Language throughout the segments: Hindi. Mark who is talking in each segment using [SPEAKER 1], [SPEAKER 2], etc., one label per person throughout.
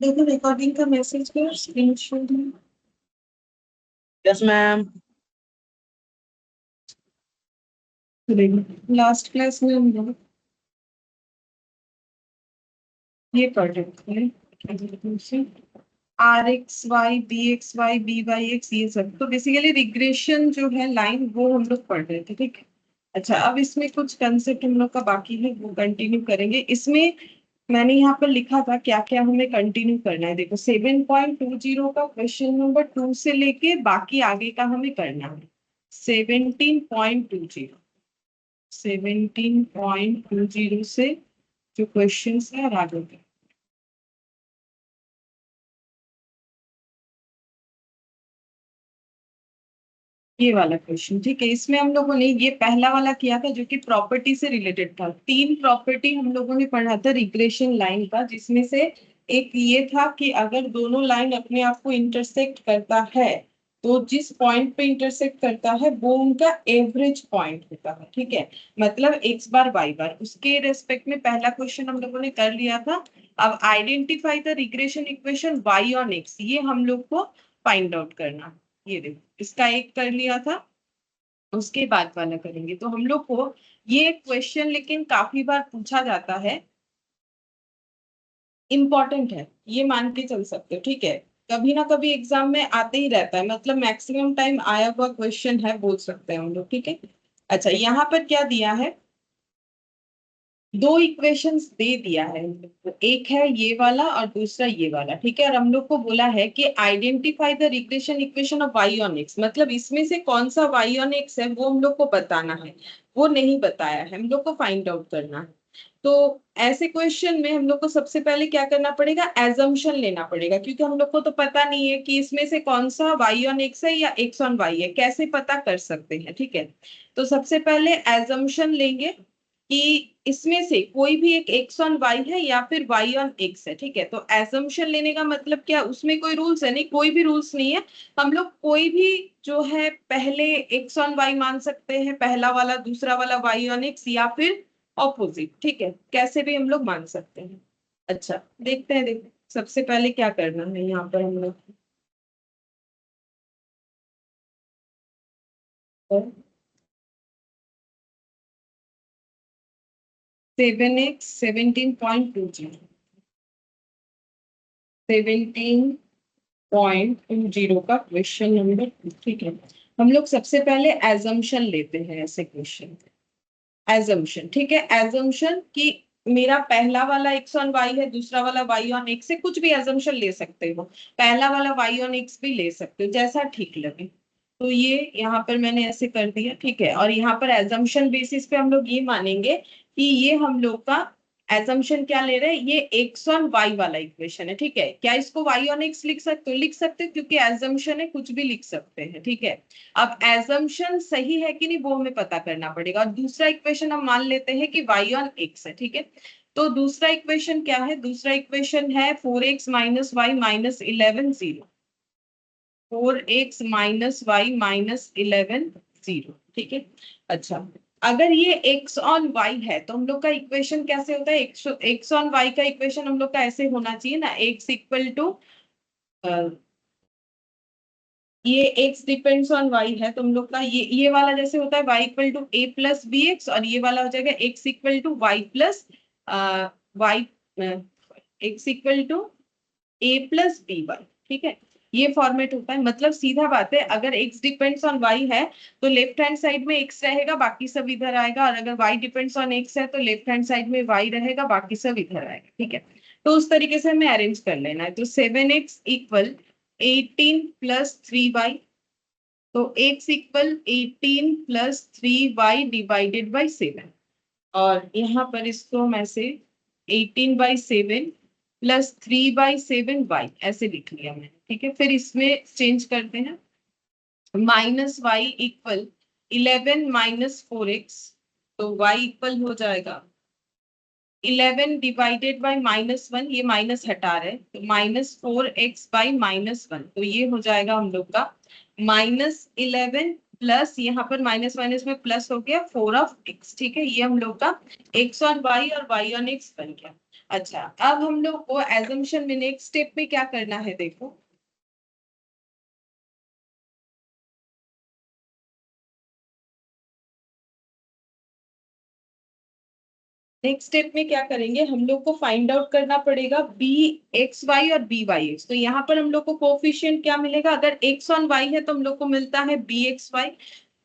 [SPEAKER 1] देखो रिकॉर्डिंग का मैसेज कर screenshot.
[SPEAKER 2] Yes ma'am.
[SPEAKER 1] Last class में हम लोग ये पढ़ रहे थे R X Y B X Y B Y X, ये सब तो बेसिकली रिग्रेशन जो है लाइन वो हम लोग पढ़ रहे थे। ठीक है। अच्छा, अब इसमें कुछ कंसेप्ट हम लोग का बाकी है, वो कंटिन्यू करेंगे। इसमें मैंने यहाँ पर लिखा था क्या क्या हमें कंटिन्यू करना है। देखो 7.20 का क्वेश्चन नंबर 2 से लेके बाकी आगे का हमें करना है। 17.20 17.20 से जो क्वेश्चन है और आगे के ये वाला क्वेश्चन। ठीक है, इसमें हम लोगों ने ये पहला वाला किया था जो कि प्रॉपर्टी से रिलेटेड था। तीन प्रॉपर्टी हम लोगों ने पढ़ा था रिग्रेशन लाइन का, जिसमें से एक ये था कि अगर दोनों लाइन अपने आप को इंटरसेक्ट करता है तो जिस पॉइंट पे इंटरसेक्ट करता है वो उनका एवरेज पॉइंट होता है। ठीक है, मतलब एक्स बार वाई बार, उसके रेस्पेक्ट में पहला क्वेश्चन हम लोगों ने कर लिया था। अब identify the regression equation Y on X, ये हम लोग को फाइंड आउट करना है। ये देखो, इसका एक कर लिया था, उसके बाद वाला करेंगे। तो हम लोग को ये क्वेश्चन लेकिन काफी बार पूछा जाता है, इंपॉर्टेंट है, ये मान के चल सकते हो। ठीक है, कभी ना कभी एग्जाम में आते ही रहता है, मतलब मैक्सिमम टाइम आया हुआ क्वेश्चन है बोल सकते हैं हम लोग। ठीक है। अच्छा, यहाँ पर क्या दिया है, दो इक्वेशंस दे दिया है हम लोग को, एक है ये वाला और दूसरा ये वाला। ठीक है, और हम लोग को बोला है कि identify the regression equation of Y on X, मतलब इसमें से कौन सा वाई ऑन एक्स है वो हम लोग को बताना है। वो नहीं बताया है, हम लोग को फाइंड आउट करना है। तो ऐसे क्वेश्चन में हम लोग को सबसे पहले क्या करना पड़ेगा, एजम्पशन लेना पड़ेगा, क्योंकि हम लोग को तो पता नहीं है कि इसमें से कौन सा वाई ऑन एक्स है या एक्स ऑन वाई है, कैसे पता कर सकते हैं। ठीक है, तो सबसे पहले एजम्पशन लेंगे कि इसमें से कोई भी एक एक्स ऑन वाई है या फिर वाई ऑन एक्स है। ठीक है, तो एजम्पशन लेने का मतलब क्या, उसमें कोई रूल्स है नहीं, कोई भी रूल्स नहीं है। हम लोग कोई भी जो है पहले एक्स ऑन वाई मान सकते हैं, पहला वाला, दूसरा वाला वाई ऑन एक्स, या फिर ऑपोजिट। ठीक है, कैसे भी हम लोग मान सकते हैं। अच्छा, देखते हैं। देखते सबसे पहले क्या करना है यहाँ पर हम लोग 7x 17.20 17.20 का क्वेश्चन नंबर 2। ठीक है, हम लोग सबसे पहले एजम्पशन लेते हैं ऐसे क्वेश्चन। एजम्पशन, ठीक है, एजम्पशन कि मेरा पहला वाला एक्स ऑन वाई है, दूसरा वाला वाई ऑन एक्स है, कुछ भी एजम्पशन ले सकते हो, पहला वाला वाई ऑन एक्स भी ले सकते हो, जैसा ठीक लगे। तो ये यहाँ पर मैंने ऐसे कर दिया। ठीक है, और यहाँ पर एजम्पशन बेसिस पे हम लोग ये मानेंगे कि ये हम लोग का एजम्पशन क्या ले रहे हैं, ये एक्स ऑन वाई वाला इक्वेशन है। ठीक है, क्या इसको वाई ऑन एक्स लिख सकते हो, लिख सकते हो, क्योंकि एजम्पशन है, कुछ भी लिख सकते हैं। ठीक है, अब एजम्पशन सही है कि नहीं वो हमें पता करना पड़ेगा। और दूसरा इक्वेशन हम मान लेते हैं कि वाई ऑन एक्स है। ठीक है, तो दूसरा इक्वेशन क्या है, दूसरा इक्वेशन है 4x minus Y minus 11 0। 4x-y-11 0। ठीक है। अच्छा, अगर ये x ऑन y है तो हम लोग का इक्वेशन कैसे होता है, x ऑन y का इक्वेशन हम लोग का ऐसे होना चाहिए ना, x इक्वल टू, ये x डिपेंड्स ऑन y है तो हम लोग का ये वाला जैसे होता है y equal to a plus B X, और ये वाला हो जाएगा x equal to Y plus Y, x equal to a plus B Y. ठीक है, ये फॉर्मेट होता है। मतलब सीधा बात है, अगर x डिपेंड्स ऑन y है तो लेफ्ट हैंड साइड में x रहेगा, बाकी सब इधर आएगा, और अगर y डिपेंड्स ऑन x है तो लेफ्ट हैंड साइड में y रहेगा, बाकी सब इधर आएगा। ठीक है, तो उस तरीके से हमें अरेंज कर लेना है। तो 7x इक्वल 18 प्लस 3y, तो x equal 18 plus 3y divided by 7, और यहाँ पर इसको हम ऐसे 18/7 प्लस 3/7y ऐसे लिख लिया मैंने। ठीक है, फिर इसमें चेंज करते हैं, minus Y equal 11 minus 4x, तो y इक्वल हो जाएगा 11 डिवाइडेड बाई -1, ये माइनस हटा रहे तो -4x/-1, तो ये हो जाएगा हम लोग का -11 प्लस, यहाँ पर माइनस माइनस में प्लस हो गया 4 ऑफ x। ठीक है, ये हम लोग का x ऑन y और y ऑन x बन गया। अच्छा, अब हम लोग को एजम्पशन में नेक्स्ट स्टेप में क्या करना है, देखो नेक्स्ट स्टेप में क्या करेंगे, हम लोग को फाइंड आउट करना पड़ेगा बी एक्स वाई और बी वाई एक्स। तो यहाँ पर हम लोग को कोफिशिएंट क्या मिलेगा, अगर एक्स ऑन वाई है तो हम लोग को मिलता है बी एक्स वाई,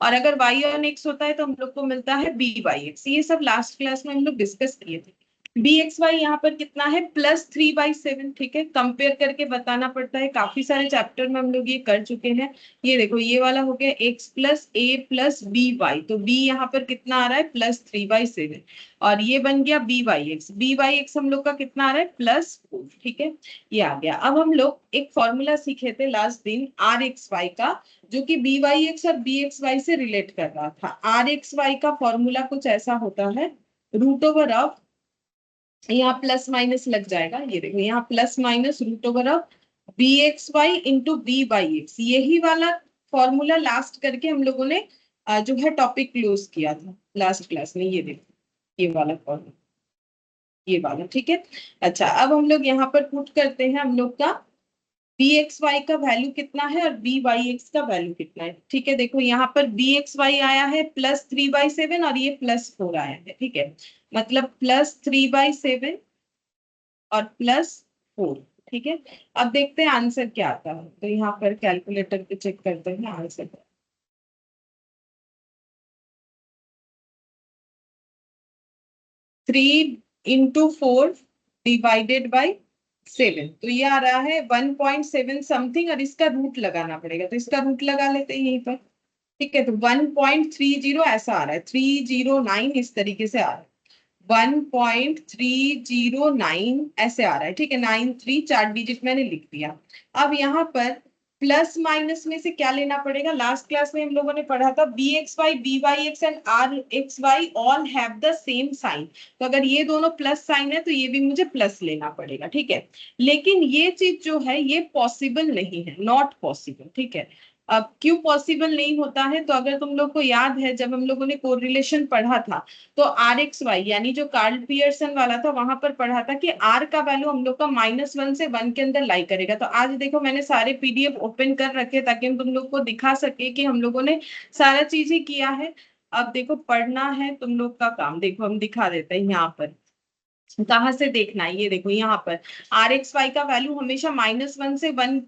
[SPEAKER 1] और अगर वाई ऑन एक्स होता है तो हम लोग को मिलता है बी वाई एक्स। ये सब लास्ट क्लास में हम लोग डिस्कस किए थे। बी एक्स वाई यहाँ पर कितना है, +3/7। ठीक है, कंपेयर करके बताना पड़ता है, काफी सारे चैप्टर में हम लोग ये कर चुके हैं। ये देखो, ये वाला हो गया x प्लस ए प्लस बी वाई, तो b यहाँ पर कितना आ रहा है, +3/7। और ये बन गया बी वाई एक्स हम लोग का कितना आ रहा है, +4। ठीक है, ये आ गया। अब हम लोग एक फॉर्मूला सीखे थे लास्ट दिन आर एक्स वाई का, जो कि बी वाई एक्स और बी एक्स वाई से रिलेट कर रहा था। आर एक्स वाई का फॉर्मूला कुछ ऐसा होता है, √ऑफ, यहाँ प्लस माइनस लग जाएगा, ये देखो यहाँ +- √of bxy into B Y X. यही वाला फॉर्मूला लास्ट करके हम लोगों ने जो है टॉपिक क्लोज किया था लास्ट क्लास में। ये देखो, ये वाला फॉर्मूला, ये वाला। ठीक है, अच्छा अब हम लोग यहाँ पर पुट करते हैं हम लोग का बी एक्स वाई का वैल्यू कितना है और बी वाई एक्स का वैल्यू कितना है। ठीक है, देखो यहाँ पर बी एक्स वाई आया है +3/7 और ये +4 आया है। ठीक है, मतलब +3/7 और +4। ठीक है, अब देखते हैं आंसर क्या आता है। तो यहाँ पर कैलकुलेटर पे चेक करते हैं आंसर। 3 × 4 / 7, तो ये आ रहा है 1.7 समथिंग, और इसका रूट लगाना पड़ेगा, तो इसका रूट लगा लेते हैं यहीं पर। ठीक है, तो 1.30 ऐसा आ रहा है, 309 इस तरीके से आ रहा है, 1.309 ऐसे आ रहा है। ठीक है, 93 4 डिजिट मैंने लिख दिया। अब यहाँ पर प्लस माइनस में से क्या लेना पड़ेगा, लास्ट क्लास में हम लोगों ने पढ़ा था B Y X and R X Y all have the same sign. तो अगर ये दोनों प्लस साइन है तो ये भी मुझे प्लस लेना पड़ेगा। ठीक है, लेकिन ये चीज जो है ये पॉसिबल नहीं है, नॉट पॉसिबल। ठीक है, अब क्यों पॉसिबल नहीं होता है, तो अगर तुम लोग को याद है जब हम लोगों ने कोरिलेशन पढ़ा था, तो आर एक्स वाई यानी जो कार्ल पियर्सन वाला था, वहां पर पढ़ा था कि आर का वैल्यू हम लोग का -1 से 1 के अंदर लाई करेगा। तो आज देखो मैंने सारे पीडीएफ ओपन कर रखे ताकि हम तुम लोग को दिखा सके कि हम लोगों ने सारा चीज ही किया है। अब देखो पढ़ना है तुम लोग का काम, देखो हम दिखा देते हैं यहाँ पर कहाँ से देखना है। ये देखो यहाँ पर आर एक्स वाई का वैल्यू हमेशा -1 से 1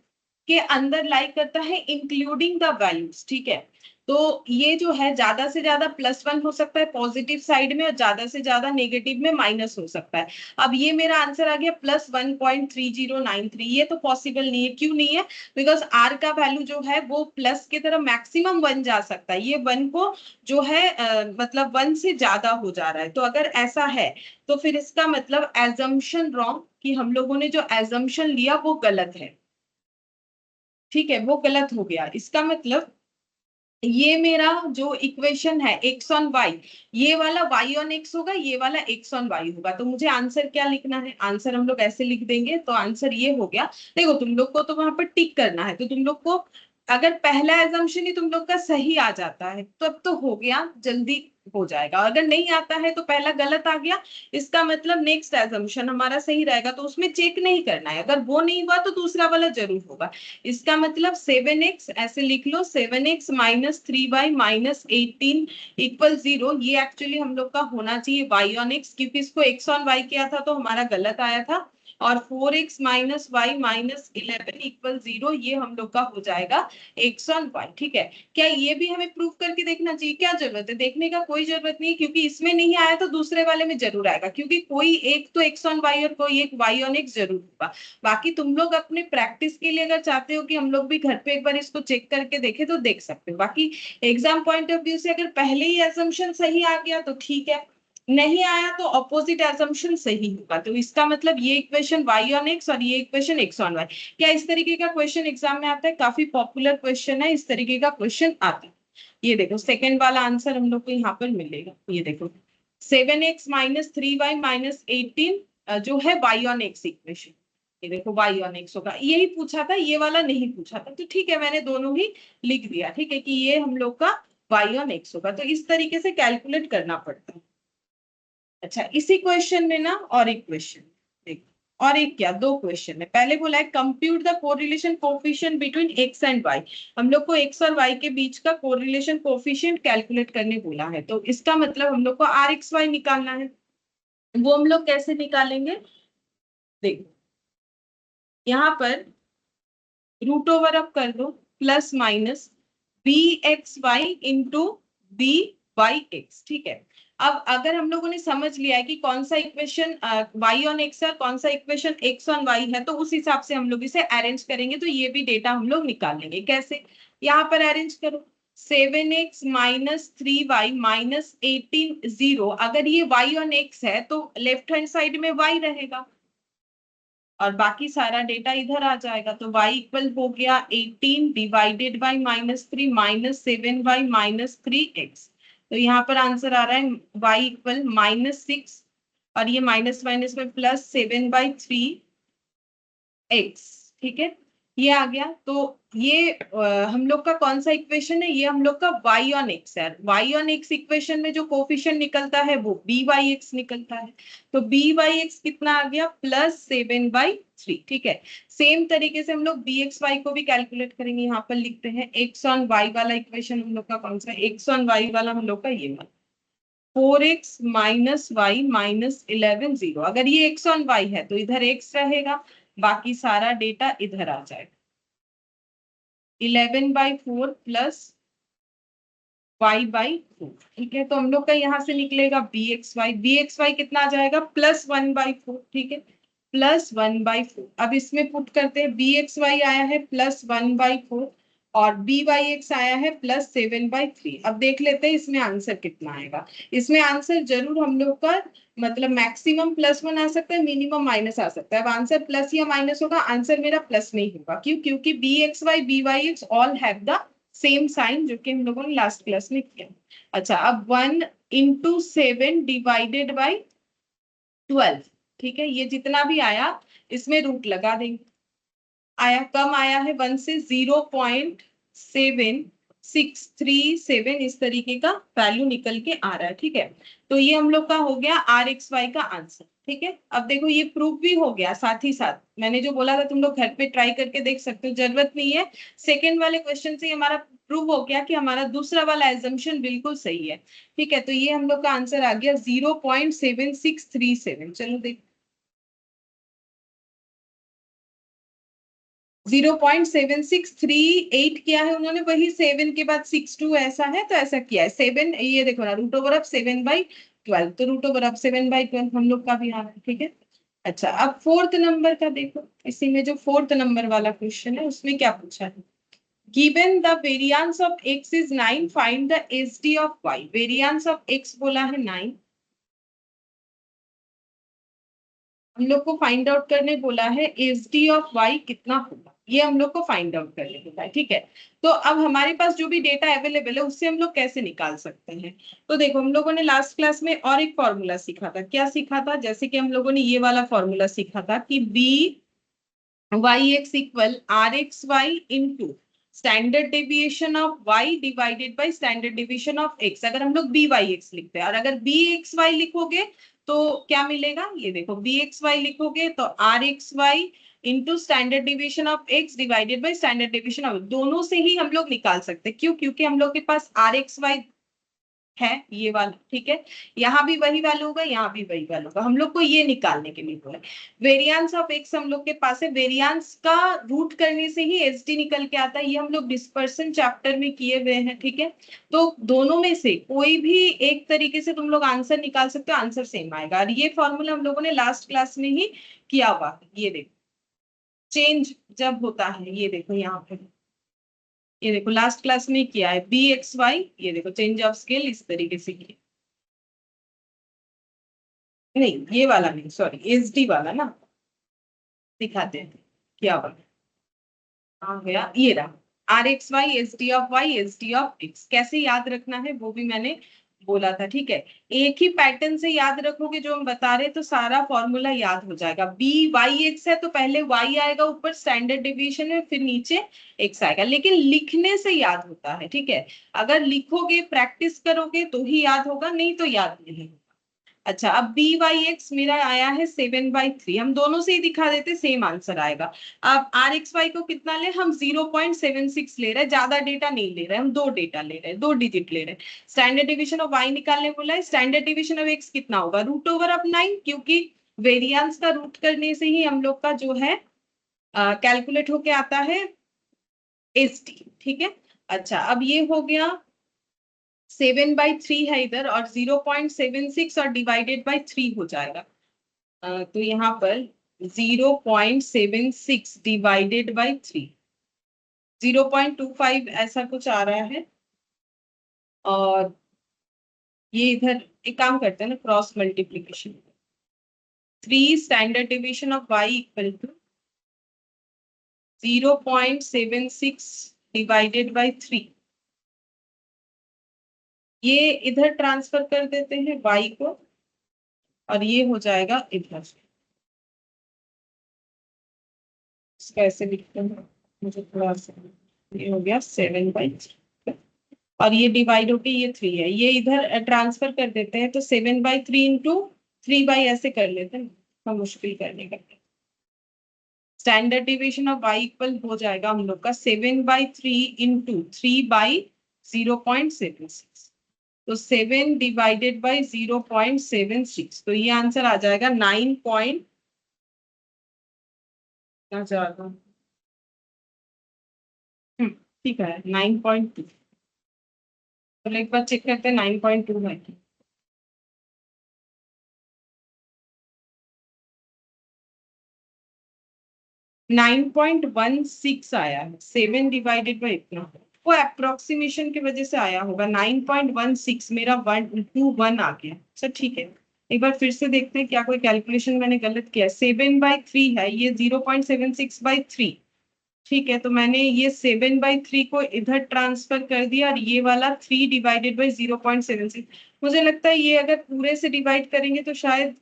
[SPEAKER 1] के अंदर लाई करता है, इंक्लूडिंग द वैल्यूज। ठीक है, तो ये जो है ज्यादा से ज्यादा +1 हो सकता है पॉजिटिव साइड में, और ज्यादा से ज्यादा नेगेटिव में माइनस हो सकता है। अब ये मेरा आंसर आ गया +1.3093। ये तो पॉसिबल नहीं है, क्यों नहीं है, बिकॉज आर का वैल्यू जो है वो प्लस की तरफ मैक्सिमम 1 जा सकता है, ये 1 को जो है मतलब 1 से ज्यादा हो जा रहा है। तो अगर ऐसा है तो फिर इसका मतलब एजम्पशन रॉन्ग, कि हम लोगों ने जो एजम्पशन लिया वो गलत है। ठीक है, वो गलत हो गया। इसका मतलब ये मेरा जो इक्वेशन है एक्स ऑन वाई, ये वाला वाई ऑन एक्स होगा, ये वाला एक्स ऑन वाई होगा। तो मुझे आंसर क्या लिखना है, आंसर हम लोग ऐसे लिख देंगे। तो आंसर ये हो गया। देखो तुम लोग को तो वहां पर टिक करना है, तो तुम लोग को अगर पहला एजम्पशन ही तुम लोग का सही आ जाता है तो अब तो हो गया, जल्दी हो जाएगा। अगर नहीं आता है तो पहला गलत आ गया, इसका मतलब नेक्स्ट एजम्पशन हमारा सही रहेगा, तो उसमें चेक नहीं करना है। अगर वो नहीं हुआ तो दूसरा वाला जरूर होगा। इसका मतलब 7x ऐसे लिख लो, 7x - 3y - 18 = 0। ये एक्चुअली हम लोग का होना चाहिए y ऑन x, क्योंकि इसको x ऑन y किया था तो हमारा गलत आया था। और 4x - y - 11 = 0, ये हम लोग का हो जाएगा x ऑन y। ठीक है, क्या ये भी हमें प्रूव करके देखना चाहिए, क्या जरूरत है, देखने का कोई जरूरत नहीं, क्योंकि इसमें नहीं आया तो दूसरे वाले में जरूर आएगा, क्योंकि कोई एक तो x ऑन y और कोई एक y ऑन x जरूर होगा। बाकी तुम लोग अपने प्रैक्टिस के लिए अगर चाहते हो कि हम लोग भी घर पे एक बार इसको चेक करके देखें तो देख सकते हो। बाकी एग्जाम पॉइंट ऑफ व्यू से अगर पहले ही एजम्पशन सही आ गया तो ठीक है, नहीं आया तो अपोजिट एजम्पशन सही होगा। तो इसका मतलब ये इक्वेशन y ऑन x और ये इक्वेशन x ऑन y। क्या इस तरीके का क्वेश्चन एग्जाम में आता है, काफी पॉपुलर क्वेश्चन है, इस तरीके का क्वेश्चन आता है। ये देखो सेकेंड वाला आंसर हम लोग को यहाँ पर मिलेगा। ये देखो 7x - 3y - 18 जो है y ऑन x इक्वेशन। ये देखो y ऑन x होगा, यही पूछा था, ये वाला नहीं पूछा था। तो ठीक है, मैंने दोनों ही लिख दिया। ठीक है, कि ये हम लोग का y ऑन x होगा। तो इस तरीके से कैलकुलेट करना पड़ता है। अच्छा, इसी क्वेश्चन में ना और एक क्वेश्चन, और एक क्या, दो क्वेश्चन है। पहले बोला है compute the correlation coefficient between X and Y. हम लोग को एक्स और वाई के बीच का कोरिलेशन कोफिशिएंट कैलकुलेट करने बोला है, तो इसका मतलब हम लोग को आर एक्स वाई निकालना है। वो हम लोग कैसे निकालेंगे, देखो यहाँ पर रूट ओवर अप कर दो, plus minus B X Y into B Y X, ठीक है। अब अगर हम लोगों ने समझ लिया है कि कौन सा इक्वेशन y ऑन x है, कौन सा इक्वेशन x ऑन y है, तो उस हिसाब से हम लोग इसे अरेंज करेंगे, तो ये भी डेटा हम लोग निकाल लेंगे। कैसे, यहाँ पर अरेंज करो, 7x माइनस 3y माइनस 18 0। अगर ये y ऑन x है तो लेफ्ट हैंड साइड में y रहेगा और बाकी सारा डेटा इधर आ जाएगा। तो y इक्वल हो गया 18 divided by -3 minus 7y minus 3x। तो यहाँ पर आंसर आ रहा है y इक्वल -6 और ये माइनस माइनस में प्लस 7/3 x, ठीक है, ये आ गया। तो ये हम लोग का कौन सा इक्वेशन है, ये हम लोग का y ऑन x है। y ऑन x इक्वेशन में जो कोफिशिएंट निकलता है वो by(x) निकलता है। तो by(x) कितना आ गया, +7/3, ठीक है। सेम तरीके से हम लोग bxy को भी कैलकुलेट करेंगे। यहाँ पर लिखते हैं x ऑन y वाला इक्वेशन हम लोग का कौन सा है, x ऑन y वाला हम लोग का ये वाला 4x माइनस वाई माइनस 11 0। अगर ये x ऑन y है तो इधर x रहेगा, बाकी सारा डेटा इधर आ जाएगा। 11/4 प्लस y/4, ठीक है। तो हम लोग का यहाँ से निकलेगा bxy कितना आ जाएगा, +1/4, ठीक है, +1/4। अब इसमें पुट करते हैं, bxy आया है +1/4 और byx आया है +7/3। अब देख लेते हैं इसमें आंसर कितना आएगा। इसमें आंसर जरूर हम लोग का मतलब मैक्सिमम +1 आ सकता है, मिनिमम माइनस आ सकता है। अब आंसर प्लस या माइनस होगा, आंसर मेरा प्लस में ही होगा। क्यों, क्योंकि bxy byx all have the same sign, जो कि हम लोगों ने लास्ट क्लास में किया। अच्छा, अब 1 इंटू 7 डिवाइडेड बाई 12, ठीक है, ये जितना भी आया इसमें रूट लगा देंगे। आया, कम आया है 1 से 0.7637, इस तरीके का वैल्यू निकल के आ रहा है, ठीक है। तो ये हम लोग का हो गया आर एक्स वाई का आंसर, ठीक है। अब देखो ये प्रूफ भी हो गया, साथ ही साथ मैंने जो बोला था तुम लोग घर पे ट्राई करके देख सकते हो, जरूरत नहीं है। सेकेंड वाले क्वेश्चन से हमारा प्रूव हो गया कि हमारा दूसरा वाला एजम्पशन बिल्कुल सही है, ठीक है। तो ये हम लोग का आंसर आ गया 0.7637। चलो देख, 0.7638 किया है उन्होंने, वही 7 के बाद 62 ऐसा है, तो ऐसा किया है 7। ये देखो ना, रूट ओवर ऑफ 7/12, तो रूट ओवर ऑफ 7/12 हम लोग का भी आ रहा है, ठीक है। अच्छा, अब फोर्थ नंबर का देखो, इसी में जो फोर्थ नंबर वाला क्वेश्चन है उसमें क्या पूछा है, given the variance of x is 9, find the SD of y। Variance of x बोला है 9, हम लोग को फाइंड आउट करने बोला है SD ऑफ y कितना होगा, ये हम लोग को फाइंड आउट करने बोला है, ठीक है। तो अब हमारे पास जो भी डेटा अवेलेबल है उससे हम लोग कैसे निकाल सकते हैं। तो देखो, हम लोगों ने लास्ट क्लास में और एक फॉर्मूला सीखा था। क्या सीखा था, जैसे कि हम लोगों ने ये वाला फॉर्मूला सीखा था कि by(x) equal rxy into standard deviation of y divided by standard deviation of x। अगर हम लोग by(x) लिखते हैं और अगर bxy लिखोगे तो क्या मिलेगा, ये देखो bxy लिखोगे तो rxy into standard deviation of x divided by standard deviation of, दोनों से ही हम लोग निकाल सकते हैं। क्यों, क्योंकि हम लोग के पास rxy है ये वाला, ठीक है। यहाँ भी वही वैल्यू होगा, यहाँ भी वही वैल्यू होगा, हम लोग को ये निकालने के लिए बोला। वेरिएंस ऑफ एक्स हम लोग के पास है, वेरिएंस का रूट करने से ही एसडी निकल के आता है, ये हम लोग डिस्पर्सन चैप्टर में किए हुए हैं, ठीक है। तो दोनों में से कोई भी एक तरीके से तुम लोग आंसर निकाल सकते हो, आंसर सेम आएगा। और ये फॉर्मूला हम लोगों ने लास्ट क्लास में ही किया हुआ है। ये देखो, चेंज जब होता है, ये देखो यहाँ पे, ये देखो लास्ट क्लास में किया है bxy, ये देखो चेंज ऑफ स्केल इस तरीके से किया, नहीं ये वाला नहीं, सॉरी एसडी वाला ना, दिखाते हैं क्या हुआ। आ गया, ये रहा rxy SD of y SD of x। कैसे याद रखना है वो भी मैंने बोला था, ठीक है। एक ही पैटर्न से याद रखोगे जो हम बता रहे, तो सारा फॉर्मूला याद हो जाएगा। by(x) है तो पहले y आएगा ऊपर स्टैंडर्ड डेविएशन में, फिर नीचे x आएगा, लेकिन लिखने से याद होता है, ठीक है। अगर लिखोगे प्रैक्टिस करोगे तो ही याद होगा, नहीं तो याद नहीं। अच्छा, अब बी वाई एक्स मेरा आया है 7/3, हम दोनों से ही दिखा देते, सेम आंसर आएगा। अब आर एक्स वाई को कितना ले, हम 0.76 ले रहे हैं, ज्यादा डेटा नहीं ले रहे हैं, हम दो डेटा ले रहे हैं, दो डिजिट ले रहे हैं। स्टैंडर्ड डिवीजन ऑफ वाई निकालने बोला है, स्टैंडर्ड डिवीजन ऑफ एक्स कितना होगा, √9, क्योंकि वेरियंस का रूट करने से ही हम लोग का जो है कैलकुलेट होके आता है एस टी, ठीक है। अच्छा, अब ये हो गया 7/3 है इधर, और 0.76 और डिवाइडेड बाई 3 हो जाएगा। तो यहाँ पर 0.76 डिवाइडेड बाई 3, 0.25 ऐसा कुछ आ रहा है। और ये इधर एक काम करते हैं ना, cross multiplication, 3 standard division of y equal to 0.76 divided by 3। ये इधर ट्रांसफर कर देते हैं y को, और ये हो जाएगा इधर। इसका ऐसे लिखते हैं, मुझे थोड़ा सा, ये हो गया 7/3, और ये डिवाइड होके ये 3 है, ये इधर ट्रांसफर कर देते हैं, तो 7/3 इंटू 3 ऐसे कर लेते हैं ना, मुश्किल करने का। Standard division of y equal हो जाएगा हम लोग का 7/3 इंटू 3/0.76, तो 7 डिवाइडेड बाई 0.76, तो ये आंसर आ जाएगा 9 पॉइंट आ जाएगा। ठीक है, 9.2। तो एक बार चेक करते हैं 9.2 है क्या। 9.16 आया है, 7 डिवाइडेड बाई इतना, वो अप्रोक्सीमेशन की वजह से आया होगा। 9.16 मेरा 121 आ गया। अच्छा ठीक है, एक बार फिर से देखते हैं क्या कोई कैलकुलेशन मैंने गलत किया है। 7/3 है, ये 0.76/3, ठीक है। तो मैंने ये 7/3 को इधर ट्रांसफर कर दिया, और ये वाला 3 डिवाइडेड बाई 0.76, मुझे लगता है ये अगर पूरे से डिवाइड करेंगे तो शायद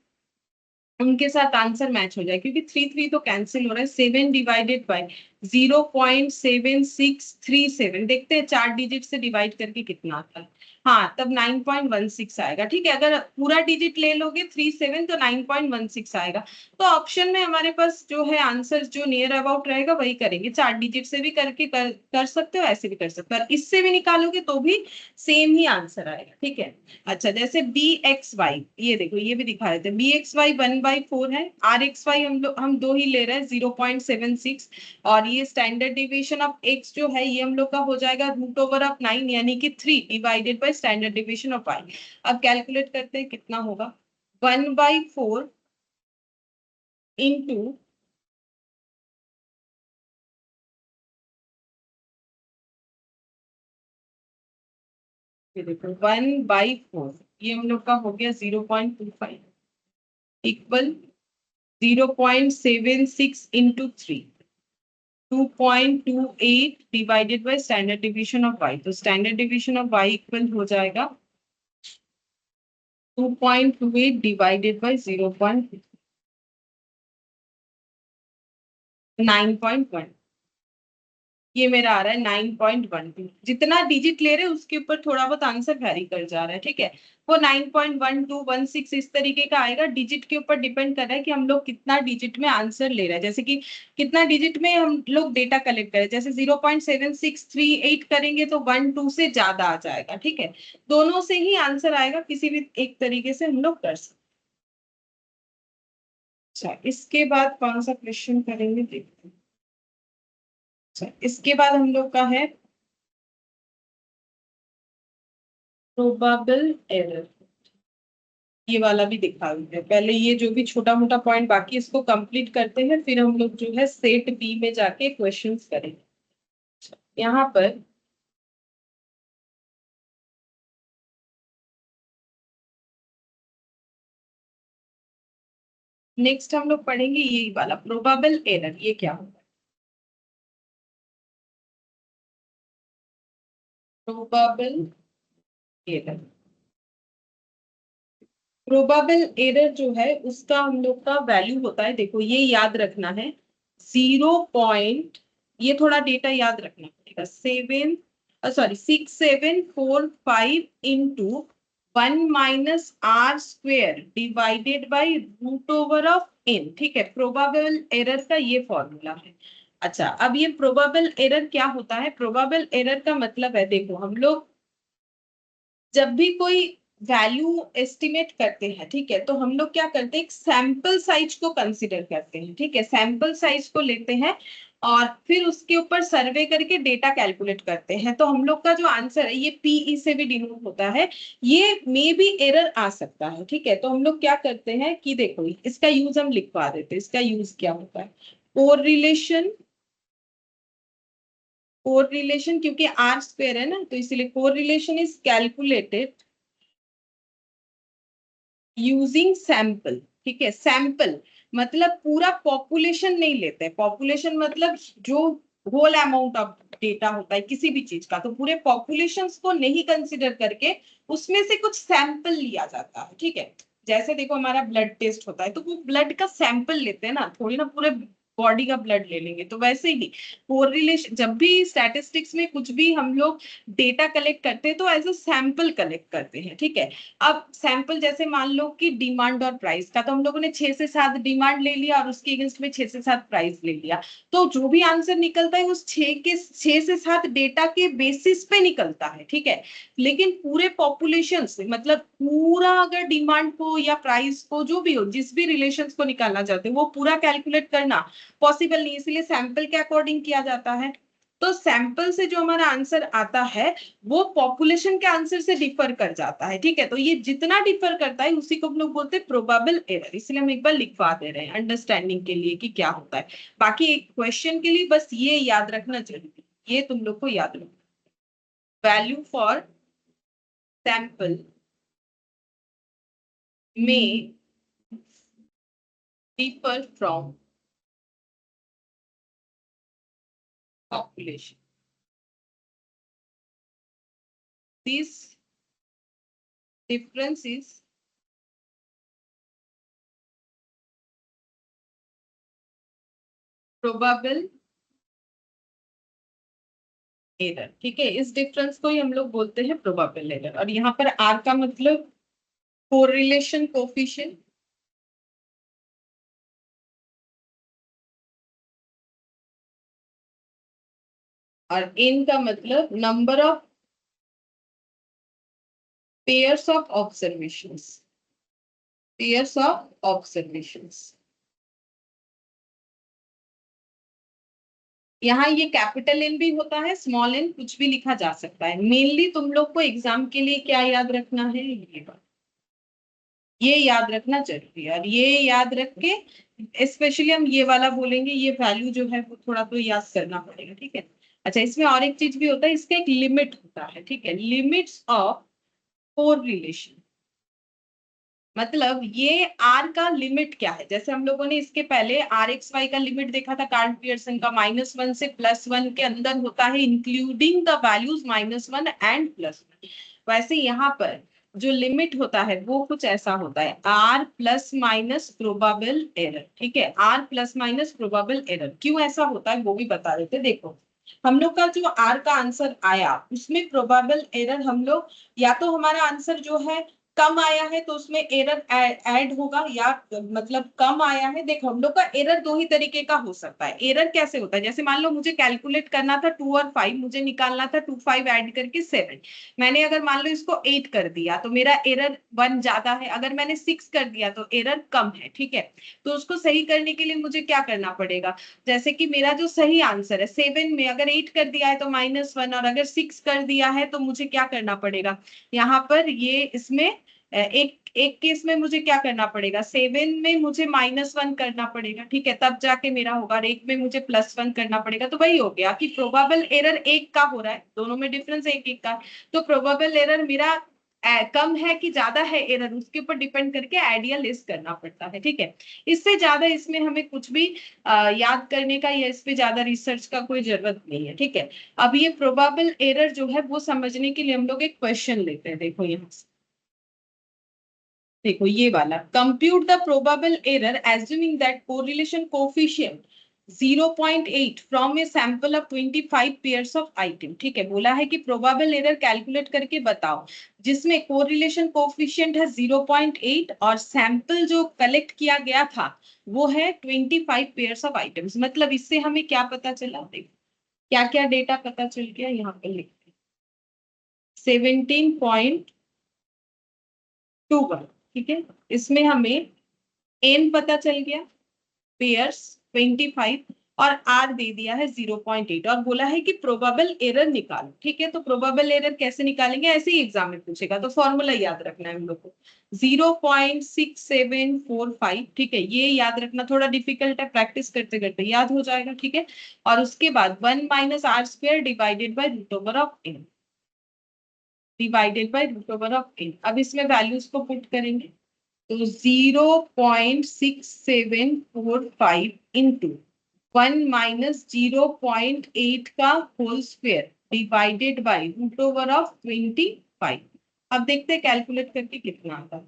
[SPEAKER 1] उनके साथ आंसर मैच हो जाए, क्योंकि 3 तो कैंसिल हो रहा है। 7 डिवाइडेड बाई 0.7637, देखते हैं 4 डिजिट से डिवाइड करके कितना आता है। हाँ, तब 9.16 आएगा। ठीक है, अगर पूरा डिजिट ले लोगे 37 तो 9.16 आएगा। तो ऑप्शन में हमारे पास जो है आंसर जो नियर अबाउट रहेगा वही करेंगे। 4 डिजिट से भी करके कर सकते हो, ऐसे भी कर सकते हो, और इससे भी निकालोगे तो भी सेम ही आंसर आएगा। ठीक है। अच्छा, जैसे बी एक्स वाई, ये देखो ये भी दिखा देते हैं। बी एक्स वाई 1/4 है, आर एक्स वाई हम दो ही ले रहे हैं 0.76, और ये स्टैंडर्ड डिविजन ऑफ एक्स जो है ये हम लोग का हो जाएगा √9, यानी कि 3 divided by standard division of Y. अब कैलकुलेट करते हैं कितना होगा। 1/4 इंटू, ये देखो 1/4, ये हम लोग का हो गया 0.25 equal 0.76 into 3, 2.28 divided by standard division of y। तो standard division of y equal हो जाएगा 2.28 डिवाइडेड बाय 0.9.1, ये मेरा आ रहा है 9.12। जितना डिजिट ले रहे हैं उसके ऊपर थोड़ा बहुत आंसर वैरी कर जा रहा है। ठीक है, वो 9.1216 इस तरीके का आएगा। डिजिट के ऊपर डिपेंड कर रहा है कि हम लोग कितना डिजिट में आंसर ले रहे हैं, जैसे कि कितना डिजिट में हम लोग डेटा कलेक्ट करें। जैसे 0.7638 करेंगे तो 1 2 से ज्यादा आ जाएगा। ठीक है, दोनों से ही आंसर आएगा, किसी भी एक तरीके से हम लोग कर सकते। अच्छा, इसके बाद कौन सा क्वेश्चन करेंगे देखते हैं। अच्छा, इसके बाद हम लोग का है प्रोबेबल एरर, ये वाला भी दिखा देते हैं। पहले ये जो भी छोटा मोटा पॉइंट बाकी इसको कंप्लीट करते हैं, फिर हम लोग जो है सेट बी में जाके क्वेश्चंस करेंगे। यहाँ पर नेक्स्ट हम लोग पढ़ेंगे ये वाला प्रोबेबल एरर, ये क्या होगा। प्रोबेबल एरर, प्रोबेबल एरर जो है उसका हम लोग का वैल्यू होता है, देखो ये याद रखना है, 0. ये थोड़ा डेटा याद रखना पड़ेगा, 6745 into 1 minus R square divided by root over of N, ठीक है, प्रोबेबल एरर का ये फॉर्मूला है। अच्छा, अब ये प्रोबेबल एरर क्या होता है? प्रोबेबल एरर का मतलब है, देखो हम लोग जब भी कोई वैल्यू एस्टिमेट करते हैं, ठीक है, तो हम लोग क्या करते हैं, एक सैंपल साइज को कंसीडर करते हैं, ठीक है, सैंपल साइज को लेते हैं और फिर उसके ऊपर सर्वे करके डेटा कैलकुलेट करते हैं। तो हम लोग का जो आंसर है ये पीई से भी डिनोट होता है, ये मे भी एरर आ सकता है, ठीक है। तो हम लोग क्या करते हैं कि देखो इसका यूज हम लिखवा देते हैं। इसका यूज क्या होता है? कोरिलेशन, कोरिलेशन क्योंकि आर स्क्वायर है ना, तो इसीलिए correlation is calculated using sample, ठीक है। सैंपल मतलब पूरा पॉपुलेशन नहीं लेते हैं, पॉपुलेशन मतलब जो होल अमाउंट ऑफ डेटा होता है किसी भी चीज का, तो पूरे पॉपुलेशन को नहीं कंसिडर करके उसमें से कुछ सैंपल लिया जाता है, ठीक है। जैसे देखो हमारा ब्लड टेस्ट होता है, तो वो ब्लड का सैंपल लेते हैं ना, थोड़ी ना पूरे बॉडी का ब्लड ले लेंगे। तो वैसे ही कोरिलेशन, जब भी स्टैटिस्टिक्स में कुछ भी हम लोग डेटा कलेक्ट करते हैं तो एज अ सैंपल कलेक्ट करते हैं, ठीक है। अब सैंपल जैसे मान लो कि डिमांड और प्राइस का, तो हम लोगों ने 6 से 7 डिमांड ले लिया और उसके अगेंस्ट में 6 से 7 प्राइस ले लिया, तो जो भी आंसर निकलता है उस 6 से 7 डेटा के बेसिस पे निकलता है, ठीक है। लेकिन पूरे पॉपुलेशन से, मतलब पूरा अगर डिमांड को या प्राइस को, जो भी हो, जिस भी रिलेशंस को निकालना चाहते हैं, वो पूरा कैलकुलेट करना पॉसिबल नहीं, इसलिए सैंपल के अकॉर्डिंग किया जाता है। तो सैंपल से जो हमारा आंसर आता है वो पॉपुलेशन के आंसर से डिफर कर जाता है, ठीक है। तो ये जितना डिफर करता है उसी को हम लोग बोलते हैं प्रोबेबल एरर, इसलिए हम एक बार लिखवा दे रहे हैं अंडरस्टैंडिंग के लिए कि क्या होता है। बाकी एक क्वेश्चन के लिए बस ये याद रखना जरूरी है, ये तुम लोग को याद रखना, वैल्यू फॉर सैंपल में differ from population. This difference is probable error, ठीक है। इस डिफरेंस को ही हम लोग बोलते हैं प्रोबेबल एरर। और यहाँ पर आर का मतलब कोरिलेशन कोफिशिएंट, और इन का मतलब number of pairs of observations, pairs of observations. यहाँ ये कैपिटल एन भी होता है, स्मॉल एन कुछ भी लिखा जा सकता है। मेनली तुम लोग को एग्जाम के लिए क्या याद रखना है, ये बात, ये याद रखना जरूरी है। और ये याद रख के स्पेशली हम ये वाला बोलेंगे, ये वैल्यू जो है वो थोड़ा तो याद करना पड़ेगा, ठीक है। अच्छा, इसमें और एक चीज भी होता है, इसका एक लिमिट होता है, ठीक है, लिमिट्स ऑफ कोरिलेशन। मतलब ये आर का लिमिट क्या है, जैसे हम लोगों ने इसके पहले आर एक्स वाई का लिमिट देखा था कार्ल पियर्सन का, -1 से +1 के अंदर होता है, इंक्लूडिंग द वैल्यूज -1 एंड +1। वैसे यहाँ पर जो लिमिट होता है वो कुछ ऐसा होता है, R plus minus probable error, ठीक है, R plus minus probable error. क्यों ऐसा होता है वो भी बता देते। देखो हम लोग का जो आर का आंसर आया उसमें प्रोबेबल एरर, हम लोग या तो हमारा आंसर जो है कम आया है तो उसमें एरर ऐड होगा, या मतलब कम आया है, देखो हम लोग का एरर दो ही तरीके का हो सकता है। एरर कैसे होता है, जैसे मान लो मुझे कैलकुलेट करना था 2 और 5, मुझे निकालना था 2 5 ऐड करके 7, मैंने अगर मान लो इसको 8 कर दिया तो मेरा एरर 1 ज्यादा है, अगर मैंने 6 कर दिया तो एरर कम है, ठीक है। तो उसको सही करने के लिए मुझे क्या करना पड़ेगा, जैसे कि मेरा जो सही आंसर है 7 में अगर 8 कर दिया है तो -1, और अगर 6 कर दिया है तो मुझे क्या करना पड़ेगा, यहाँ पर ये इसमें एक एक केस में मुझे क्या करना पड़ेगा, 7 में मुझे -1 करना पड़ेगा, ठीक है, तब जाके मेरा होगा, और एक में मुझे +1 करना पड़ेगा। तो वही हो गया कि प्रोबेबल एरर एक का हो रहा है, दोनों में डिफरेंस एक एक का। तो प्रोबेबल एरर मेरा कम है कि ज्यादा है एरर, उसके ऊपर डिपेंड करके आइडिया लिस्ट करना पड़ता है, ठीक है। इससे ज्यादा इसमें हमें कुछ भी याद करने का या इस पे ज्यादा रिसर्च का कोई जरूरत नहीं है, ठीक है। अब ये प्रोबेबल एरर जो है वो समझने के लिए हम लोग एक क्वेश्चन लेते हैं, देखो यहाँ से, देखो ये वाला, compute the probable error assuming that correlation coefficient 0.8 from a sample of 25 pairs of item. ठीक है, बोला है कि प्रोबेबल एरर कैलकुलेट करके बताओ जिसमें कोरिलेशन कोएफिशिएंट है 0.8 और सैंपल जो कलेक्ट किया गया था वो है 25 पेयर्स ऑफ आइटम्स। मतलब इससे हमें क्या पता चला, देखो क्या क्या डेटा पता चल गया, यहाँ पे लिखते हैं 17.21। ठीक है, इसमें हमें एन पता चल गया, पेयर्स 25 और आर दे दिया है 0.8 और बोला है कि प्रोबेबल एरर निकालो। ठीक है, तो प्रोबेबल एरर कैसे निकालेंगे, ऐसे ही एग्जाम में पूछेगा, तो फॉर्मूला याद रखना है हम लोग को 0.6745। ठीक है, ये याद रखना थोड़ा डिफिकल्ट है, प्रैक्टिस करते करते याद हो जाएगा। ठीक है, और उसके बाद 1 minus R square divided by root over of N, divided by root over of N. अब इसमें वैल्यूज को पुट करेंगे तो 0.6745 इंटू 1 माइनस 0.8 का whole square divided by root over of 25। अब देखते हैं कैलकुलेट करके कितना आता है।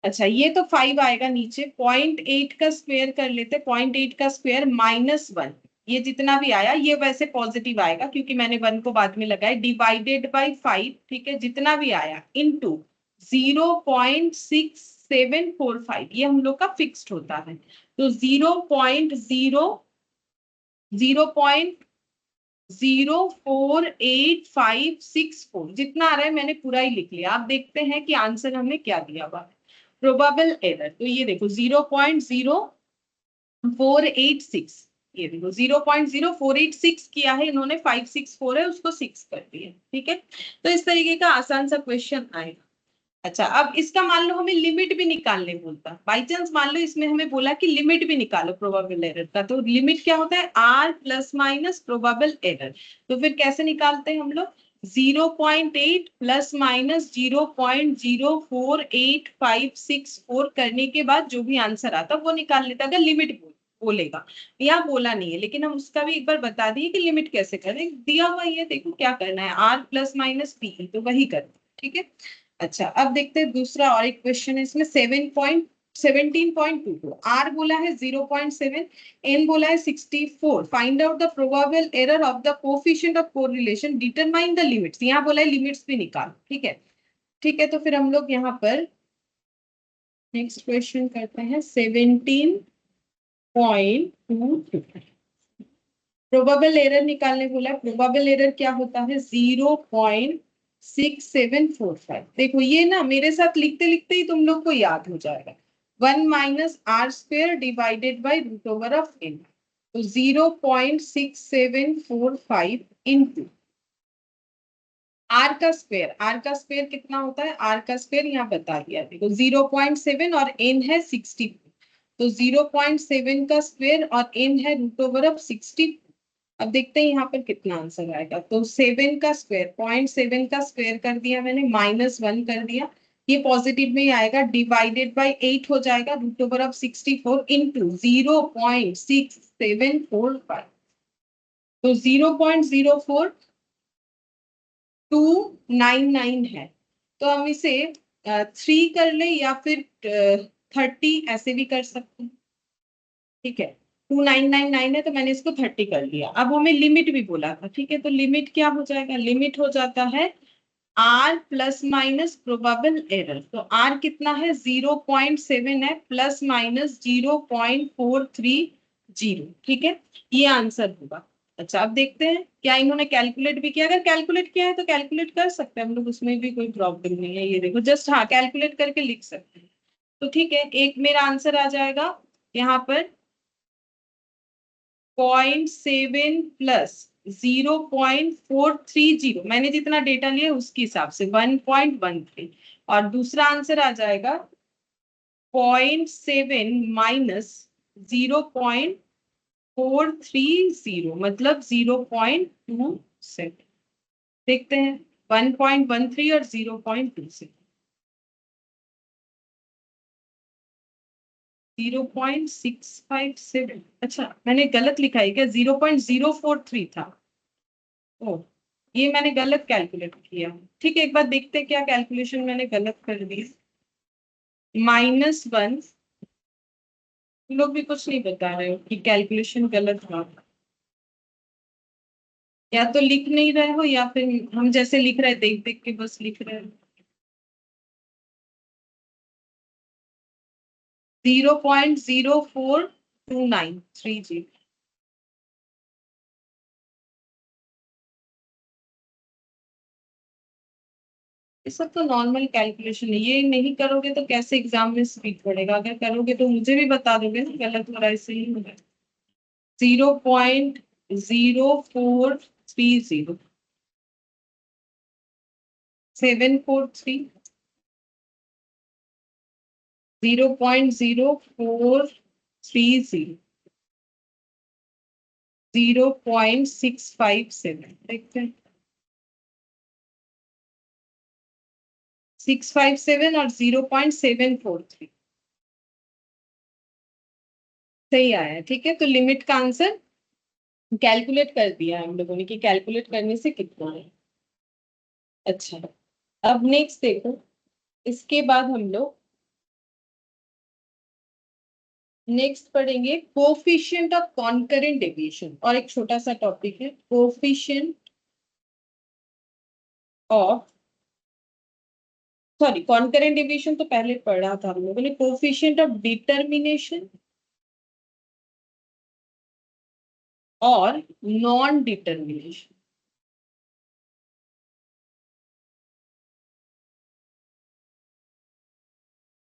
[SPEAKER 1] अच्छा, ये तो 5 आएगा नीचे, 0.8 का स्क्वायर कर लेते, 0.8 का स्क्वायर माइनस 1, ये जितना भी आया ये वैसे पॉजिटिव आएगा क्योंकि मैंने 1 को बाद में लगाया, डिवाइडेड बाई 5। ठीक है, जितना भी आया इनटू 0.6745, ये हम लोग का फिक्स्ड होता है, तो 0.0048564 जितना आ रहा है मैंने पूरा ही लिख लिया। आप देखते हैं कि आंसर हमने क्या दिया हुआ है, प्रोबेबल एरर। तो ये देखो 0.0486, ये देखो 0.0486 किया है इन्होंने, 564 है उसको 6 कर दिया। ठीक है, तो इस तरीके का आसान सा क्वेश्चन आएगा। अच्छा, अब इसका मान लो हमें लिमिट भी निकालने बोलता, बाई चांस मान लो इसमें हमें बोला कि लिमिट भी निकालो प्रोबेबल एरर का, तो लिमिट क्या होता है, R plus minus probable error. तो फिर कैसे निकालते हैं हम लोग, 0.8 प्लस माइनस 0.04854 करने के बाद जो भी आंसर आता वो निकाल लेता, अगर लिमिट बोलेगा। यहाँ बोला नहीं है लेकिन हम उसका भी एक बार बता दिए कि लिमिट कैसे करें, दिया हुआ ये देखो क्या करना है, आर प्लस माइनस पी, तो वही करना। ठीक है, अच्छा अब देखते हैं दूसरा और एक क्वेश्चन है इसमें 17.22, आर बोला है 0.7, एन बोला है 64, find out the probable error of the coefficient of correlation, determine the limits. यहाँ बोला है लिमिट्स भी निकाल। ठीक है, ठीक है, तो फिर हम लोग यहाँ पर नेक्स्ट क्वेश्चन करते हैं 17.22, प्रोबेबल एरर निकालने बोला है। प्रोबेबल एरर क्या होता है, 0.6745। देखो ये ना मेरे साथ लिखते लिखते ही तुम लोग को याद हो जाएगा, 1 minus R square divided by root over of N, तो 0.6745 इंटू आर का स्क्वायर कितना होता है, आर का स्क्वायर यहाँ बता दिया, देखो 0.7 और एन है 60, तो 0.7 का स्क्वायर और एन है रूट ओवर ऑफ 60। अब देखते हैं यहाँ पर कितना आंसर आएगा, तो 7 का स्क्वायर, 0.7 का स्क्वायर कर दिया मैंने, माइनस 1 कर दिया, ये पॉजिटिव में ही आएगा, डिवाइडेड बाई 8 हो जाएगा, रूट ओवर ऑफ 64 इंटू 0.6745, तो 0.04299 है। तो हम इसे 3 कर ले या फिर 30 ऐसे भी कर सकते हैं। ठीक है, 2999 है तो मैंने इसको 30 कर लिया। अब हमें लिमिट भी बोला था, ठीक है, तो लिमिट क्या हो जाएगा, लिमिट हो जाता है R plus minus probable error, तो आर कितना है 0.7 है, प्लस माइनस 0.430। ठीक है, ये आंसर होगा। अच्छा, अब देखते हैं क्या इन्होंने कैलकुलेट भी किया, अगर कैलकुलेट किया है तो कैलकुलेट कर सकते हैं हम लोग, उसमें भी कोई प्रॉब्लम नहीं है। ये देखो जस्ट हाँ कैलकुलेट करके लिख सकते हैं। तो ठीक है, एक मेरा आंसर आ जाएगा यहाँ पर 0.7 प्लस 0.430, मैंने जितना डेटा लिया उसके हिसाब से 1.13, और दूसरा आंसर आ जाएगा 0.7 माइनस 0.430, मतलब 0.27। देखते हैं 1.13 और 0.27, 0.657। अच्छा मैंने गलत लिखा है क्या, 0.043 था, ओ ये मैंने गलत कैलकुलेट किया। ठीक है, एक बार देखते हैं क्या कैलकुलेशन मैंने गलत कर दी, -1 तुम लोग भी कुछ नहीं बता रहे हो कि कैलकुलेशन गलत हुआ, या तो लिख नहीं रहे हो या फिर हम जैसे लिख रहे देख देख के बस लिख रहे हो। 0.042930। ये सब तो नॉर्मल कैलकुलेशन है, ये नहीं करोगे तो कैसे एग्जाम में स्पीड पड़ेगा, अगर करोगे तो मुझे भी बता दोगे ना गलत हो रहा है, ऐसे ही हो रहा है। 0.0430, 743, 0.0430, 0.657, देखते हैं। 657 और 0.743 सही आया है, ठीक है। तो लिमिट का आंसर कैलकुलेट कर दिया है हम लोगों ने कि कैलकुलेट करने से कितना है। अच्छा, अब नेक्स्ट देखो, इसके बाद हम लोग नेक्स्ट पढ़ेंगे कोफिशिएंट ऑफ कॉन्करेंट डेविएशन, और एक छोटा सा टॉपिक है coefficient of, sorry concurrent deviation तो पहले पढ़ा था हम लोगों ने, कोफिशिएंट ऑफ डिटर्मिनेशन और non determination.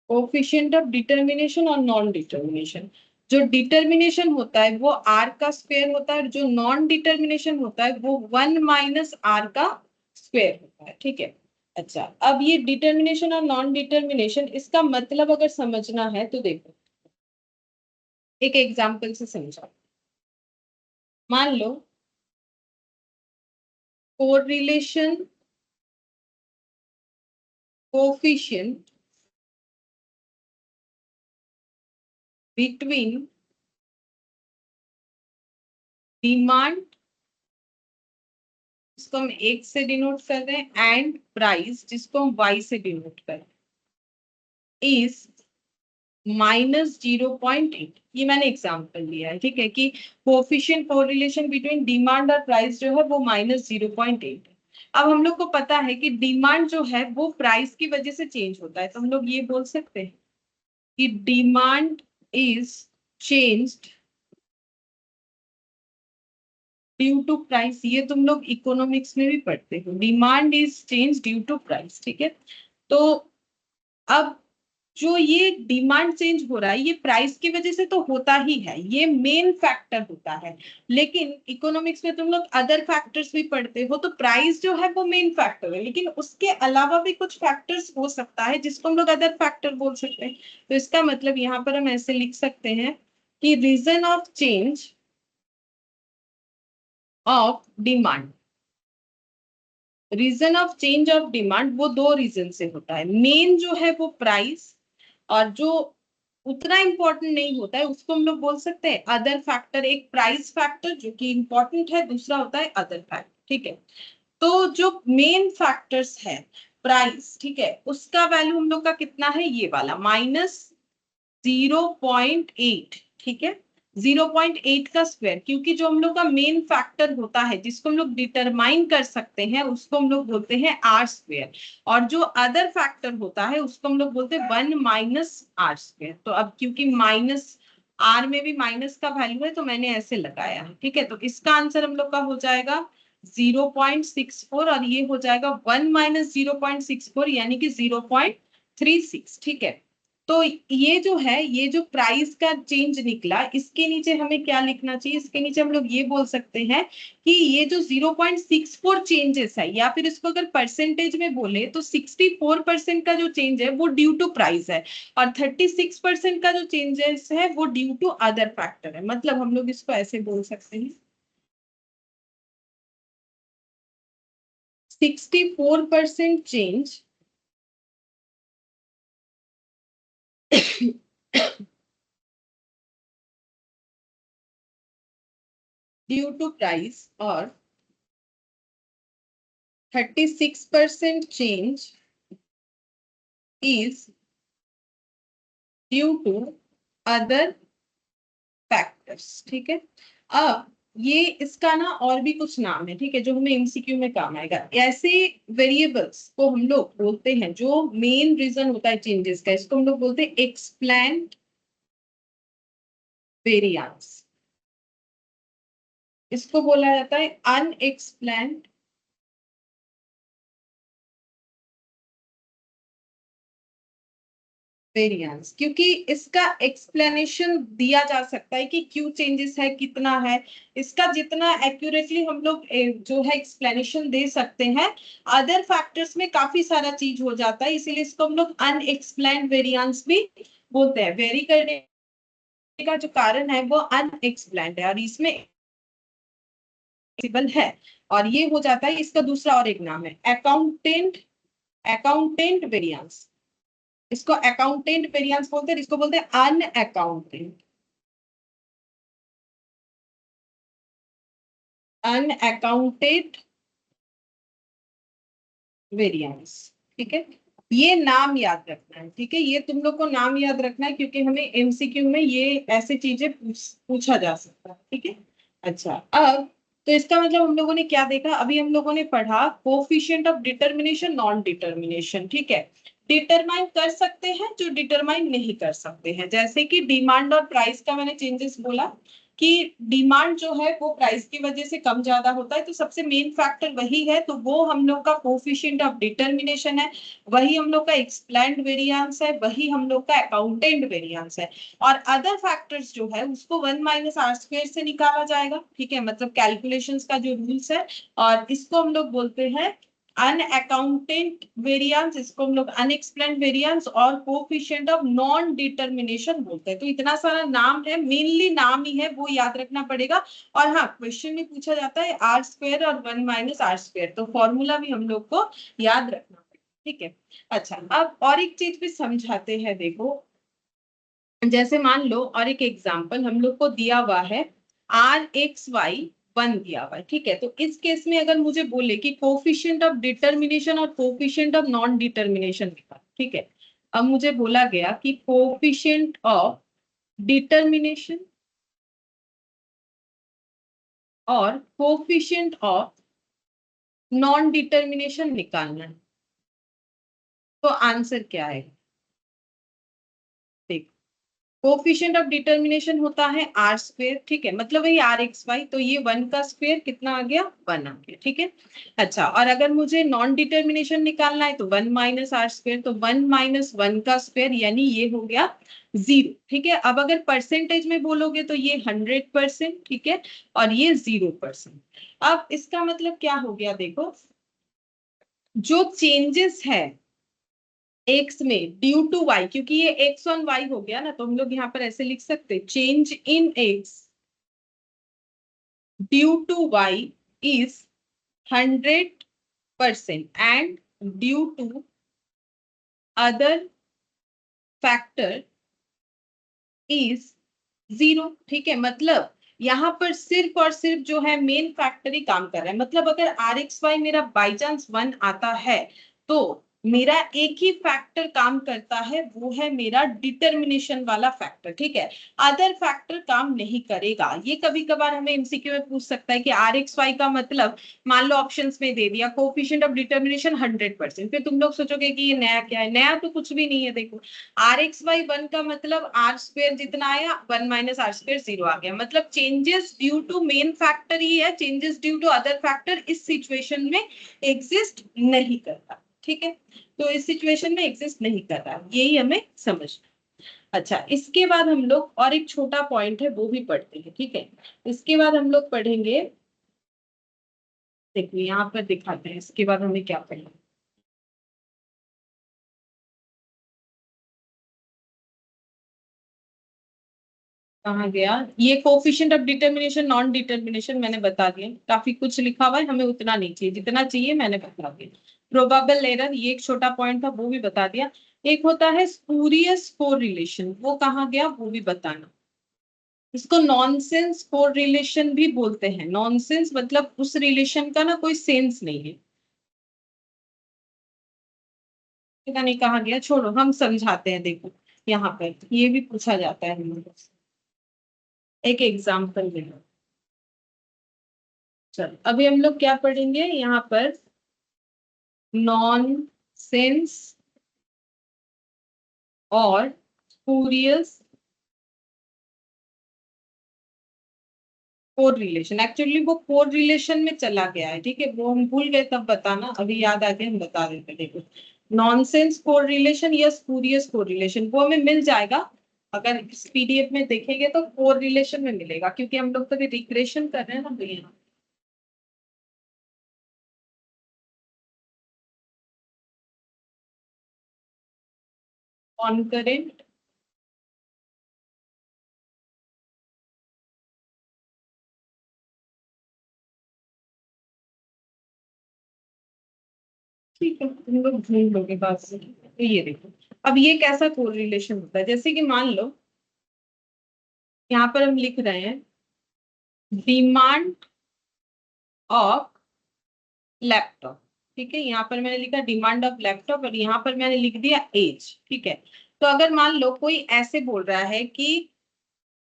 [SPEAKER 1] Coefficient of determination और नॉन डिटर्मिनेशन, जो डिटर्मिनेशन होता है वो आर का स्क्वायर होता है, और जो नॉन डिटर्मिनेशन होता है वो 1 - r का स्क्वायर होता है, ठीक है। अच्छा, अब ये डिटर्मिनेशन और नॉन डिटर्मिनेशन, इसका मतलब अगर समझना है तो देखो एक एग्जांपल से समझा। मान लो कोरिलेशन कोफिशिएंट बिटवीन डिमांड, जिसको हम एक से डिनोट कर रहे हैं, एंड प्राइस जिसको हम वाई से डिनोट कर रहे हैं, इज -0.8। ये मैंने एग्जाम्पल लिया है, ठीक है, कि कोफिशिएंट कोरिलेशन बिटवीन डिमांड और प्राइस जो है वो -0.8 है। अब हम लोग को पता है कि डिमांड जो है वो प्राइस की वजह से चेंज होता है, तो हम लोग ये बोल सकते हैं कि demand is changed due to price. ये तुम लोग इकोनॉमिक्स में भी पढ़ते हो, demand is change due to price, ठीक है। तो अब जो ये डिमांड चेंज हो रहा है ये प्राइस की वजह से तो होता ही है, ये मेन फैक्टर होता है। लेकिन इकोनॉमिक्स में तुम लोग अदर फैक्टर्स भी पढ़ते हो, तो प्राइस जो है वो मेन फैक्टर है, लेकिन उसके अलावा भी कुछ फैक्टर्स हो सकता है जिसको हम लोग अदर फैक्टर बोल सकते हैं। तो इसका मतलब यहाँ पर हम ऐसे लिख सकते हैं कि reason of change of demand, reason of change of demand वो दो रीजन से होता है। मेन जो है वो प्राइस, और जो उतना इंपॉर्टेंट नहीं होता है उसको हम लोग बोल सकते हैं अदर फैक्टर। एक प्राइस फैक्टर जो कि इंपॉर्टेंट है, दूसरा होता है अदर फैक्टर, ठीक है। तो जो मेन फैक्टर्स है प्राइस, ठीक है, उसका वैल्यू हम लोग का कितना है, ये वाला -0.8, ठीक है। 0.8 का स्क्वायर, क्योंकि जो हम लोग का मेन फैक्टर होता है जिसको हम लोग डिटरमाइन कर सकते हैं उसको हम लोग बोलते हैं आर स्क्वायर, और जो अदर फैक्टर होता है उसको हम लोग बोलते हैं 1 - r²। तो अब क्योंकि माइनस आर में भी माइनस का वैल्यू है तो मैंने ऐसे लगाया है, ठीक है। तो इसका आंसर हम लोग का हो जाएगा 0.64, और ये हो जाएगा 1 - 0.64 यानी कि 0.36, ठीक है। तो ये जो है, ये जो प्राइस का चेंज निकला, इसके नीचे हमें क्या लिखना चाहिए, इसके नीचे हम लोग ये बोल सकते हैं कि ये जो 0.64 चेंजेस है, या फिर इसको अगर परसेंटेज में बोले तो 64% का जो चेंज है वो ड्यू टू प्राइस है, और 36% का जो चेंजेस है वो ड्यू टू अदर फैक्टर है। मतलब हम लोग इसको ऐसे बोल सकते हैं 64% चेंज ड्यू टू प्राइस, और 36% change is due to other factors, ठीक है। अब ये इसका ना और भी कुछ नाम है, ठीक है, जो हमें एमसीक्यू में काम आएगा। ऐसे वेरिएबल्स को हम लोग बोलते हैं, जो मेन रीजन होता है चेंजेस का, इसको हम लोग बोलते हैं एक्सप्लेन्ड वेरिएंस। इसको बोला जाता है अनएक्सप्लेन्ड वेरिएंस, क्योंकि इसका एक्सप्लेनेशन दिया जा सकता है कि क्यों चेंजेस है, कितना है। इसका जितना एक्यूरेटली हम लोग जो है एक्सप्लेनेशन दे सकते हैं, अदर फैक्टर्स में काफी सारा चीज हो जाता है, इसीलिए इसको हम लोग अनएक्सप्लेन्ड वेरिएंस भी बोलते हैं। वेरी करने का जो कारण है वो अनएक्सप्लेन्ड है, और इसमें है, और ये हो जाता है। इसका दूसरा और एक नाम है अकाउंटेंट अकाउंटेंट वेरिएंस। इसको अकाउंटेंट वेरिएंस बोलते हैं, इसको बोलते हैं अनअकाउंटेड वेरिएंस, ठीक है। ये नाम याद रखना है, ठीक है, ये तुम लोग को नाम याद रखना है, क्योंकि हमें एमसीक्यू में ये ऐसी चीजें पूछा जा सकता है, ठीक है। अच्छा, अब तो इसका मतलब हम लोगों ने क्या देखा, अभी हम लोगों ने पढ़ा coefficient of determination, non determination, ठीक है। डिटरमाइन कर सकते हैं, जो डिटरमाइन नहीं कर सकते हैं, जैसे कि डिमांड और प्राइस का मैंने चेंजेस बोला कि डिमांड जो है वो प्राइस की वजह से कम ज्यादा होता है, तो सबसे मेन फैक्टर वही है, तो वो हम लोग का कोफिशिएंट ऑफ डिटर्मिनेशन है। वही हम लोग का एक्सप्लेन्ड वेरिएंस है, वही हम लोग का अकाउंटेंट वेरिएंस है। और अदर फैक्टर्स जो है उसको 1 - r² से निकाला जाएगा, ठीक है, मतलब कैलकुलेशंस का जो रूल्स है। और इसको हम लोग बोलते हैं अनअकाउंटेड वेरिएंस, इसको हम लोग अनएक्सप्लेन्ड वेरिएंस, और कोफिशिएंट ऑफ नॉन डिटर्मिनेशन बोलते हैं। तो इतना सारा नाम है, मेनली नाम ही है, वो याद रखना पड़ेगा। और हाँ, क्वेश्चन में पूछा जाता है r² और 1 - r², तो फॉर्मूला भी हम लोग को याद रखना पड़ेगा, ठीक है। अच्छा, अब और एक चीज भी समझाते हैं, देखो, जैसे मान लो और एक एग्जांपल हम लोग को दिया हुआ है, rxy1 दिया हुआ है, ठीक है। तो इस केस में अगर मुझे बोले कि कोफिशिएंट ऑफ डिटर्मिनेशन और कोफिशिएंट ऑफ नॉन डिटर्मिनेशन निकाल, ठीक है। अब मुझे बोला गया कि कोफिशिएंट ऑफ डिटर्मिनेशन और कोफिशिएंट ऑफ नॉन डिटर्मिनेशन निकालना है, तो आंसर क्या है? देखो, कोफिशिएंट ऑफ डिटर्मिनेशन होता है r², ठीक है, मतलब वही rxy, तो ये 1 का स्क्वायर कितना आ गया, 1 आ गया, ठीक है। अच्छा, और अगर मुझे नॉन डिटर्मिनेशन निकालना है तो 1 - r², तो 1 - 1 का स्क्वायर, यानी ये हो गया 0, ठीक है। अब अगर परसेंटेज में बोलोगे तो ये 100%, ठीक है, और ये 0%। अब इसका मतलब क्या हो गया, देखो, जो चेंजेस है एक्स में ड्यू टू वाई, क्योंकि ये एक्स ऑन वाई हो गया ना, तो हम लोग यहाँ पर ऐसे लिख सकते, change in X due to Y is 100%, and due to other factor is 0, ठीक है। मतलब यहाँ पर सिर्फ और सिर्फ जो है मेन फैक्टर ही काम कर रहा है, मतलब अगर rxy मेरा बाई चांस 1 आता है, तो मेरा एक ही फैक्टर काम करता है, वो है मेरा डिटर्मिनेशन वाला फैक्टर, ठीक है। अदर फैक्टर काम नहीं करेगा। ये कभी कभार हमें एमसीक्यू में पूछ सकता है कि rxy का मतलब, मान लो ऑप्शंस में दे दिया कोफिशिएंट ऑफ डिटर्मिनेशन 100%, फिर तुम लोग सोचोगे कि ये नया क्या है, नया तो कुछ भी नहीं है। देखो, rxy1 का मतलब r² जितना आया, 1 - r² 0 आ गया, मतलब changes due to main factor ही है, changes due to other factor इस सिचुएशन में एग्जिस्ट नहीं करता, ठीक है। तो इस सिचुएशन में एग्जिस्ट नहीं कर रहा, यही हमें समझना। अच्छा, इसके बाद हम लोग और एक छोटा पॉइंट है वो भी पढ़ते हैं, ठीक है। इसके बाद हम लोग पढ़ेंगे, देखिए यहाँ पर दिखाते हैं इसके बाद हमें क्या पढ़ेंगे। कहाँ गया ये coefficient of determination, non determination, मैंने बता दिया, काफी कुछ लिखा हुआ है, हमें उतना नहीं चाहिए, जितना चाहिए मैंने बता दिया। प्रोबेबल एरर, ये एक छोटा पॉइंट था, वो भी बता दिया। एक होता है स्पूरियस कोरिलेशन, वो कहाँ गया वो भी बताना। इसको नॉनसेंस कोरिलेशन भी बोलते हैं। नॉनसेंस मतलब उस रिलेशन का ना कोई सेंस नहीं है। पता नहीं कहाँ गया, छोड़ो, हम समझाते हैं। देखो, यहाँ पर ये भी पूछा जाता है हम लोगों से। एक एग्जाम्पल ले लो। चलो अभी हम लोग क्या पढ़ेंगे यहाँ पर, नॉन सेंस और स्पूरियस कोर रिलेशन। एक्चुअली वो कोर रिलेशन में चला गया है, ठीक है, वो हम भूल गए तब बताना, अभी याद आ गया हम बता देते। देखो नॉनसेंस कोर रिलेशन या स्पूरियस कोर रिलेशन वो हमें मिल जाएगा, अगर इस पीडीएफ में देखेंगे तो कोर रिलेशन में मिलेगा, क्योंकि हम लोग तो अभी रिक्रेशन कर रहे हैं ना भैया। कॉन्करेंट ठीक है, तुम लोग ढूंढ लोगे बात से। तो ये देखो, अब ये कैसा कोर रिलेशन होता है, जैसे कि मान लो यहाँ पर हम लिख रहे हैं डिमांड ऑफ लैपटॉप, ठीक है, यहाँ पर मैंने लिखा डिमांड ऑफ लैपटॉप और यहाँ पर मैंने लिख दिया एज, ठीक है। तो अगर मान लो कोई ऐसे बोल रहा है कि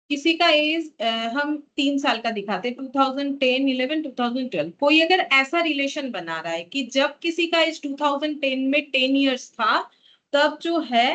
[SPEAKER 1] किसी का एज हम 3 साल का दिखाते, 2010, 11, 2012, कोई अगर ऐसा रिलेशन बना रहा है कि जब किसी का एज 2010 में 10 इयर्स था, तब जो है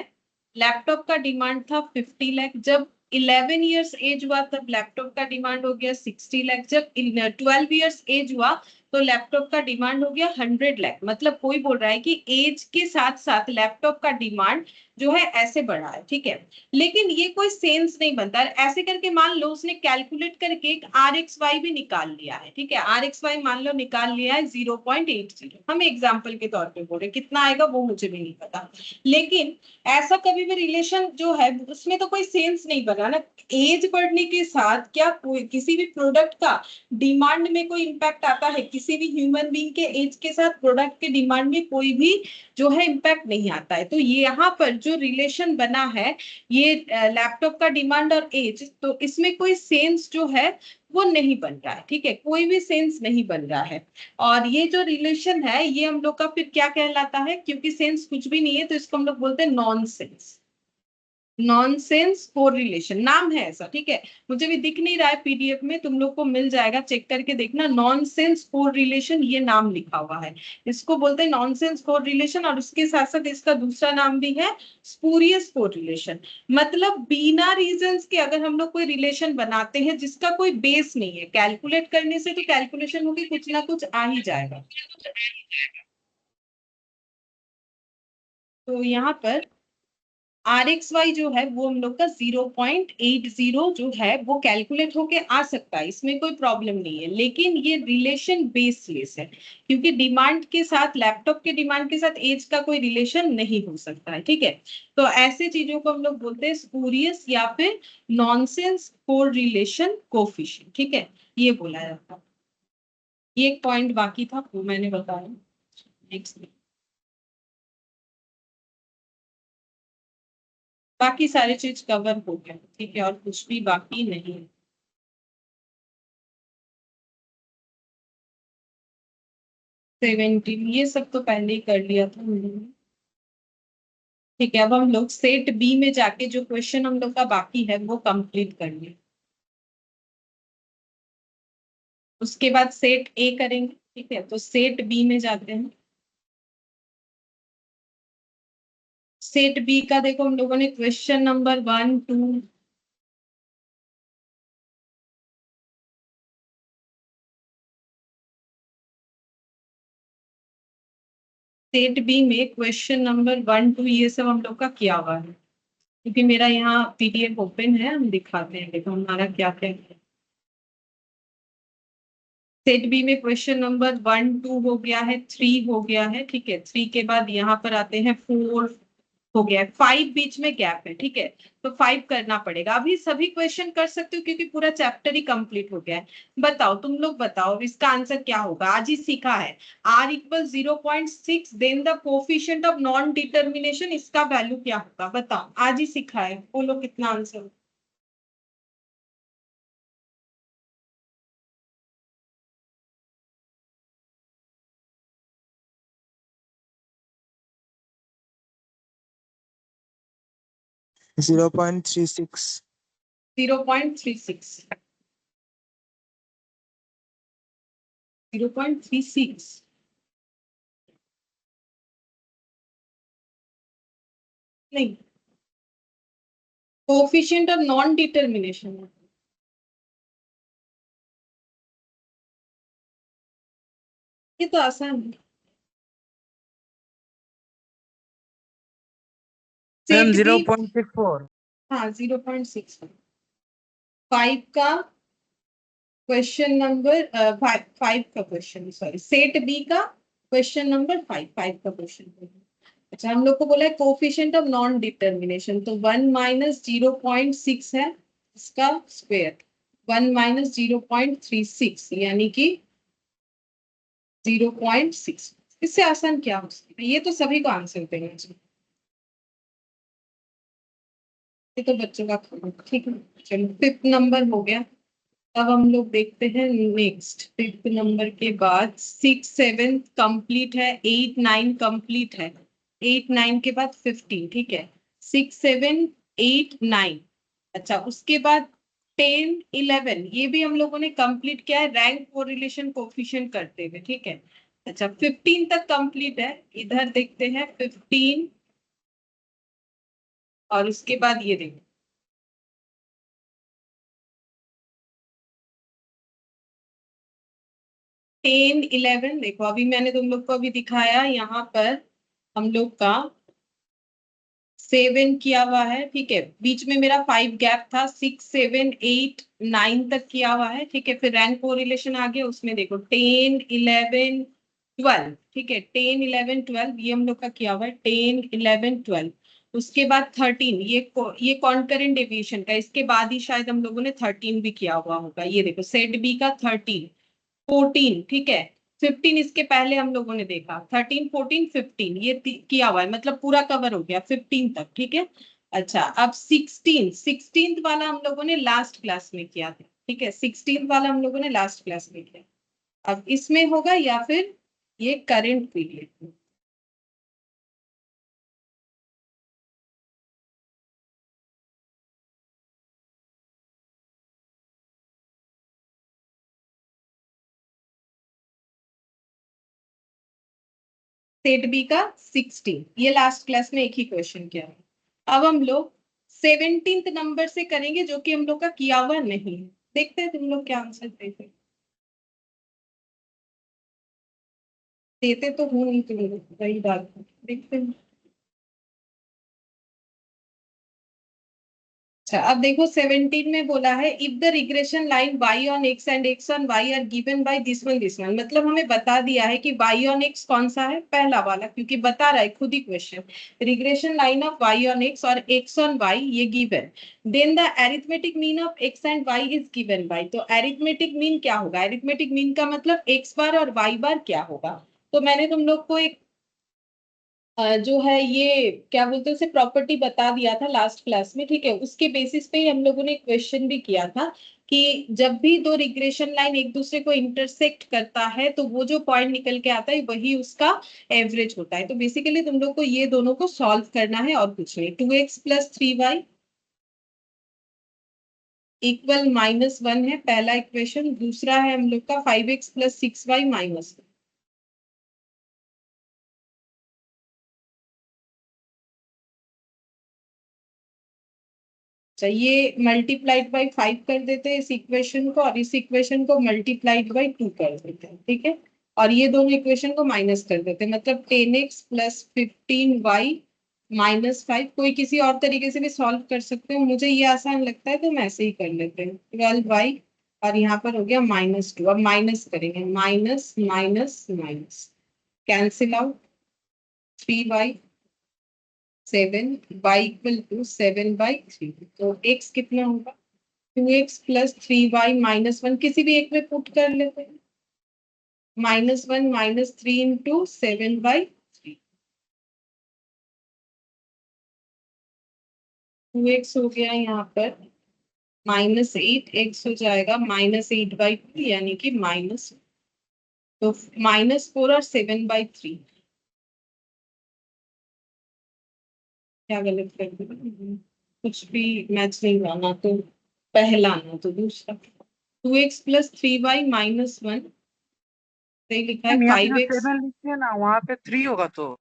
[SPEAKER 1] लैपटॉप का डिमांड था 50 लाख, जब 11 इयर्स एज हुआ तब लैपटॉप का डिमांड हो गया 60 लाख, जब 12 इयर्स एज हुआ तो लैपटॉप का डिमांड हो गया 100 लाख। मतलब कोई बोल रहा है कि एज के साथ साथ लैपटॉप का डिमांड जो है ऐसे बढ़ा है, ठीक है। लेकिन ये कोई सेंस नहीं बनता, ऐसे करके मान लो उसने कैलकुलेट करके एक आर एक्स वाई भी निकाल लिया है, ठीक है, आर एक्स वाई मान लो निकाल लिया है 0.80, हम एग्जाम्पल के तौर पे बोल रहे, कितना आएगा वो मुझे भी नहीं पता। लेकिन ऐसा कभी भी रिलेशन जो है उसमें तो कोई सेंस नहीं बना ना। एज बढ़ने के साथ क्या कोई किसी भी प्रोडक्ट का डिमांड में कोई इंपैक्ट आता है? किसी भी ह्यूमन बीइंग के एज के साथ प्रोडक्ट के डिमांड में कोई भी जो है इम्पैक्ट नहीं आता है। तो ये यहाँ पर जो रिलेशन बना है, ये लैपटॉप का डिमांड और एज, तो इसमें कोई सेंस जो है वो नहीं बन रहा है, ठीक है, कोई भी सेंस नहीं बन रहा है। और ये जो रिलेशन है ये हम लोग का फिर क्या कहलाता है, क्योंकि सेंस कुछ भी नहीं है तो इसको हम लोग बोलते हैं नॉन सेंस। नॉनसेंस कोरिलेशन नाम है ऐसा, ठीक है, मुझे भी दिख नहीं रहा है पीडीएफ में, तुम लोग को मिल जाएगा, चेक करके देखना, नॉनसेंस कोरिलेशन ये नाम लिखा हुआ है, इसको बोलते हैं नॉनसेंस कोरिलेशन। और उसके साथ साथ इसका दूसरा नाम भी है स्पूरियस कोरिलेशन। मतलब बिना रीजंस के अगर हम लोग कोई रिलेशन बनाते हैं जिसका कोई बेस नहीं है, कैलकुलेट करने से तो कैलकुलेशन होगी, कुछ ना कुछ आ ही जाएगा। तो यहाँ पर आर एक्स वाई जो है वो हम लोग का 0.80 जो है वो कैलकुलेट होके आ सकता है, इसमें कोई प्रॉब्लम नहीं है, लेकिन ये रिलेशन बेसलेस है, क्योंकि डिमांड के साथ लैपटॉप के डिमांड के साथ एज का कोई रिलेशन नहीं हो सकता है, ठीक है। तो ऐसे चीजों को हम लोग बोलते हैं स्पूरियस या फिर नॉनसेंस कोर रिलेशन कोफिशिएंट, ठीक है, ये बोला जाता है। ये एक पॉइंट बाकी था वो मैंने बताया। नेक्स्ट, बाकी सारी चीज कवर हो गया, ठीक है, और कुछ भी बाकी नहीं है। 17 ये सब तो पहले ही कर लिया था हम लोगों ने। ठीक है, अब हम लोग सेट बी में जाके जो क्वेश्चन हम लोग का बाकी है वो कंप्लीट कर लिया, उसके बाद सेट ए करेंगे, ठीक है, तो सेट बी में जाते हैं। सेट बी का देखो हम लोगों ने क्वेश्चन नंबर 1, 2, सेट बी में क्वेश्चन नंबर 1, 2 ये सब हम लोग का किया हुआ है, क्योंकि मेरा यहाँ पीडीएफ ओपन है, हम दिखाते हैं, देखो हमारा क्या क्या है। सेट बी में क्वेश्चन नंबर 1, 2 हो गया है, 3 हो गया है, ठीक है, 3 के बाद यहाँ पर आते हैं 4 हो गया है, 5 बीच में गैप है, ठीक है, तो 5 करना पड़ेगा। अभी सभी क्वेश्चन कर सकते हो क्योंकि पूरा चैप्टर ही कंप्लीट हो गया है। बताओ, तुम लोग बताओ इसका आंसर क्या होगा, आज ही सीखा है, R = 0.6, then the coefficient of non determination, इसका वैल्यू क्या होगा, बताओ, आज ही सीखा है, बोलो कितना आंसर।
[SPEAKER 2] 0.36।
[SPEAKER 1] 0.36 0.36 नहीं, कोफिशिएंट ऑफ नॉन डिटर्मिनेशन। ये तो आसान है।
[SPEAKER 2] Ma'am
[SPEAKER 1] set B,
[SPEAKER 2] 0.64।
[SPEAKER 1] हाँ 0.6। 5 का क्वेश्चन नंबर 5 का क्वेश्चन, सॉरी सेट बी का क्वेश्चन नंबर 5 का क्वेश्चन। अच्छा, हम लोग को बोला है कोफिशिएंट ऑफ नॉन डिटर्मिनेशन, तो 1 माइनस 0.6 है इसका स्क्वायर, 1 माइनस 0.36 यानी कि 0.6। इससे आसान क्या हो सकता है? ये तो सभी को आंसर देना चाहिए, ये तो बच्चों का काम है। ठीक है, चलो 5th नंबर हो गया। अब हम लोग देखते हैं नेक्स्ट। 5th नंबर के बाद 6 7 कंप्लीट है, 8 9 कंप्लीट है, 8 9 के बाद 15। ठीक है, 6 7 8 9। अच्छा, उसके बाद 10 11 ये भी हम लोगों ने कंप्लीट किया है रैंक कोरिलेशन कोफिशिएंट करते हुए। ठीक है, अच्छा 15 तक कंप्लीट है। इधर देखते हैं 15, और उसके बाद ये देखो 10 11। देखो अभी मैंने तुम लोग को अभी दिखाया, यहाँ पर हम लोग का 7 किया हुआ है। ठीक है, बीच में मेरा 5 गैप था, 6 7 8 9 तक किया हुआ है। ठीक है, फिर रैंक कोरिलेशन आ गया, उसमें देखो 10 11 12। ठीक है, 10 11 12 ये हम लोग का किया हुआ है, 10 11 12। उसके बाद 13, ये कॉन्करेंट डेविएशन का, इसके बाद ही शायद हम लोगों ने 13 भी किया हुआ होगा। ये देखो सेट बी का 13 14। ठीक है, 15 इसके पहले हम लोगों ने देखा, 13 14 15 ये किया हुआ है, मतलब पूरा कवर हो गया 15 तक। ठीक है, अच्छा अब 16 वाला हम लोगों ने लास्ट क्लास में किया था। ठीक है, 16 वाला हम लोगों ने लास्ट क्लास में किया। अब इसमें होगा या फिर ये करंट पीरियड। सेट बी का 16 ये लास्ट क्लास में एक ही क्वेश्चन किया है। अब हम लोग 17th नंबर से करेंगे, जो कि हम लोग का किया हुआ नहीं है। देखते हैं तुम लोग क्या आंसर देते हैं। देते तो हूँ नहीं तुम लोग, वही बात है। देखते हैं। अच्छा, अब देखो 17 में बोला है if the regression line y on x and x on y are given by this one, मतलब हमें बता दिया है कि y ऑन x कौन सा है, पहला वाला, क्योंकि बता रहा है खुद ही question, regression line of y on x और x ऑन y ये गिवन। Then the arithmetic mean of x and y is given by, तो एरिथमेटिक मीन क्या होगा, एरिथमेटिक मीन का मतलब x बार और y बार क्या होगा। तो मैंने तुम लोग को एक जो है ये क्या बोलते हैं उसे प्रॉपर्टी बता दिया था लास्ट क्लास में। ठीक है, उसके बेसिस पे ही हम लोगों ने क्वेश्चन भी किया था कि जब भी दो रिग्रेशन लाइन एक दूसरे को इंटरसेक्ट करता है तो वो जो पॉइंट निकल के आता है वही उसका एवरेज होता है। तो बेसिकली तुम लोग को ये दोनों को सॉल्व करना है और कुछ नहीं। 2x प्लस 3y इक्वल -1 है पहला इक्वेशन। दूसरा है हम लोग का 5x प्लस 6y माइनस। ये मल्टीप्लाइड बाई 5 कर देते हैं इस इक्वेशन को, और इस इक्वेशन को मल्टीप्लाइड बाई 2 कर देते हैं। ठीक है, और ये दोनों इक्वेशन को माइनस कर देते हैं, मतलब 10x प्लस 15y माइनस 5। कोई किसी और तरीके से भी सॉल्व कर सकते हो, मुझे ये आसान लगता है तो मैं ऐसे ही कर लेते हैं। 12y और यहाँ पर हो गया -2। अब माइनस करेंगे, minus minus minus cancel out, 3y 7 y equal to 7/3। तो x कितना होगा, 2x प्लस 3y -1, किसी भी एक में पुट कर लेते हैं, -1 -3 इंटू 7/3। 2x हो गया यहाँ पर -8, x हो जाएगा -8/2 यानी कि माइनस, तो -4 और 7/3। क्या गलत कर दिया, कुछ भी मैच नहीं हुआ ना, तो पहला ना तो दूसरा 2x प्लस 3y माइनस 1 सही लिखा है।
[SPEAKER 2] मैम यहाँ पे जो
[SPEAKER 1] 5x
[SPEAKER 2] 7 लिखते हैं ना वहाँ पे 3 होगा तो।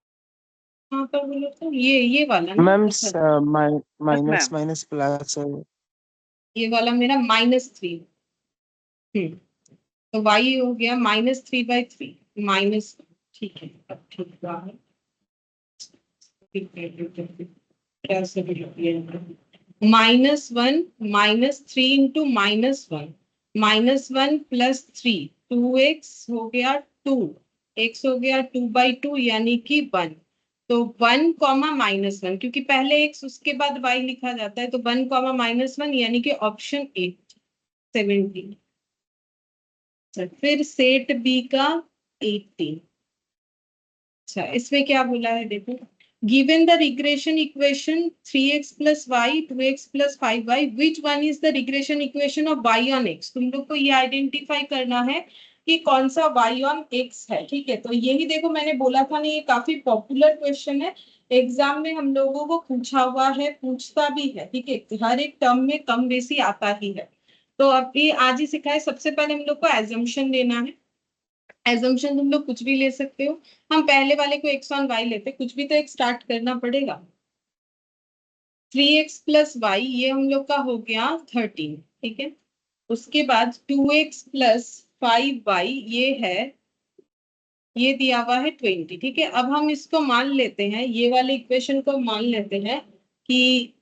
[SPEAKER 1] कहाँ पर बोलो तो ये वाला ना
[SPEAKER 3] मैम
[SPEAKER 1] अच्छा
[SPEAKER 2] yes
[SPEAKER 3] minus
[SPEAKER 2] ma'am.
[SPEAKER 3] Minus plus है।
[SPEAKER 1] ये वाला मेरा -3। तो y हो गया -3/3 माइनस। ठीक है अब ठीक हुआ है। -1 -3 इंटू -1 -1 प्लस 3 2x हो गया 2 x हो गया 2/2 यानी कि 1। तो 1 कॉमा -1 क्योंकि पहले x उसके बाद y लिखा जाता है तो 1 कॉमा -1 यानी कि ऑप्शन 8 17। फिर सेट बी का 18। अच्छा इसमें क्या बोला है देखो। Given the regression equation 3x plus Y 2x plus 5y which one is the regression equation of y on x। तुम लोग को ये आइडेंटिफाई करना है कि कौन सा y ऑन x है। ठीक है तो यही देखो मैंने बोला था ना ये काफी पॉपुलर क्वेश्चन है। एग्जाम में हम लोगों को पूछा हुआ है पूछता भी है। ठीक है हर एक टर्म में कम बेसी आता ही है। तो अभी आज ही सिखाए सबसे पहले हम लोग को एजम्पशन देना है। एजम्पशन तुम लोग कुछ भी ले सकते हो। हम पहले वाले को x ऑन y लेते कुछ भी तो एक स्टार्ट करना पड़ेगा। 3x प्लस वाई ये हम लोग का हो गया 13। ठीक है उसके बाद 2x प्लस 5y ये है ये दिया हुआ है 20। ठीक है अब हम इसको मान लेते हैं ये वाले इक्वेशन को मान लेते हैं कि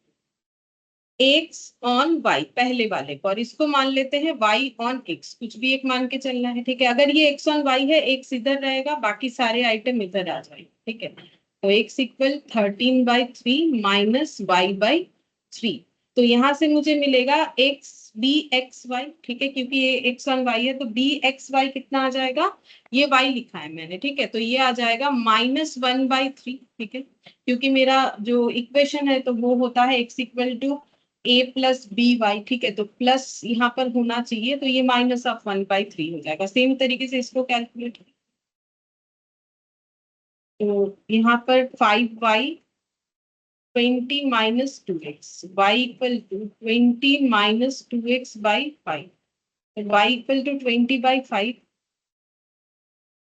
[SPEAKER 1] x ऑन y पहले वाले को और इसको मान लेते हैं y ऑन x कुछ भी एक मान के चलना है। ठीक है अगर ये x ऑन y है x इधर रहेगा बाकी सारे आइटम इधर आ जाएंगे। ठीक है तो x इक्वल 13/3 माइनस y/3। तो यहां से मुझे मिलेगा x bxy। ठीक है क्योंकि ये x ऑन y है तो bxy कितना आ जाएगा ये y लिखा है मैंने। ठीक है तो ये आ जाएगा -1/3। ठीक है क्योंकि मेरा जो इक्वेशन है तो वो होता है x equal to a plus B Y. ठीक है तो प्लस यहाँ पर होना चाहिए तो ये -1/3 हो जाएगा। सेम तरीके से इसको कैलकुलेट तो यहाँ पर 5y 20 minus 2x y equal to 20 minus 2x/5 y equal to 20/5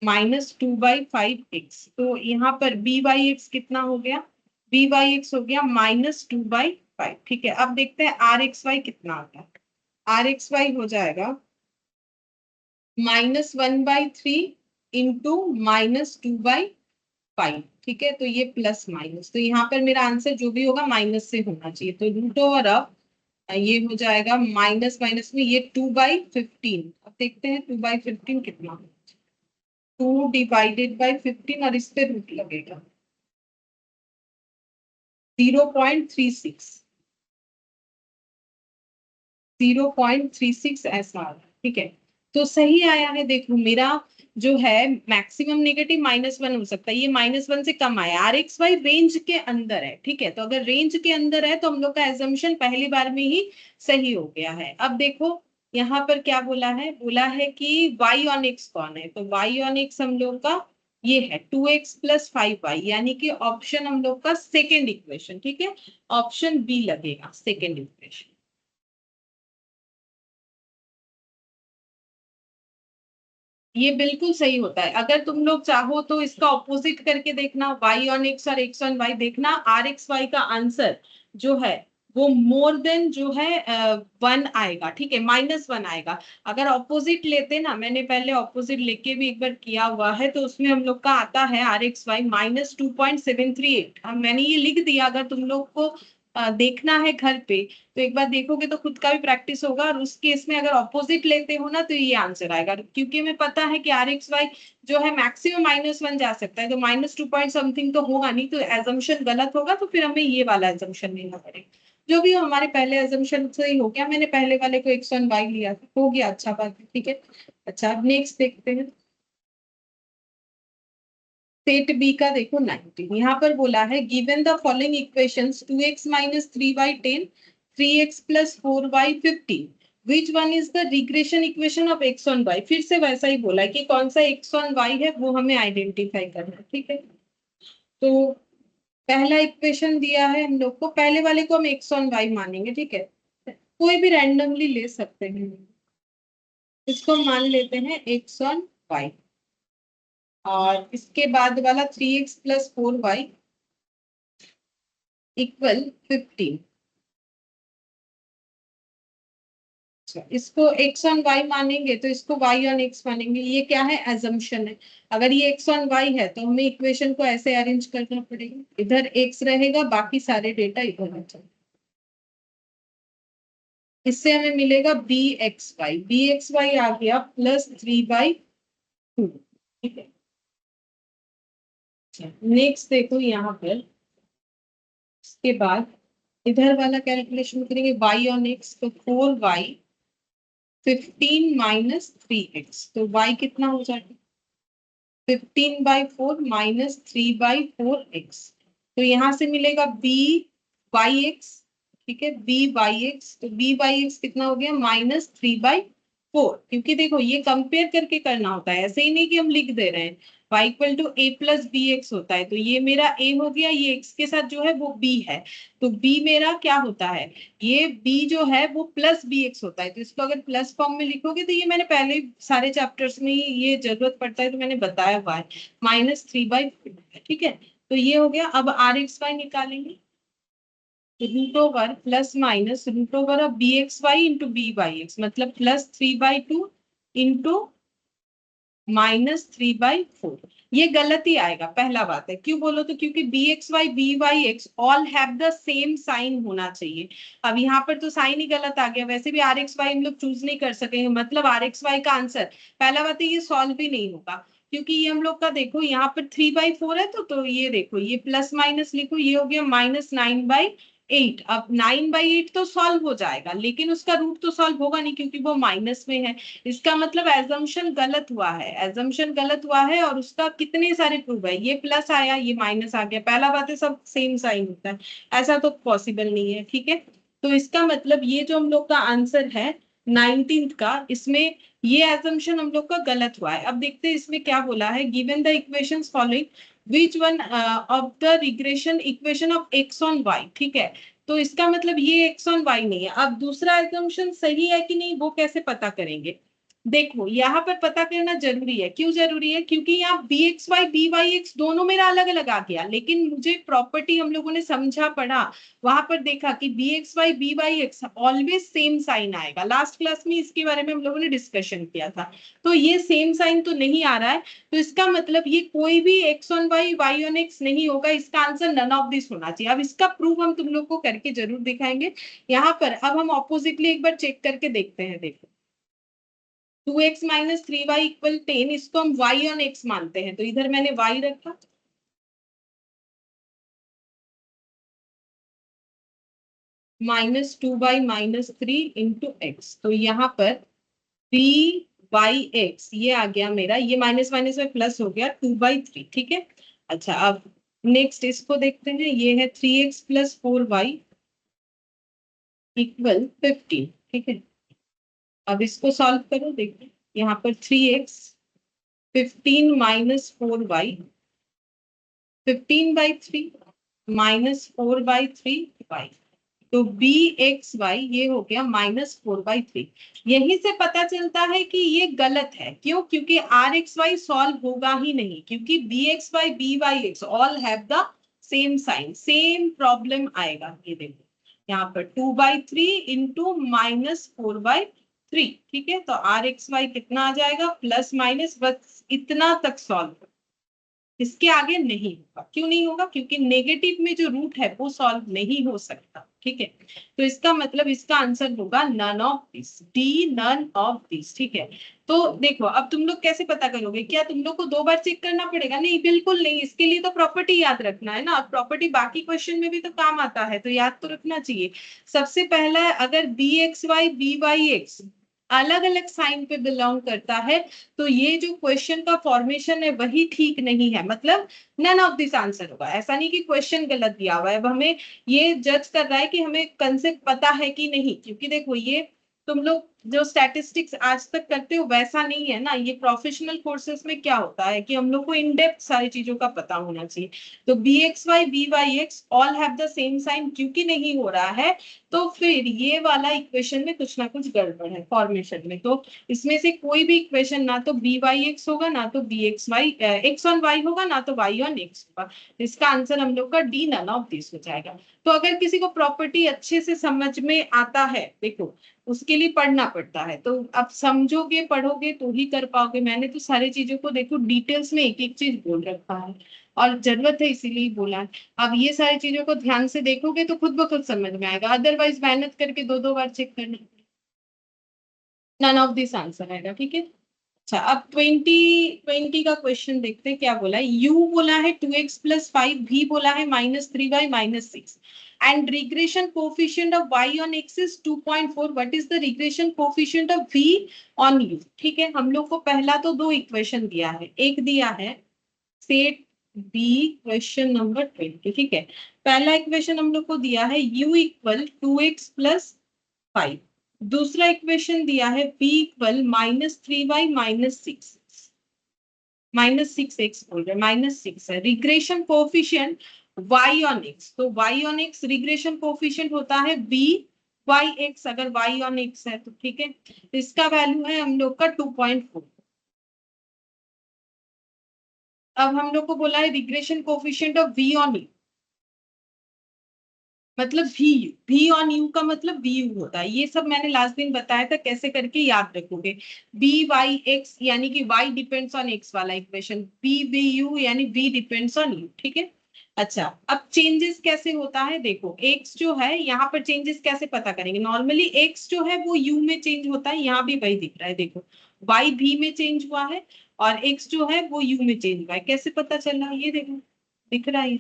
[SPEAKER 1] -2/5x। तो यहाँ पर b/x कितना हो गया b/x हो गया -2/5। ठीक है अब देखते हैं rxy कितना आता है। rxy हो जाएगा -1/3 इंटू -2/5। ठीक है तो ये प्लस माइनस तो यहाँ पर मेरा आंसर जो भी होगा माइनस से होना चाहिए तो रूट ओवर अब ये हो जाएगा माइनस माइनस में ये 2/15। अब देखते हैं 2/15 कितना 2 डिवाइडेड बाई 15 और इस पे रूट लगेगा 0.36 0.36 ऐसा आ रहा है। ठीक है तो सही आया है। देखो मेरा जो है मैक्सिमम नेगेटिव -1 हो सकता है ये -1 से कम आया rxy रेंज के अंदर है। ठीक है तो अगर रेंज के अंदर है तो हम लोग का एजम्पशन पहली बार में ही सही हो गया है। अब देखो यहाँ पर क्या बोला है कि y ऑन x कौन है तो y ऑन x हम लोग का ये है 2x प्लस 5y यानी कि ऑप्शन हम लोग का सेकेंड इक्वेशन। ठीक है ऑप्शन बी लगेगा सेकेंड इक्वेशन। ये बिल्कुल सही होता है। अगर तुम लोग चाहो तो इसका ऑपोजिट करके देखना y ऑन x और x ऑन y देखना rxy का आंसर जो है वो मोर देन जो है 1 आएगा। ठीक है -1 आएगा। अगर ऑपोजिट लेते ना मैंने पहले ऑपोजिट लेके भी एक बार किया हुआ है तो उसमें हम लोग का आता है rxy -2.738। अब मैंने ये लिख दिया अगर तुम लोग को देखना है घर पे तो एक बार देखोगे तो खुद का भी प्रैक्टिस होगा और उस केस में अगर ऑपोजिट लेते हो ना तो ये आंसर आएगा क्योंकि हमें पता है कि rxy जो है मैक्सिमम -1 जा सकता है तो -2 पॉइंट समथिंग तो होगा नहीं तो एजम्पशन गलत होगा तो फिर हमें ये वाला एजम्पशन लेना पड़ेगा। जो भी हो हमारे पहले एजम्पशन से ही हो गया मैंने पहले वाले को x ऑन y लिया था हो गया अच्छा बात है। ठीक है अच्छा अब नेक्स्ट देखते हैं सेट बी का देखो 19। यहाँ पर बोला है given the following equations 2x minus 3y10 3x plus 4y15 which one is the regression equation of x on y। फिर से वैसा ही बोला है कि कौन सा x ऑन y है वो हमें आइडेंटिफाई करना है। ठीक है तो पहला इक्वेशन दिया है हम लोग को पहले वाले को हम x ऑन y मानेंगे। ठीक है कोई भी रैंडमली ले सकते हैं। इसको मान लेते हैं एक्स ऑन वाई, और इसके बाद वाला 3x प्लस 4y इक्वल 15। इसको x ऑन y मानेंगे तो इसको y ऑन x मानेंगे। ये क्या है? एजम्पशन है। अगर ये x ऑन y है तो हमें इक्वेशन को ऐसे अरेंज करना पड़ेगा, इधर x रहेगा, बाकी सारे डेटा इधर आ जाएंगे। इससे हमें मिलेगा bxy आ गया प्लस 3/2। ठीक है, नेक्स्ट देखो यहाँ पर, इसके बाद इधर वाला कैलकुलेशन करेंगे y ऑन x, तो 4y 15 माइनस 3x, तो y कितना हो जाएगा? 15/4 माइनस 3/4x, तो यहां से मिलेगा b/x। ठीक है, b/x, तो b/x कितना हो गया? -3/4। क्योंकि देखो ये कंपेयर करके करना होता है, ऐसे ही नहीं कि हम लिख दे रहे हैं। y equal to a plus B X होता है, तो ये मेरा a हो गया, ये x के साथ जो है वो b है, तो b मेरा क्या होता है? ये b जो है वो प्लस बी एक्स होता है। तो इसको अगर प्लस फॉर्म में लिखोगे तो ये मैंने पहले सारे चैप्टर्स में ही ये जरूरत पड़ता है तो मैंने बताया हुआ है, -3/4। ठीक है, तो ये हो गया। अब आर एक्स वाई निकालेंगे, root over plus minus root over of B X Y into B Y X, मतलब +3/2 इंटू -3/4। ये गलत ही आएगा, पहला बात है। क्यों बोलो तो क्योंकि B X Y B Y X all have the same sign होना चाहिए। अब यहाँ पर तो साइन ही गलत आ गया। वैसे भी आर एक्स वाई हम लोग चूज नहीं कर सकेंगे, मतलब आर एक्स वाई का आंसर, पहला बात है ये सॉल्व भी नहीं होगा, क्योंकि ये हम लोग का देखो यहाँ पर 3/4 है, तो ये देखो ये प्लस माइनस लिखो, ये हो गया -9/8। अब 9/8 तो सॉल्व हो जाएगा, लेकिन उसका रूट तो सॉल्व होगा नहीं क्योंकि वो माइनस में है। इसका मतलब एजम्पशन गलत हुआ है, एजम्पशन गलत हुआ है। और उसका कितने सारे प्रूफ है, ये प्लस आया, ये माइनस आ गया। पहला बात है सब सेम साइन होता है, ऐसा तो पॉसिबल नहीं है। ठीक है, तो इसका मतलब ये जो हम लोग का आंसर है 19th का, इसमें ये एजम्पशन हम लोग का गलत हुआ है। अब देखते हैं इसमें क्या बोला है। Given the equations following, which one of the regression equation of X on Y. ठीक है, तो इसका मतलब ये एक्स ऑन वाई नहीं है। अब दूसरा एजम्पशन सही है कि नहीं वो कैसे पता करेंगे? देखो यहाँ पर पता करना जरूरी है। क्यों जरूरी है? क्योंकि यहाँ B X Y B Y X दोनों मेरा अलग अलग आ गया, लेकिन मुझे प्रॉपर्टी हम लोगों ने समझा पढ़ा, वहां पर देखा कि B X Y B Y X always same sign आएगा। लास्ट क्लास में इसके बारे में हम लोगों ने डिस्कशन किया था, तो ये सेम साइन तो नहीं आ रहा है। तो इसका मतलब ये कोई भी X on Y Y on X नहीं होगा, इसका आंसर नन ऑफ दिस होना चाहिए। अब इसका प्रूफ हम तुम लोग को करके जरूर दिखाएंगे यहाँ पर। अब हम ऑपोजिटली एक बार चेक करके देखते हैं। देखो 2x माइनस 3y इक्वल 10, इसको हम y ऑन x मानते हैं, तो इधर मैंने y रखा, -2y माइनस 3 इंटू एक्स, तो यहाँ पर 3/x ये आ गया मेरा, ये माइनस माइनस में प्लस हो गया 2/3। ठीक है, अच्छा अब नेक्स्ट इसको देखते हैं। ये है 3x प्लस 4y इक्वल 15। ठीक है, अब इसको सॉल्व करो। देखो यहाँ पर 3x 15 माइनस 4y 15/3 -4/3y, तो बी एक्स वाई ये हो गया -4/3। यहीं से पता चलता है कि ये गलत है। क्यों? क्योंकि आर एक्स वाई सॉल्व होगा ही नहीं, क्योंकि B X Y B Y X all have the same sign, same problem आएगा। ये देखो यहाँ पर 2/3 इंटू -4/3। ठीक है, तो आर एक्स वाई कितना आ जाएगा? प्लस माइनस, बस इतना तक सॉल्व, इसके आगे नहीं होगा। क्यों नहीं होगा? क्योंकि नेगेटिव में जो रूट है वो सॉल्व नहीं हो सकता। ठीक है, तो इसका मतलब इसका आंसर होगा none of this, D none of this. ठीक है, तो देखो अब तुम लोग कैसे पता करोगे? क्या तुम लोग को 2 बार चेक करना पड़ेगा? नहीं, बिल्कुल नहीं। इसके लिए तो प्रॉपर्टी याद रखना है ना, प्रॉपर्टी बाकी क्वेश्चन में भी तो काम आता है, तो याद तो रखना चाहिए। सबसे पहला है, अगर B X Y B Y X अलग अलग साइन पे बिलोंग करता है, तो ये जो क्वेश्चन का फॉर्मेशन है वही ठीक नहीं है, मतलब नन ऑफ दिस आंसर होगा। ऐसा नहीं कि क्वेश्चन गलत दिया हुआ है, अब हमें ये जज कर रहा है कि हमें कंसेप्ट पता है कि नहीं। क्योंकि देखो ये तुम लोग जो स्टैटिस्टिक्स आज तक करते हो वैसा नहीं है ना। ये प्रोफेशनल कोर्सेज में क्या होता है कि हम लोग को इन डेप्थ सारी चीजों का पता होना चाहिए। तो B X Y B Y X all have the same sign क्योंकि नहीं हो रहा है, तो फिर ये वाला इक्वेशन में कुछ ना कुछ गड़बड़ है फॉर्मेशन में। तो इसमें से कोई भी इक्वेशन ना तो बी वाई एक्स होगा, ना तो B X Y X on Y होगा, ना तो वाई ऑन एक्स होगा। इसका आंसर हम लोग का डी नन ऑफ दिस हो जाएगा। तो अगर किसी को प्रॉपर्टी अच्छे से समझ में आता है, देखो उसके लिए पढ़ना पड़ता है, तो अब समझोगे पढ़ोगे तो ही कर पाओगे। मैंने तो सारी चीजों को देखो डिटेल्स में एक एक चीज बोल रखा है और जरूरत है इसीलिए बोला है। अब ये सारी चीजों को ध्यान से देखोगे तो खुद ब खुद समझ में आएगा, अदरवाइज मेहनत करके दो दो बार चेक करना। नन ऑफ दिस आंसर आएगा, ठीक है। अच्छा अब 20 का क्वेश्चन देखते हैं क्या बोला है। u बोला है 2x+5, v बोला है -3y-6 and regression coefficient of y on x is 2.4. what is the regression coefficient of v on u? ठीक है, हम लोग को पहला तो दो इक्वेशन दिया है, एक दिया है सेट b क्वेश्चन नंबर 20, ठीक है। पहला इक्वेशन हम लोग को दिया है u इक्वल 2x+5, दूसरा इक्वेशन दिया है v इक्वल -3y-6, -6x बोल रहे -6 है। Regression coefficient y on x, तो y on x regression coefficient होता है b y x, अगर y ऑन x है तो ठीक है। इसका वैल्यू है हम लोग का 2.4। अब हम लोग को बोला है regression coefficient of v on u, मतलब वी ऑन यू का मतलब वी यू होता है। ये सब मैंने लास्ट दिन बताया था कैसे करके याद रखोगे। बी वाई एक्स यानी कि वाई डिपेंड्स ऑन एक्स वाला इक्वेशन, बी बी यू यानी बी डिपेंड्स ऑन यू, ठीक है। अच्छा अब चेंजेस कैसे होता है, देखो एक्स जो है यहाँ पर चेंजेस कैसे पता करेंगे। नॉर्मली एक्स जो है वो यू में चेंज होता है, यहाँ भी वही दिख रहा है, देखो वाई भी में चेंज हुआ है और एक्स जो है वो यू में चेंज हुआ है। कैसे पता चल रहा है, ये देखो दिख रहा है।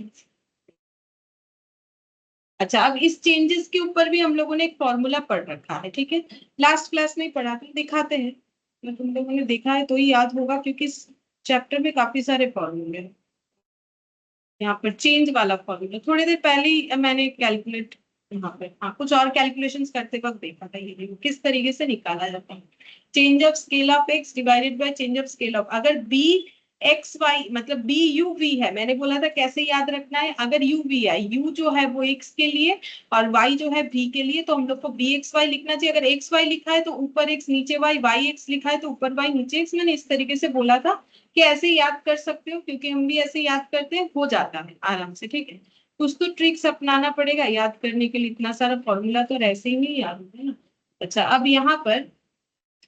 [SPEAKER 1] अच्छा अब इस चेंजेस के ऊपर भी हम लोगों ने एक फॉर्मूला पढ़ रखा है, ठीक है। लास्ट क्लास में पढ़ा था, दिखाते हैं। मैं तुम लोगों ने देखा है तो ही याद होगा क्योंकि इस चैप्टर में काफी सारे फॉर्मूले हैं। यहाँ पर चेंज वाला फॉर्मूला थोड़ी देर पहले ही मैंने कैलकुलेट यहाँ पे, हाँ कुछ और कैलकुलेशंस करते वक्त देखा था। ये देखो किस तरीके से निकाला जाता है। Change of scale of x divided by change of scale of, अगर बी एक्स वाई मतलब बी यू वी है, मैंने बोला था कैसे याद रखना है। अगर यू वी है, यू जो है वो एक्स के लिए और वाई जो है वी के लिए, तो हम लोग को बी एक्स वाई लिखना चाहिए। अगर एक्स वाई लिखा है तो ऊपर एक्स नीचे वाई, वाई एक्स लिखा है तो ऊपर वाई नीचे एक्स। मैंने इस तरीके से बोला था कि ऐसे याद कर सकते हो, क्योंकि हम भी ऐसे याद करते हैं, हो जाता है आराम से, ठीक है। कुछ तो ट्रिक्स अपनाना पड़ेगा याद करने के लिए, इतना सारा फॉर्मूला तो ऐसे ही नहीं याद होता है ना। अच्छा अब यहाँ पर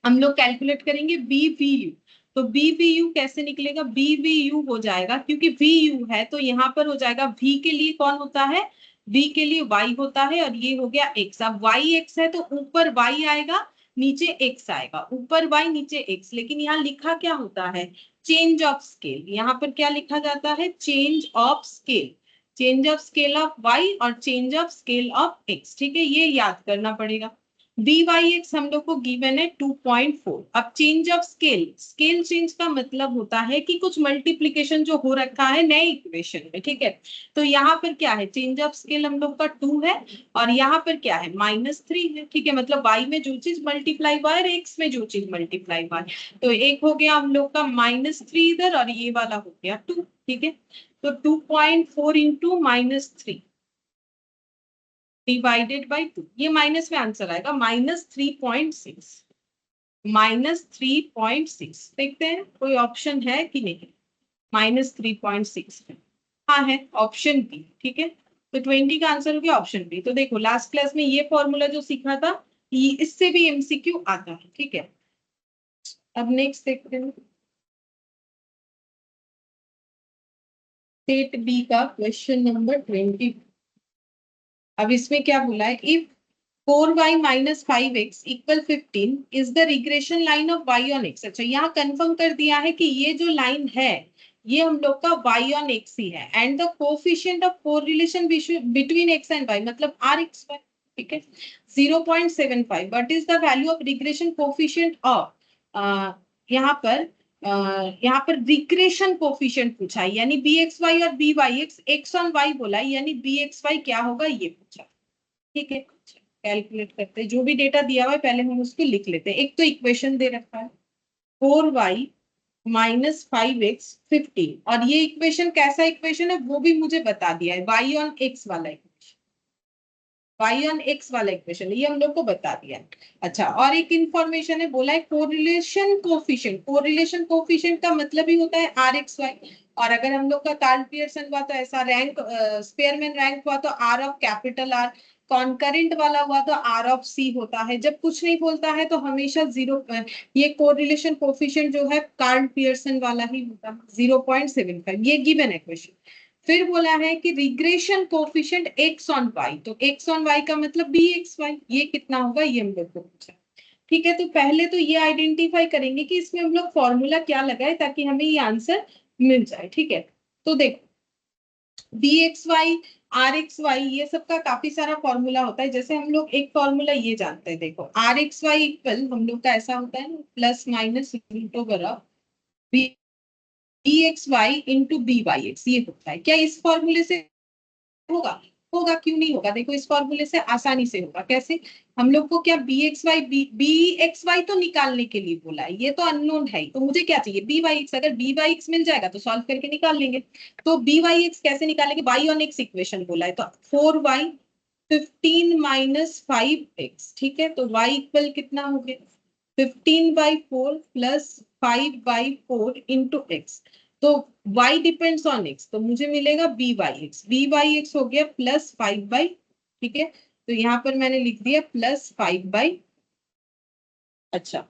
[SPEAKER 1] हम लोग कैलकुलेट करेंगे बी वी यू। तो बी वी यू कैसे निकलेगा, बी वी यू हो जाएगा क्योंकि वी यू है तो यहाँ पर हो जाएगा वी के लिए कौन होता है, वी के लिए वाई होता है और ये हो गया एक्स। अब वाई एक्स है तो ऊपर वाई आएगा नीचे एक्स आएगा, ऊपर वाई नीचे एक्स। लेकिन यहाँ लिखा क्या होता है, चेंज ऑफ स्केल। यहाँ पर क्या लिखा जाता है, change of scale, change of scale of Y और change of scale of X, ठीक है। ये याद करना पड़ेगा। वी वाई एक्स हम लोग को गिवन है 2.4। अब change of scale, scale change का मतलब होता है कि कुछ मल्टीप्लीकेशन जो हो रखा है नए इक्वेशन में, ठीक है। तो यहाँ पर क्या है, चेंज ऑफ स्केल हम लोग का 2 है और यहाँ पर क्या है -3 है, ठीक है। मतलब वाई में जो चीज मल्टीप्लाई हुआ है और एक्स में जो चीज मल्टीप्लाई हुआ है, तो एक हो गया हम लोग का -3 इधर और ये वाला हो गया 2, ठीक है। तो 2.4 इंटू -3 डिवाइडेड बाई 2, ये माइनस में आंसर आएगा -3.6, -3.6। देखते हैं कोई ऑप्शन है कि नहीं, -3.6 है, हाँ है ऑप्शन बी, ठीक है। तो 20 का आंसर हो गया ऑप्शन बी। तो देखो लास्ट क्लास में ये फॉर्मूला जो सीखा था, ये इससे भी एमसीक्यू आता है, ठीक है। अब नेक्स्ट देखते हैं सेट बी का क्वेश्चन नंबर 20। अब इसमें क्या बोला है, if 4y-5x equal 15 is the regression line of y on x। अच्छा यहाँ कंफर्म कर दिया है कि ये जो लाइन है ये हम लोग का y ऑन x ही है and the coefficient of correlation between x and y मतलब rxy, ठीक है, 0.75। What is the value of regression coefficient of, यहाँ पर यहाँ पर रिग्रेशन कोफिशिएंट पूछा है यानी bxy और byx, x ऑन y बोला है यानी bxy क्या होगा ये पूछा, ठीक है। कैलकुलेट करते हैं, जो भी डेटा दिया हुआ है पहले हम उसको लिख लेते हैं। एक तो इक्वेशन दे रखा है 4y माइनस 5x 15, और ये इक्वेशन कैसा इक्वेशन है वो भी मुझे बता दिया है, y ऑन x वाला इक्वेशन, y ऑन x वाला इक्वेशन ये हम लोग को बता दिया है। अच्छा, और एक इंफॉर्मेशन है, बोला है कोरिलेशन कोफिशिएंट। कोरिलेशन कोफिशिएंट का मतलब ही होता है आर एक्स वाई, और अगर हम लोग का कार्ल पियर्सन हुआ तो ऐसा रैंक स्पेयरमैन रैंक हुआ तो R of capital R, concurrent वाला हुआ तो आर ऑफ सी होता है। जब कुछ नहीं बोलता है तो हमेशा जीरो, ये कोरिलेशन कोफिशिएंट जो है कार्ल पियर्सन वाला ही होता है 0.75, ये गिवन है क्वेश्चन। फिर बोला है कि regression coefficient x on y, तो x ऑन y का मतलब bxy, ये कितना होगा ये हम लोग को पूछा। ठीक है, तो पहले तो ये आइडेंटिफाई करेंगे कि इसमें हम लोग फॉर्मूला क्या लगाए ताकि हमें ये आंसर मिल जाए। ठीक है, तो देखो bxy rxy ये सब का काफी सारा फॉर्मूला होता है। जैसे हम लोग एक फॉर्मूला ये जानते हैं, देखो rxy इक्वल हम लोग का ऐसा होता है plus minus root over of bxy into byx, ये होता है। क्या इस फॉर्मूले से होगा? होगा, क्यों नहीं होगा? देखो इस फॉर्मूले से आसानी से होगा। कैसे? हम लोग को क्या bxy तो निकालने के लिए बोला है, ये तो अननोन है, तो मुझे क्या चाहिए byx। अगर byx मिल जाएगा तो सॉल्व करके निकाल लेंगे। तो byx कैसे निकालेंगे? y ऑन x इक्वेशन बोला है, तो 4y 15 माइनस 5x। ठीक है, तो y इक्वल कितना हो गया 15/4 प्लस 5/4 इंटू एक्स। तो y डिपेंड्स ऑन x, तो मुझे मिलेगा b/x हो गया प्लस 5/, ठीक है, तो यहाँ पर मैंने लिख दिया प्लस 5/। अच्छा,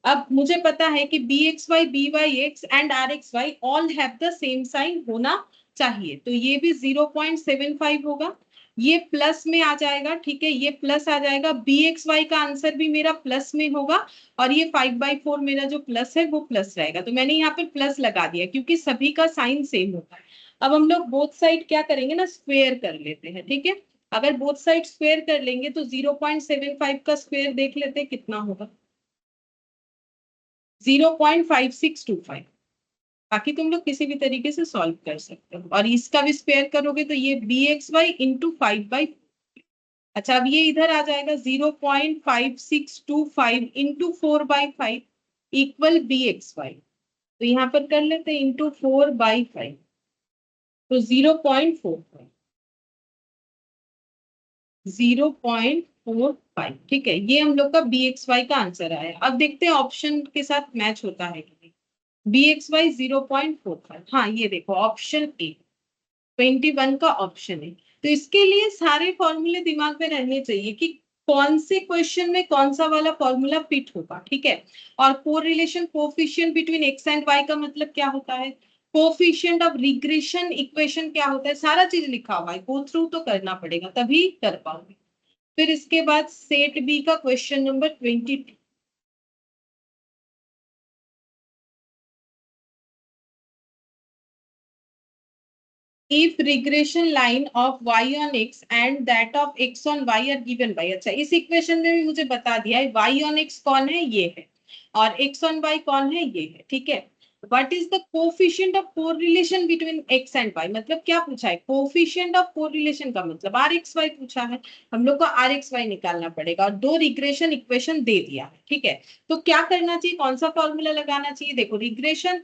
[SPEAKER 1] अब मुझे पता है कि bxy byx and rxy all have the same sign होना चाहिए, तो ये भी 0.75 होगा, ये प्लस में आ जाएगा। ठीक है, ये प्लस आ जाएगा, bxy का आंसर भी मेरा प्लस में होगा, और ये 5/4 मेरा जो प्लस है वो प्लस रहेगा। तो मैंने यहाँ पे प्लस लगा दिया क्योंकि सभी का साइन सेम होता है। अब हम लोग बोथ साइड क्या करेंगे ना, स्क्वेयर कर लेते हैं। ठीक है, अगर बोथ साइड स्क्वेयर कर लेंगे तो 0.75 का स्क्वेयर देख लेते हैं कितना होगा, 0.5625। बाकी तुम लोग किसी भी तरीके से सॉल्व कर सकते हो, और इसका भी स्क्वायर करोगे तो ये bxy इंटू 5/। अच्छा, अब ये इधर आ जाएगा 0.5625 इंटू 4/5 इक्वल bxy, तो यहाँ पर कर लेते हैं इंटू 4/5, तो 0.45, 0.45। ठीक है, ये हम लोग का bxy का आंसर आया। अब देखते हैं ऑप्शन के साथ मैच होता है कि नहीं। bxy 0.45, हाँ ये देखो ऑप्शन ए 21 का ऑप्शन है। तो इसके लिए सारे फॉर्मूले दिमाग में रहने चाहिए कि कौन से क्वेश्चन में कौन सा वाला फॉर्मूला फिट होगा। ठीक है, और correlation coefficient between X and Y का मतलब क्या होता है, कोफिशिएंट ऑफ रिग्रेशन इक्वेशन क्या होता है, सारा चीज लिखा हुआ है, गो थ्रू तो करना पड़ेगा तभी कर पाओगे। फिर इसके बाद सेट बी का question number 22। if regression line of y on x and that of x on y are given by, अच्छा इस इक्वेशन में भी मुझे बता दिया है y on x कौन है, ये है, और x on y कौन है, ये है। ठीक है, what is the coefficient of correlation between x and y, मतलब क्या पूछा है, कोफिशिएंट ऑफ कोरिलेशन का मतलब rxy पूछा है, हम लोग को rxy निकालना पड़ेगा, और दो रिग्रेशन इक्वेशन दे दिया है। ठीक है, तो क्या करना चाहिए, कौन सा फॉर्मूला लगाना चाहिए, देखो रिग्रेशन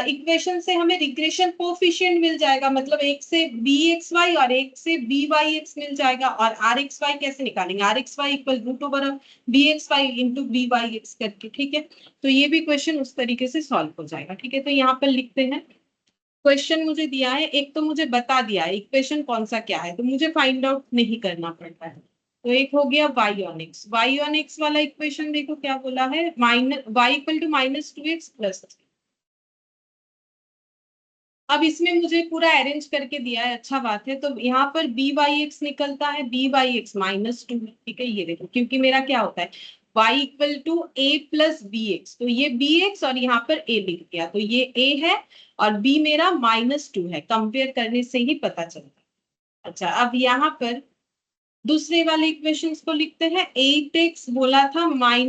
[SPEAKER 1] इक्वेशन से हमें रिग्रेशन कोफिशिएंट मिल जाएगा, मतलब एक से bxy और एक से byx मिल जाएगा, और rxy कैसे निकालेंगे, rxy equal root over of bxy into byx करके। ठीक है, तो ये भी क्वेश्चन उस तरीके से सॉल्व हो जाएगा। ठीक है, तो यहाँ पर लिखते हैं, क्वेश्चन मुझे दिया है, एक तो मुझे बता दिया है इक्वेशन कौन सा क्या है, तो मुझे फाइंड आउट नहीं करना पड़ता है। तो एक हो गया y ऑन x वाला इक्वेशन, देखो क्या बोला है, minus y equal to -2x plus. अब इसमें मुझे पूरा अरेंज करके दिया है, अच्छा बात है। तो यहाँ पर b/x निकलता है, b/x -2 है। ठीक है, ये देखो क्योंकि मेरा क्या होता है y equal to a plus bx, तो ये bx और यहाँ पर a लिख दिया, तो ये a है और b मेरा -2 है, कंपेयर करने से ही पता चलता है। अच्छा, अब यहाँ पर दूसरे वाले इक्वेशंस को लिखते हैं, 8x बोला था -y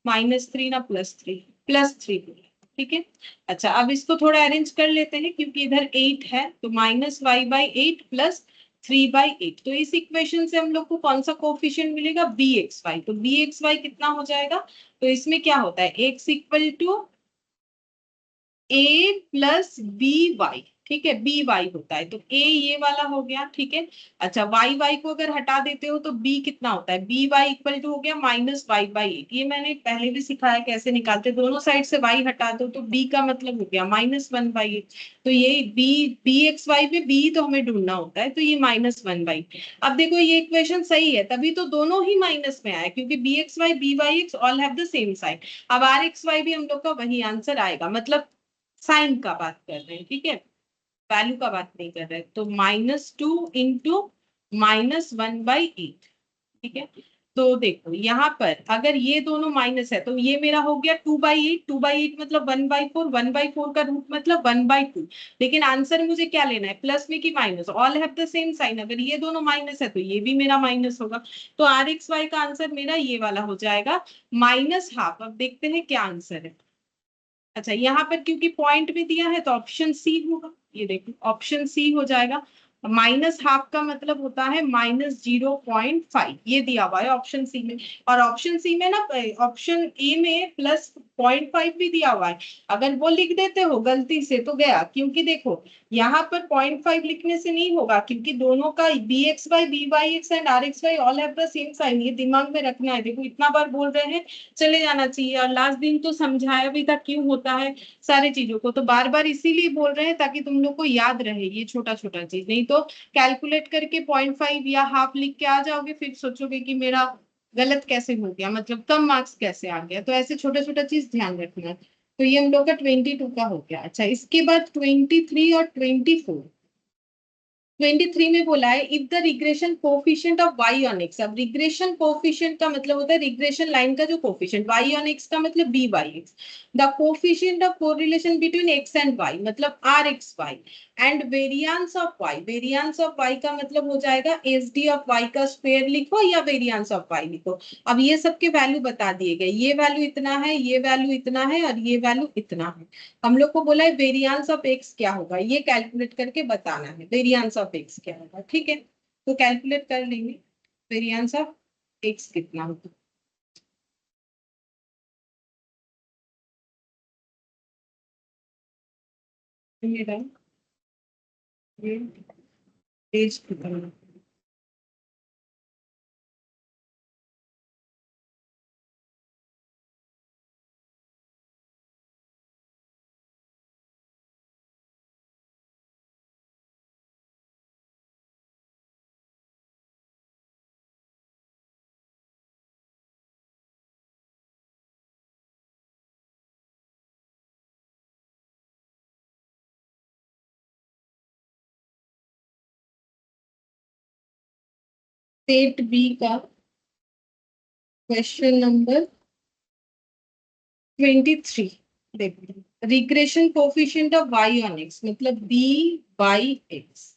[SPEAKER 1] -3 ना +3 बोला। ठीक है, अच्छा अब इसको थोड़ा अरेंज कर लेते हैं क्योंकि इधर 8 है, तो -y/8 प्लस 3/8। तो इस इक्वेशन से हम लोग को कौन सा कोफिशिएंट मिलेगा, bxy। तो bxy कितना हो जाएगा, तो इसमें क्या होता है, x equal to a plus B Y, ठीक है, बी वाई होता है, तो a ये वाला हो गया, ठीक है। अच्छा वाई वाई को अगर हटा देते हो तो b कितना होता है, बी वाई इक्वल टू हो गया -y/8। ये मैंने पहले भी सिखाया कैसे निकालते, दोनों साइड से y हटा दो तो b का मतलब हो गया -1/8। तो ये b एक्स वाई पे b तो हमें ढूंढना होता है, तो ये -1/8। अब देखो ये इक्वेशन सही है, तभी तो दोनों ही माइनस में आया, क्योंकि bxy by all have the same sign. अब rxy भी हम लोग का वही आंसर आएगा, मतलब साइन का बात कर रहे हैं, ठीक है, वैल्यू का बात नहीं कर रहे। तो -2 इंटू -1/8, ठीक है। तो देखो यहाँ पर अगर ये दोनों माइनस है तो ये मेरा हो गया 2/8, 2/8 मतलब 1/4, 1/4 का रूट मतलब 1/2। लेकिन आंसर मुझे क्या लेना है, प्लस में कि minus, all have the same sign. अगर ये दोनों माइनस है तो ये भी मेरा माइनस होगा। तो rxy का आंसर मेरा ये वाला हो जाएगा -12। अब देखते हैं क्या आंसर है। अच्छा यहाँ पर क्योंकि पॉइंट भी दिया है तो ऑप्शन सी होगा, ये देखो ऑप्शन सी हो जाएगा। -12 का मतलब होता है -0.5, ये दिया हुआ है ऑप्शन सी में। और ऑप्शन सी में ना, ऑप्शन ए में +0.5 भी दिया हुआ है। अगर वो लिख देते हो गलती से तो गया, क्योंकि देखो यहाँ पर 0.5 लिखने से नहीं होगा, क्योंकि दोनों का bxy by(x) and rxy all have the same sign, ये दिमाग में रखना है। देखो इतना बार बोल रहे हैं, चले जाना चाहिए। और लास्ट दिन तो समझाया भी था क्यों होता है सारी चीजों को, तो बार बार इसीलिए बोल रहे हैं ताकि तुम लोग को याद रहे ये छोटा छोटा चीज। नहीं तो कैलकुलेट करके 0.5 या हाफ लिख के आ जाओगे, फिर सोचोगे कि मेरा गलत कैसे हो गया, मतलब कम मार्क्स कैसे आ गया। तो ऐसे छोटा छोटा चीज ध्यान रखना। तो ये हम लोग का 22 का हो गया। अच्छा इसके बाद 23 और 24। 23 में बोला है if the regression coefficient of y on x। अब रिग्रेशन कोफिशिएंट का मतलब होता है रिग्रेशन लाइन का जो कोफिशिएंट, y ऑन x का मतलब b by x। The coefficient of correlation between x and y मतलब rxy। And variance of y, variance of y का मतलब हो जाएगा sd ऑफ y का स्क्वायर लिखो या वेरिएंस ऑफ y लिखो। अब ये सबके वैल्यू बता दिए गए, ये वैल्यू इतना है, ये वैल्यू इतना है और ये वैल्यू इतना है। हम लोग को बोला है वेरिएंस ऑफ एक्स क्या होगा, ये कैलकुलेट करके बताना है वेरिएंस ऑफ एक्स क्या होगा, ठीक है। तो कैलकुलेट कर लेंगे वेरिएंस ऑफ एक्स कितना होगा। ये रहा, ये पेज कितना, सेट बी का क्वेश्चन नंबर 23। देखो regression coefficient of y on x मतलब b बाई x,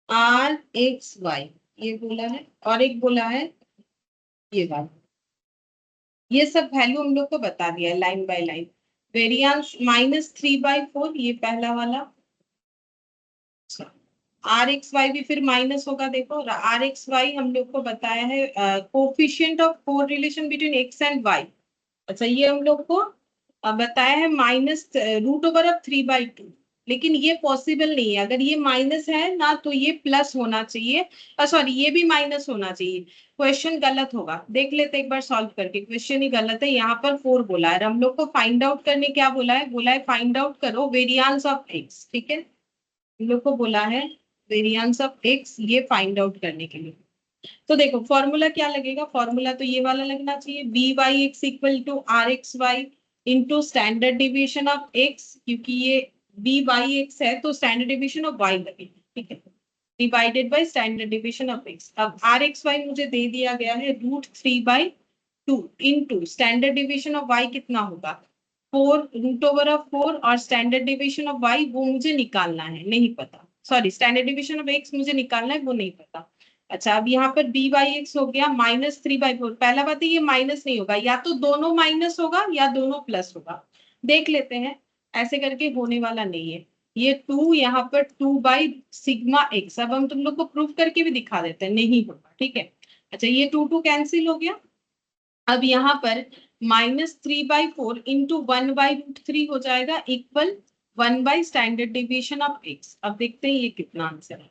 [SPEAKER 1] rxy ये बोला है, और एक बोला है ये बात। ये सब वैल्यू हम लोग को बता दिया है लाइन बाय लाइन। वेरिएंस -3/4 ये पहला वाला। आर एक्स वाई भी फिर माइनस होगा। देखो आर एक्स वाई हम लोग को बताया है coefficient of correlation between X and Y. अच्छा ये हम लोग को बताया है -√3/2। लेकिन ये पॉसिबल नहीं है, अगर ये माइनस है ना तो ये प्लस होना चाहिए, सॉरी ये भी माइनस होना चाहिए। क्वेश्चन गलत होगा, देख लेते एक बार सॉल्व करके। क्वेश्चन ही गलत है, यहाँ पर 4 बोला है। हम लोग को फाइंड आउट करने क्या बोला है, बोला है फाइंड आउट करो वेरिएंस ऑफ एक्स, ठीक है। हम लोग को बोला है वेरिएंस ऑफ एक्स ये फाइंड आउट करने के लिए। तो देखो फॉर्मूला क्या लगेगा, फॉर्मूला तो ये वाला लगना चाहिए, B Y X equal to R X Y into standard deviation of X, क्योंकि ये बी वाई एक्स है तो स्टैंडर्ड डिविएशन ऑफ वाई लगेगा, ठीक है, divided by standard deviation of X. अब आर एक्स वाई मुझे दे दिया गया है √3/2 into standard deviation of Y कितना होगा 4 √4 और स्टैंडर्ड डिविएशन ऑफ वाई वो मुझे निकालना है, नहीं पता। Sorry standard deviation of x मुझे निकालना है, वो नहीं पता। अच्छा अब यहाँ पर बी बाई एक्स हो गया -3/4। पहला बात है ये माइनस नहीं होगा, या तो दोनों माइनस होगा या दोनों प्लस होगा। देख लेते हैं, ऐसे करके होने वाला नहीं है। ये 2 यहाँ पर 2/σx। अब हम तुम लोग को प्रूफ करके भी दिखा देते हैं, नहीं होगा, ठीक है। अच्छा, ये 2 कैंसिल हो गया। अब यहाँ पर -3/4 इंटू 1/√3 हो जाएगा equal 1 standard deviation of x। अब देखते हैं ये कितना आंसर है।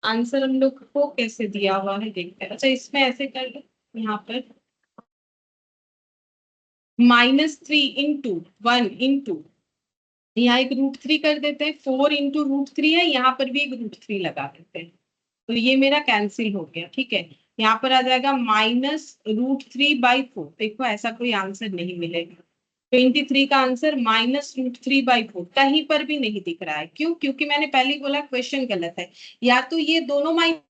[SPEAKER 1] आंसर हम लोग को कैसे दिया हुआ है देखते हैं। अच्छा, इसमें ऐसे कर लो, यहाँ पर -3 इंटू 1 इंटू, यहाँ एक √3 कर देते हैं, 4 इंटू √3 है, यहाँ पर भी एक √3 लगा देते हैं, तो ये मेरा कैंसिल हो गया, ठीक है। यहाँ पर आ जाएगा -√3/4। देखो ऐसा कोई आंसर नहीं मिलेगा। 23 का आंसर -√3/4 कहीं पर भी नहीं दिख रहा है। क्यों? क्योंकि मैंने पहले ही बोला क्वेश्चन गलत है। या तो ये दोनों माइनस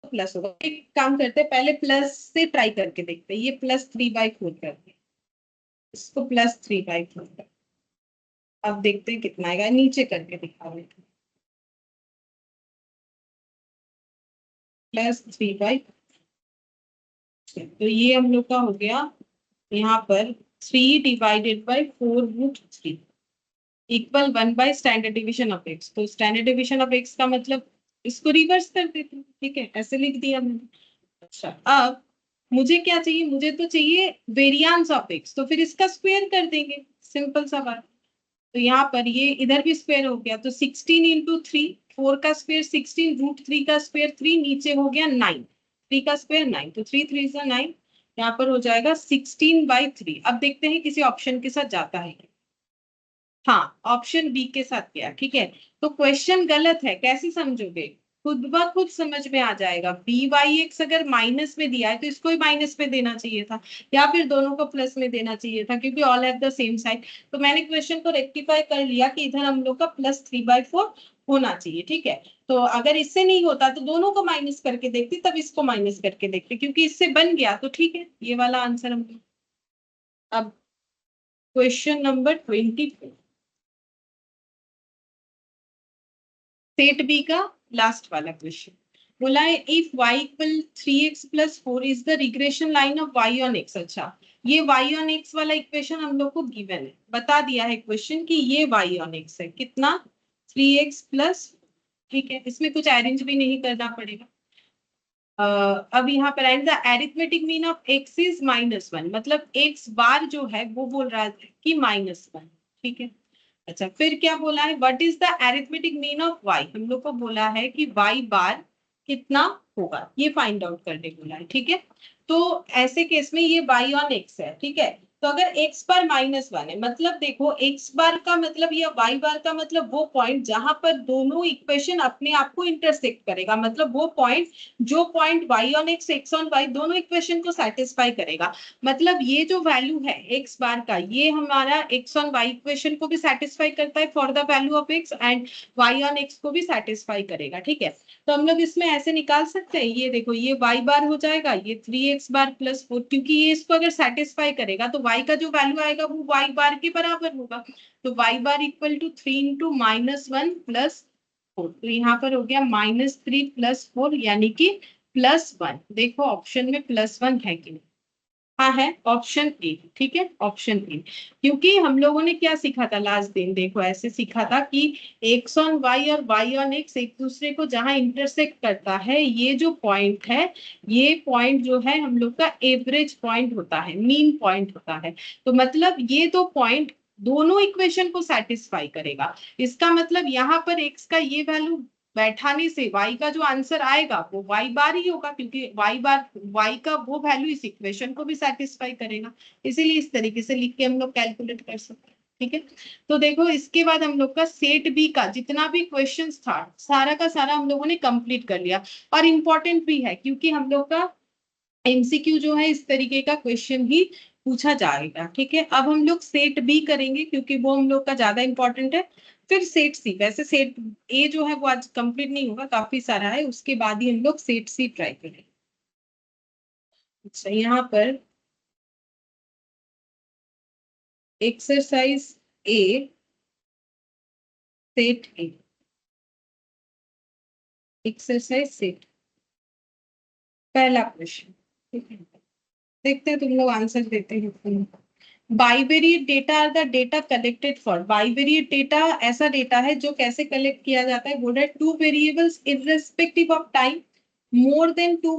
[SPEAKER 1] प्लस होगा। एक काम करते हैं, पहले प्लस से ट्राई करके देखते हैं। ये +3/4 करते हैं, इसको +3/4 कर। अब देखते हैं कितना आएगा, नीचे करके दिखा देते हैं। +3/4, तो ये हम लोग का हो गया यहाँ पर 3/4√3 equal 1 standard division of x। तो स्टैंडर्ड डिविजन ऑफ x का मतलब इसको रिवर्स कर देते हैं, ठीक है, ऐसे लिख दिया मैंने। अच्छा, अब मुझे क्या चाहिए? मुझे तो चाहिए वेरिएंस ऑफ x, तो फिर इसका स्क्वायर कर देंगे, सिंपल सा बात। तो यहाँ पर ये इधर भी स्क्वायर हो गया, तो 16 इंटू 3, 4 का स्क्वायर 16, √3 का स्क्वायर 3, नीचे हो गया 9, 3 का स्क्वायर 9, तो 3 3 से 9, यहाँ पर हो जाएगा 16/3। अब देखते हैं किसी ऑप्शन के साथ जाता है। हाँ, ऑप्शन बी के साथ गया, ठीक है। तो क्वेश्चन गलत है, कैसे समझोगे? खुद ब खुद समझ में आ जाएगा। BYX अगर माइनस में दिया है तो इसको ही माइनस में देना चाहिए था, या फिर दोनों को प्लस में देना चाहिए था, क्योंकि all have the same sign. तो मैंने क्वेश्चन को रेक्टिफाई कर लिया कि इधर हम लोग का +3/4 होना चाहिए, ठीक है। तो अगर इससे नहीं होता तो दोनों को माइनस करके देखती, तब इसको माइनस करके देखती, क्योंकि इससे बन गया तो ठीक है, ये वाला आंसर हम। अब क्वेश्चन नंबर 24, सेट बी का लास्ट वाला क्वेश्चन बोला है, if y equal 3x + 4 is the regression line of y on x। अच्छा, ये y ऑन x वाला इक्वेशन हम लोग को गिवन है, बता दिया है क्वेश्चन कि ये y ऑन x है, कितना? 3x +, ठीक है, इसमें कुछ अरेंज भी नहीं करना पड़ेगा। अब यहाँ पर and the arithmetic mean of x is -1, मतलब x बार जो है वो बोल रहा है कि -1, ठीक है। अच्छा, फिर क्या बोला है? What is the arithmetic mean of y? हम लोग को बोला है कि y बार कितना होगा, ये फाइंड आउट करने बोला है, ठीक है। तो ऐसे केस में ये y ऑन x है, ठीक है। तो अगर x बार -1 है, मतलब देखो x बार का मतलब या y बार का मतलब वो पॉइंट जहां पर दोनों इक्वेशन अपने आप को इंटरसेक्ट करेगा, मतलब वो पॉइंट जो point y on x on y दोनों इक्वेशन को सेटिस्फाई करेगा। मतलब ये जो वैल्यू है x बार का, ये हमारा x ऑन y इक्वेशन को भी सेटिस्फाई करता है for the value of x, and y on x को भी सेटिस्फाई करेगा, ठीक है। तो हम लोग इसमें ऐसे निकाल सकते हैं, ये देखो ये y बार हो जाएगा, ये 3x बार +4, क्योंकि ये इसको अगर सेटिस्फाई करेगा तो y का जो वैल्यू आएगा वो y बार के बराबर होगा। तो y bar equal to 3 into -1 + 4, तो यहाँ पर हो गया -3 + 4, यानी कि +1। देखो ऑप्शन में +1 है कि नहीं? हाँ है, ऑप्शन ए, ठीक है, ऑप्शन ए। क्योंकि हम लोगों ने क्या सीखा था लास्ट दिन? देखो ऐसे सीखा था कि x ऑन y और y ऑन x एक दूसरे को जहां इंटरसेक्ट करता है, ये जो पॉइंट है, ये पॉइंट जो है हम लोग का एवरेज पॉइंट होता है, मीन पॉइंट होता है। तो मतलब ये दो पॉइंट दोनों इक्वेशन को सेटिस्फाई करेगा। इसका मतलब यहाँ पर x का ये वैल्यू बैठाने से y का जो आंसर आएगा वो y बार ही होगा, क्योंकि y बार y का वो वैल्यू इस इक्वेशन को भी सेटिस्फाई करेगा। इसीलिए इस तरीके से लिख के हम लोग कैलकुलेट कर सकते हैं, ठीक है। तो देखो इसके बाद हम लोग का सेट बी का जितना भी क्वेश्चंस था, सारा का सारा हम लोगों ने कंप्लीट कर लिया। और इम्पोर्टेंट भी है, क्योंकि हम लोग का एमसीक्यू जो है इस तरीके का क्वेश्चन ही पूछा जाएगा, ठीक है। अब हम लोग सेट बी करेंगे, क्योंकि वो हम लोग का ज्यादा इंपॉर्टेंट है। फिर सेट सी, वैसे सेट ए जो है वो आज कंप्लीट नहीं होगा, काफी सारा है, उसके बाद ही हम लोग सेट सी ट्राई करेंगे। अच्छा, यहाँ पर exercise A, set A, exercise set, पहला क्वेश्चन, ठीक है। देखते हैं तुम लोग आंसर देते हैं। Bivariate data are the data collected for, bivariate data ऐसा डेटा है जो कैसे कलेक्ट किया जाता है, बोल रहा है two variables irrespective of time, more than two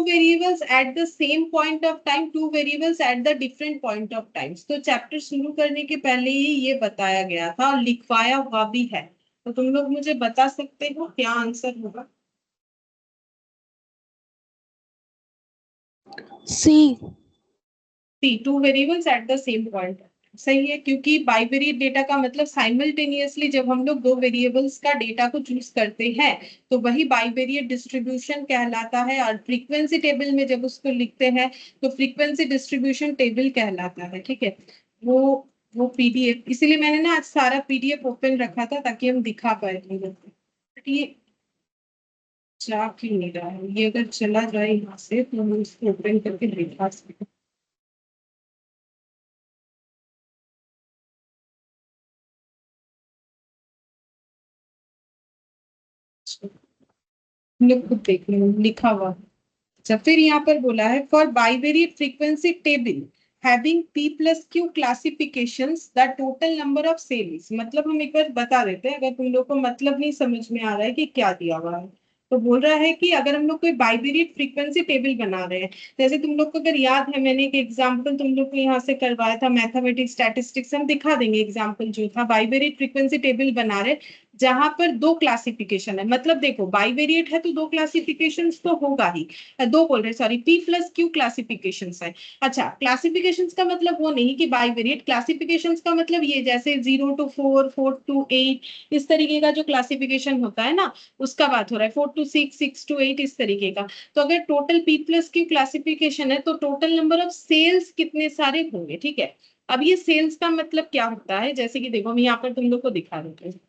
[SPEAKER 1] variables at the same point of time, two variables at the different point of times। तो चैप्टर शुरू करने के पहले ही ये बताया गया था और लिखवाया हुआ भी है। तो तुम लोग मुझे बता सकते हो क्या आंसर होगा?
[SPEAKER 3] C.
[SPEAKER 1] Two variables at the same point, सही है, क्योंकि बाइवेरिएट डेटा का मतलब साइमल्टेनियसली जब हम लोग दो वेरिएबल्स का डेटा को चूज करते हैं तो वही बाइवेरिएट डिस्ट्रीब्यूशन कहलाता है, और फ्रीक्वेंसी टेबल में जब उसको लिखते हैं तो फ्रीक्वेंसी डिस्ट्रीब्यूशन टेबल कहलाता है, ठीक है। वो पीडीएफ, इसीलिए मैंने ना आज सारा पीडीएफ ओपन रखा था ताकि हम दिखा पाए तुम लोग को। ये जा क्यों नहीं रहा है, ये अगर चला जाए यहाँ से तो हम इसको ओपन करके दिखा सकते। लोग खुद देख लो लिखा हुआ। अच्छा, फिर यहाँ पर बोला है for bivariate frequency table having p plus Q classifications the total number of cells, मतलब हम एक बार बता देते हैं अगर तुम लोग को मतलब नहीं समझ में आ रहा है कि क्या दिया हुआ है। तो बोल रहा है कि अगर हम लोग कोई बाइवेरिएट फ्रीक्वेंसी टेबल बना रहे हैं, जैसे तुम लोग को अगर याद है मैंने एक एग्जांपल तुम लोग को यहाँ से करवाया था मैथमेटिक्स स्टैटिस्टिक्स, हम दिखा देंगे एग्जांपल जो था बाइवेरिएट फ्रीक्वेंसी टेबल बना रहे जहां पर दो क्लासिफिकेशन है, मतलब देखो बाइवेरिएट है तो दो क्लासिफिकेशन तो होगा ही, दो बोल रहे sorry p plus Q classification है। अच्छा, क्लासिफिकेशन का मतलब वो नहीं कि बाइवेरिएट, क्लासिफिकेशन का मतलब ये जैसे 0 to 4, 4 to 8 इस तरीके का जो क्लासिफिकेशन होता है ना उसका बात हो रहा है, 4 to 6, 6 to 8 इस तरीके का। तो अगर total p plus Q classification है तो टोटल नंबर ऑफ सेल्स कितने सारे होंगे, ठीक है। अब ये सेल्स का मतलब क्या होता है, जैसे कि देखो हम यहाँ पर तुम लोग को दिखा देते हैं,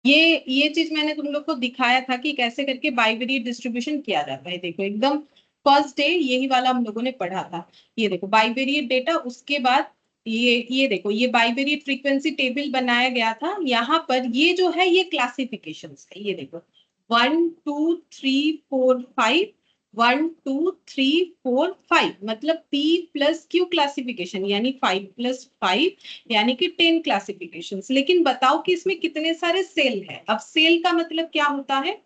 [SPEAKER 1] ये चीज मैंने तुम लोग को दिखाया था कि कैसे करके बाइवेरिएट डिस्ट्रीब्यूशन किया जाता है। देखो एकदम फर्स्ट डे यही वाला हम लोगों ने पढ़ा था। ये देखो बाइवेरिएट डेटा, उसके बाद ये देखो ये बाइवेरिएट फ्रीक्वेंसी टेबल बनाया गया था, यहाँ पर ये जो है ये क्लासिफिकेशन है, ये देखो 1 2 3 4 5, 1 2 3 4 5 मतलब p प्लस क्यू क्लासिफिकेशन यानी 5 प्लस 5 यानी कि 10 क्लासिफिकेशन। लेकिन बताओ कि इसमें कितने सारे सेल हैं। अब सेल का मतलब क्या होता है,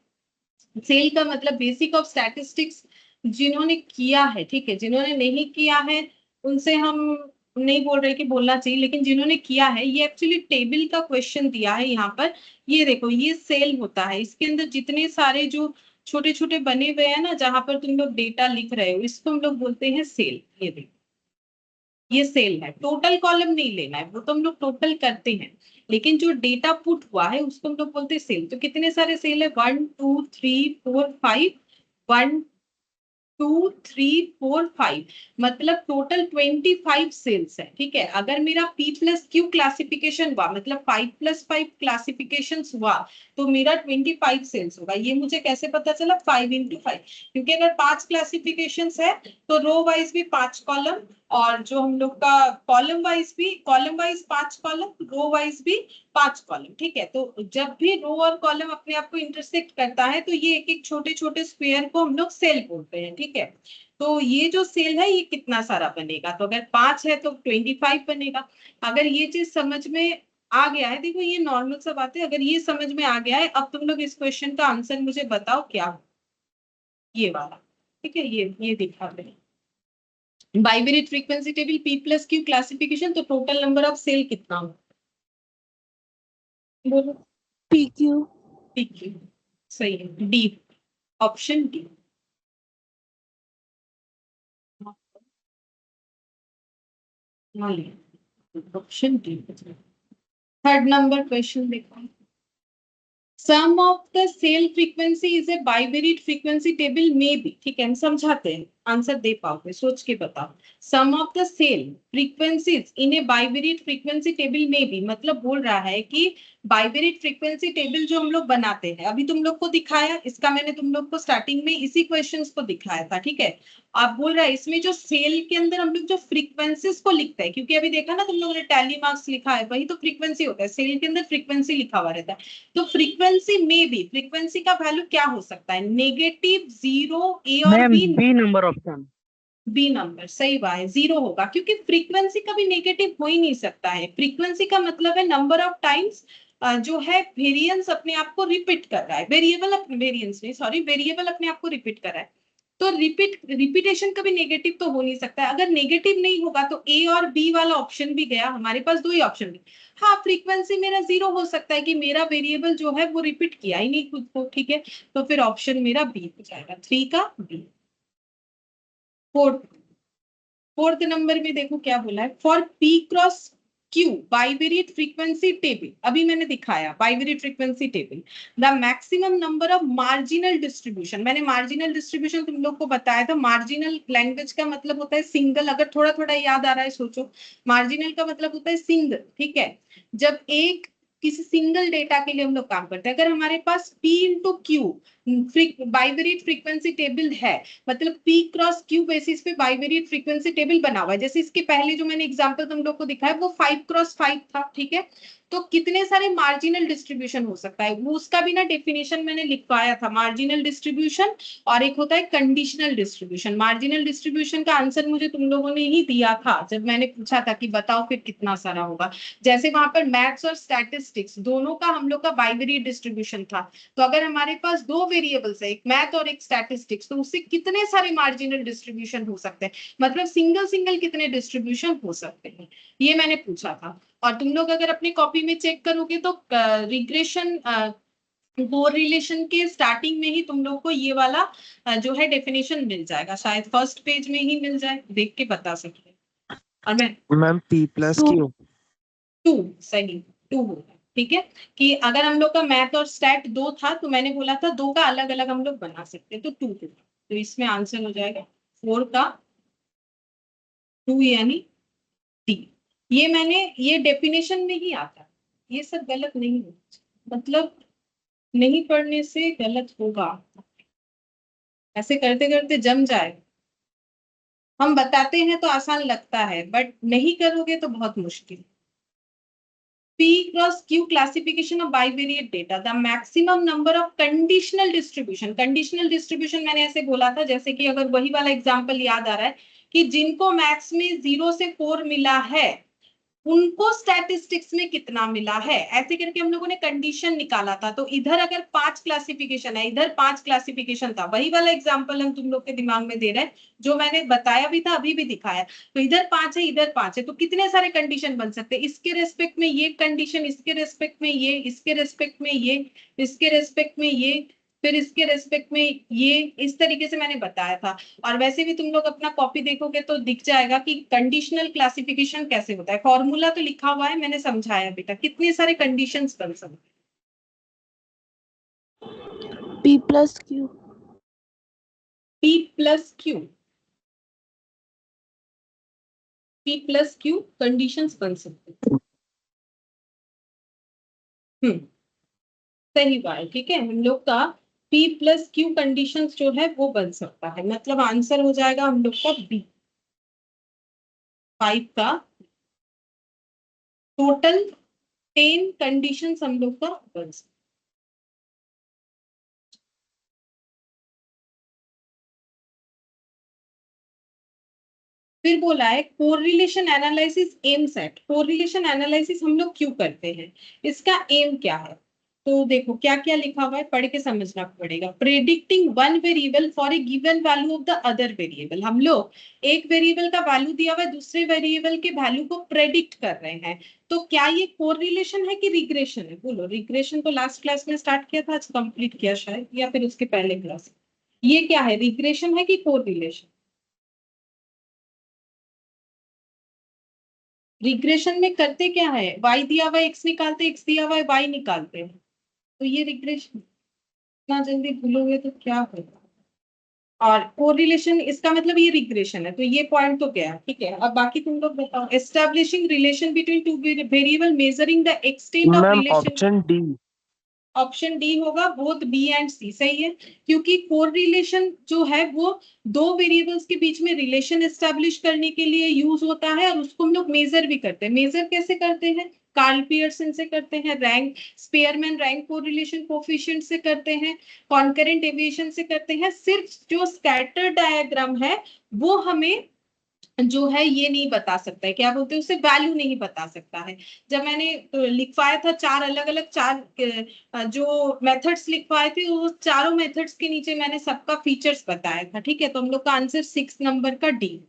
[SPEAKER 1] सेल का मतलब बेसिक ऑफ स्टैटिस्टिक्स जिन्होंने किया है, ठीक है, जिन्होंने नहीं किया है उनसे हम नहीं बोल रहे कि बोलना चाहिए, लेकिन जिन्होंने किया है ये एक्चुअली टेबल का क्वेश्चन दिया है यहाँ पर। ये देखो ये सेल होता है, इसके अंदर जितने सारे जो छोटे छोटे बने हुए हैं ना जहां पर तुम लोग डेटा लिख रहे हो इसको हम लोग बोलते हैं सेल। ये देखो ये सेल है, टोटल कॉलम नहीं लेना है, वो तो हम लोग टोटल करते हैं, लेकिन जो डेटा पुट हुआ है उसको हम लोग बोलते हैं सेल। तो कितने सारे सेल है, 1 2 3 4 5, 1 2 3 4 5 मतलब टोटल 25 सेल्स है, ठीक है। अगर मेरा p प्लस क्यू क्लासिफिकेशन हुआ मतलब 5 प्लस 5 क्लासिफिकेशन हुआ तो मेरा 25 सेल्स होगा। ये मुझे कैसे पता चला, 5 into 5, क्योंकि अगर 5 क्लासिफिकेशन है तो रो वाइज भी 5 कॉलम और जो हम लोग का column wise 5 column, row wise भी 5 कॉलम, ठीक है। तो जब भी रो और कॉलम अपने आप को इंटरसेक्ट करता है तो ये एक एक छोटे छोटे स्क्वायर को हम लोग सेल बोलते हैं, ठीक है। तो ये जो सेल है ये कितना सारा बनेगा, तो अगर 5 है तो 25 बनेगा। अगर ये चीज समझ में आ गया है, देखो ये नॉर्मल सा बात है, अगर ये समझ में आ गया है अब तुम लोग इस क्वेश्चन का आंसर मुझे बताओ क्या हो, ये वाला, ठीक है। ये दिखा दे bivariate frequency table p plus Q classification, तो टोटल नंबर ऑफ सेल कितना हो, बोलो।
[SPEAKER 3] P Q.
[SPEAKER 1] PQ, सही है, D, option D. Option D. Third number question देखो, sum of the cell frequency is a bivariate frequency table में भी, ठीक है हम समझाते हैं आंसर दे पाओगे सोच के बताओ। Sum of the cell frequencies in a bivariate frequency table में भी मतलब बोल रहा है कि बाइवेरिएट फ्रीक्वेंसी टेबल जो हम लोग बनाते हैं अभी तुम लोग को दिखाया, इसका मैंने तुम लोग को स्टार्टिंग में इसी क्वेश्चंस को दिखाया था, ठीक है। आप बोल रहा है इसमें जो सेल के अंदर हम लोग जो फ्रीक्वेंसीज को लिखते हैं, क्योंकि अभी देखा ना तुम लोगों ने टैली मार्क्स लिखा है वही तो फ्रीक्वेंसी होता है, सेल के अंदर फ्रीक्वेंसी लिखा हुआ रहता है। तो फ्रीक्वेंसी में भी फ्रीक्वेंसी का वैल्यू क्या हो सकता है, नेगेटिव, जीरो, ए और
[SPEAKER 2] ma'am
[SPEAKER 1] B.
[SPEAKER 2] B number option.
[SPEAKER 1] B number सही बात है, 0 होगा, क्योंकि फ्रीक्वेंसी कभी नेगेटिव हो ही नहीं सकता है। फ्रीक्वेंसी का मतलब है नंबर ऑफ टाइम्स जो है वेरिएंस अपने आप को रिपीट कर रहा है, वेरिएबल अपने वेरिएंस नहीं सॉरी वेरिएबल अपने आप को रिपीट कर रहा है। तो रिपीटेशन कभी नेगेटिव तो हो नहीं सकता है। अगर नेगेटिव नहीं होगा तो ए और बी वाला ऑप्शन भी गया, हमारे पास दो ही ऑप्शन है। हाँ, फ्रीक्वेंसी मेरा 0 हो सकता है कि मेरा वेरिएबल जो है वो रिपीट किया ही नहीं खुद को, ठीक है। तो फिर ऑप्शन मेरा बी हो जाएगा, 3 का बी। फोर्थ फोर्थ नंबर में देखो क्या बोला है, for P cross Q bivariate frequency table, अभी मैंने दिखाया bivariate frequency table, the maximum number of marginal distribution. मैंने मार्जिनल डिस्ट्रीब्यूशन तुम लोग को बताया था। मार्जिनल लैंग्वेज का मतलब होता है सिंगल, अगर थोड़ा थोड़ा याद आ रहा है सोचो, मार्जिनल का मतलब होता है सिंगल, ठीक है। जब एक किसी सिंगल डेटा के लिए हम लोग काम करते हैं, अगर हमारे पास P into Q bivariate frequency table है, मतलब पी क्रॉस क्यू बेसिस पे बाइवेरिएट फ्रीक्वेंसी टेबल बना हुआ है। जैसे इसके पहले जो मैंने एग्जांपल तुम लोग को दिखाया वो 5 क्रॉस 5 था, ठीक है। तो कितने सारे मार्जिनल डिस्ट्रीब्यूशन हो सकता है, वो उसका भी ना डेफिनेशन मैंने लिखवाया था, मार्जिनल डिस्ट्रीब्यूशन और एक होता है कंडीशनल डिस्ट्रीब्यूशन। मार्जिनल डिस्ट्रीब्यूशन का आंसर मुझे तुम लोगों ने ही दिया था जब मैंने पूछा था कि बताओ फिर कितना सारा होगा। जैसे वहां पर मैथ्स और स्टैटिस्टिक्स दोनों का हम लोग का बाइवेरिएट डिस्ट्रीब्यूशन था। तो अगर हमारे पास दो वेरिएबल्स है, एक मैथ और एक स्टैटिस्टिक्स, तो उससे कितने सारे मार्जिनल डिस्ट्रीब्यूशन हो सकते हैं, मतलब सिंगल सिंगल कितने डिस्ट्रीब्यूशन हो सकते हैं, ये मैंने पूछा था। और तुम लोग अगर अपनी कॉपी में चेक करोगे तो रिग्रेशन कोरिलेशन के स्टार्टिंग में ही तुम लोग को ये वाला जो है डेफिनेशन मिल जाएगा, शायद फर्स्ट पेज में ही मिल जाए, देख के बता सकते हैं। और मैं
[SPEAKER 2] ma'am P plus
[SPEAKER 1] two
[SPEAKER 2] Q.
[SPEAKER 1] Two सही, टू होगा, ठीक है। कि अगर हम लोग का मैथ और स्टैट दो था तो मैंने बोला था दो का अलग अलग हम लोग बना सकते हैं, तो टू होगा। तो इसमें आंसर हो जाएगा 4 का 2 यानी डी। ये मैंने ये डेफिनेशन में ही आता है, ये सब गलत नहीं है, मतलब नहीं पढ़ने से गलत होगा, ऐसे करते करते जम जाए। हम बताते हैं तो आसान लगता है, बट नहीं करोगे तो बहुत मुश्किल। P cross Q classification of bivariate data, the maximum number of conditional distribution। conditional distribution मैंने ऐसे बोला था, जैसे कि अगर वही वाला एग्जांपल याद आ रहा है कि जिनको मैथ्स में 0 से 4 मिला है उनको स्टैटिस्टिक्स में कितना मिला है, ऐसे करके हम लोगों ने कंडीशन निकाला था। तो इधर अगर 5 क्लासिफिकेशन है, इधर 5 क्लासिफिकेशन था, वही वाला एग्जांपल हम तुम लोग के दिमाग में दे रहे हैं जो मैंने बताया भी था अभी भी दिखाया। तो इधर 5 है इधर 5 है, तो कितने सारे कंडीशन बन सकते हैं, इसके रेस्पेक्ट में ये कंडीशन, इसके रेस्पेक्ट में ये, इसके रेस्पेक्ट में ये, इसके रेस्पेक्ट में ये, फिर इसके रेस्पेक्ट में ये, इस तरीके से मैंने बताया था। और वैसे भी तुम लोग अपना कॉपी देखोगे तो दिख जाएगा कि कंडीशनल क्लासिफिकेशन कैसे होता है, फॉर्मूला तो लिखा हुआ है, मैंने समझाया बेटा कितने सारे कंडीशंस बन सकते
[SPEAKER 3] P plus Q.
[SPEAKER 1] P plus Q, P plus Q conditions बन सकते हैं। सही बात, ठीक है। हम लोग का पी प्लस क्यू कंडीशंस जो है वो बन सकता है, मतलब आंसर हो जाएगा हम लोग का बी, 5 का। टोटल 10 कंडीशंस हम लोग का बन सकता है। फिर बोला है correlation analysis M set. Correlation analysis हम लोग क्यों करते हैं, इसका एम क्या है, तो देखो क्या क्या लिखा हुआ है, पढ़ के समझना पड़ेगा। Predicting one variable for a given value of the other variable. हम लोग एक वेरिएबल का वैल्यू दिया हुआ है, दूसरे वेरिएबल के वैल्यू को प्रेडिक्ट कर रहे हैं। तो क्या ये कोरिलेशन है कि रिग्रेशन है, बोलो। रिग्रेशन तो लास्ट क्लास में स्टार्ट किया था, आज कंप्लीट किया शायद, या फिर उसके पहले क्लास। ये क्या है, रिग्रेशन है कि कोरिलेशन। रिग्रेशन में करते क्या है, y दिया हुआ x निकालते, x दिया हुआ y निकालते हैं, तो ये रिग्रेशन। इतना जल्दी भूलोगे तो क्या होगा। और कोरिलेशन इसका मतलब ये रिग्रेशन है, तो ये पॉइंट तो गया, ठीक है। अब बाकी तुम लोग बताओ। Establishing relation between two variable, measuring the extent of
[SPEAKER 2] ma'am
[SPEAKER 1] relation.
[SPEAKER 2] Option D.
[SPEAKER 1] Option D होगा, बोथ बी एंड सी सही है। क्योंकि कोरिलेशन जो है वो दो वेरिएबल्स के बीच में रिलेशन एस्टैब्लिश करने के लिए यूज होता है, और उसको हम लोग मेजर भी करते हैं। मेजर कैसे करते हैं, कार्ल पियर्सन से करते हैं, rank Spearman rank correlation coefficient से करते हैं, कॉन्करेंट डेविएशन से करते हैं। सिर्फ जो स्कैटर डायग्राम है वो हमें जो है ये नहीं बता सकता है, क्या बोलते हैं उसे, वैल्यू नहीं बता सकता है। जब मैंने लिखवाया था चार अलग अलग जो मेथड्स लिखवाए थे, वो चारों मेथड्स के नीचे मैंने सबका फीचर्स बताया था। ठीक है, तो हम लोग का आंसर 6 नंबर का डी,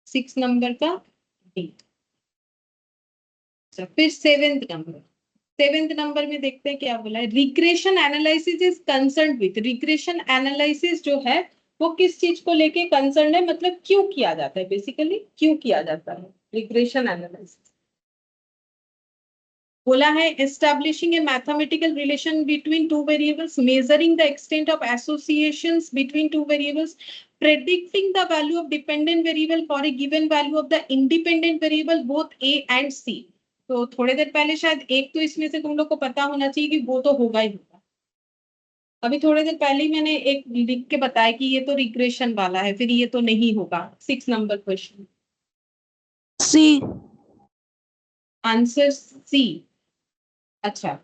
[SPEAKER 1] 6 नंबर का डी। फिर सेवेंथ नंबर में देखते हैं क्या बोला है। Regression analysis is concern with, regression analysis जो है वो किस चीज को लेके कंसर्न है, मतलब क्यों किया जाता है, बेसिकली क्यों किया जाता है रिग्रेशन एनालिसिस। बोला है establishing A mathematical relation between two variables, measuring the extent of associations between two variables, predicting the value of dependent variable for a given value of the independent variable both a and c। तो थोड़ी देर पहले शायद एक तो इसमें से तुम लोग को पता होना चाहिए कि वो तो होगा ही होगा। अभी थोड़ी देर पहले ही मैंने एक लिख के बताया कि ये तो रिग्रेशन वाला है, फिर ये तो नहीं होगा। 6 number question,
[SPEAKER 3] C।
[SPEAKER 1] Answer C. अच्छा,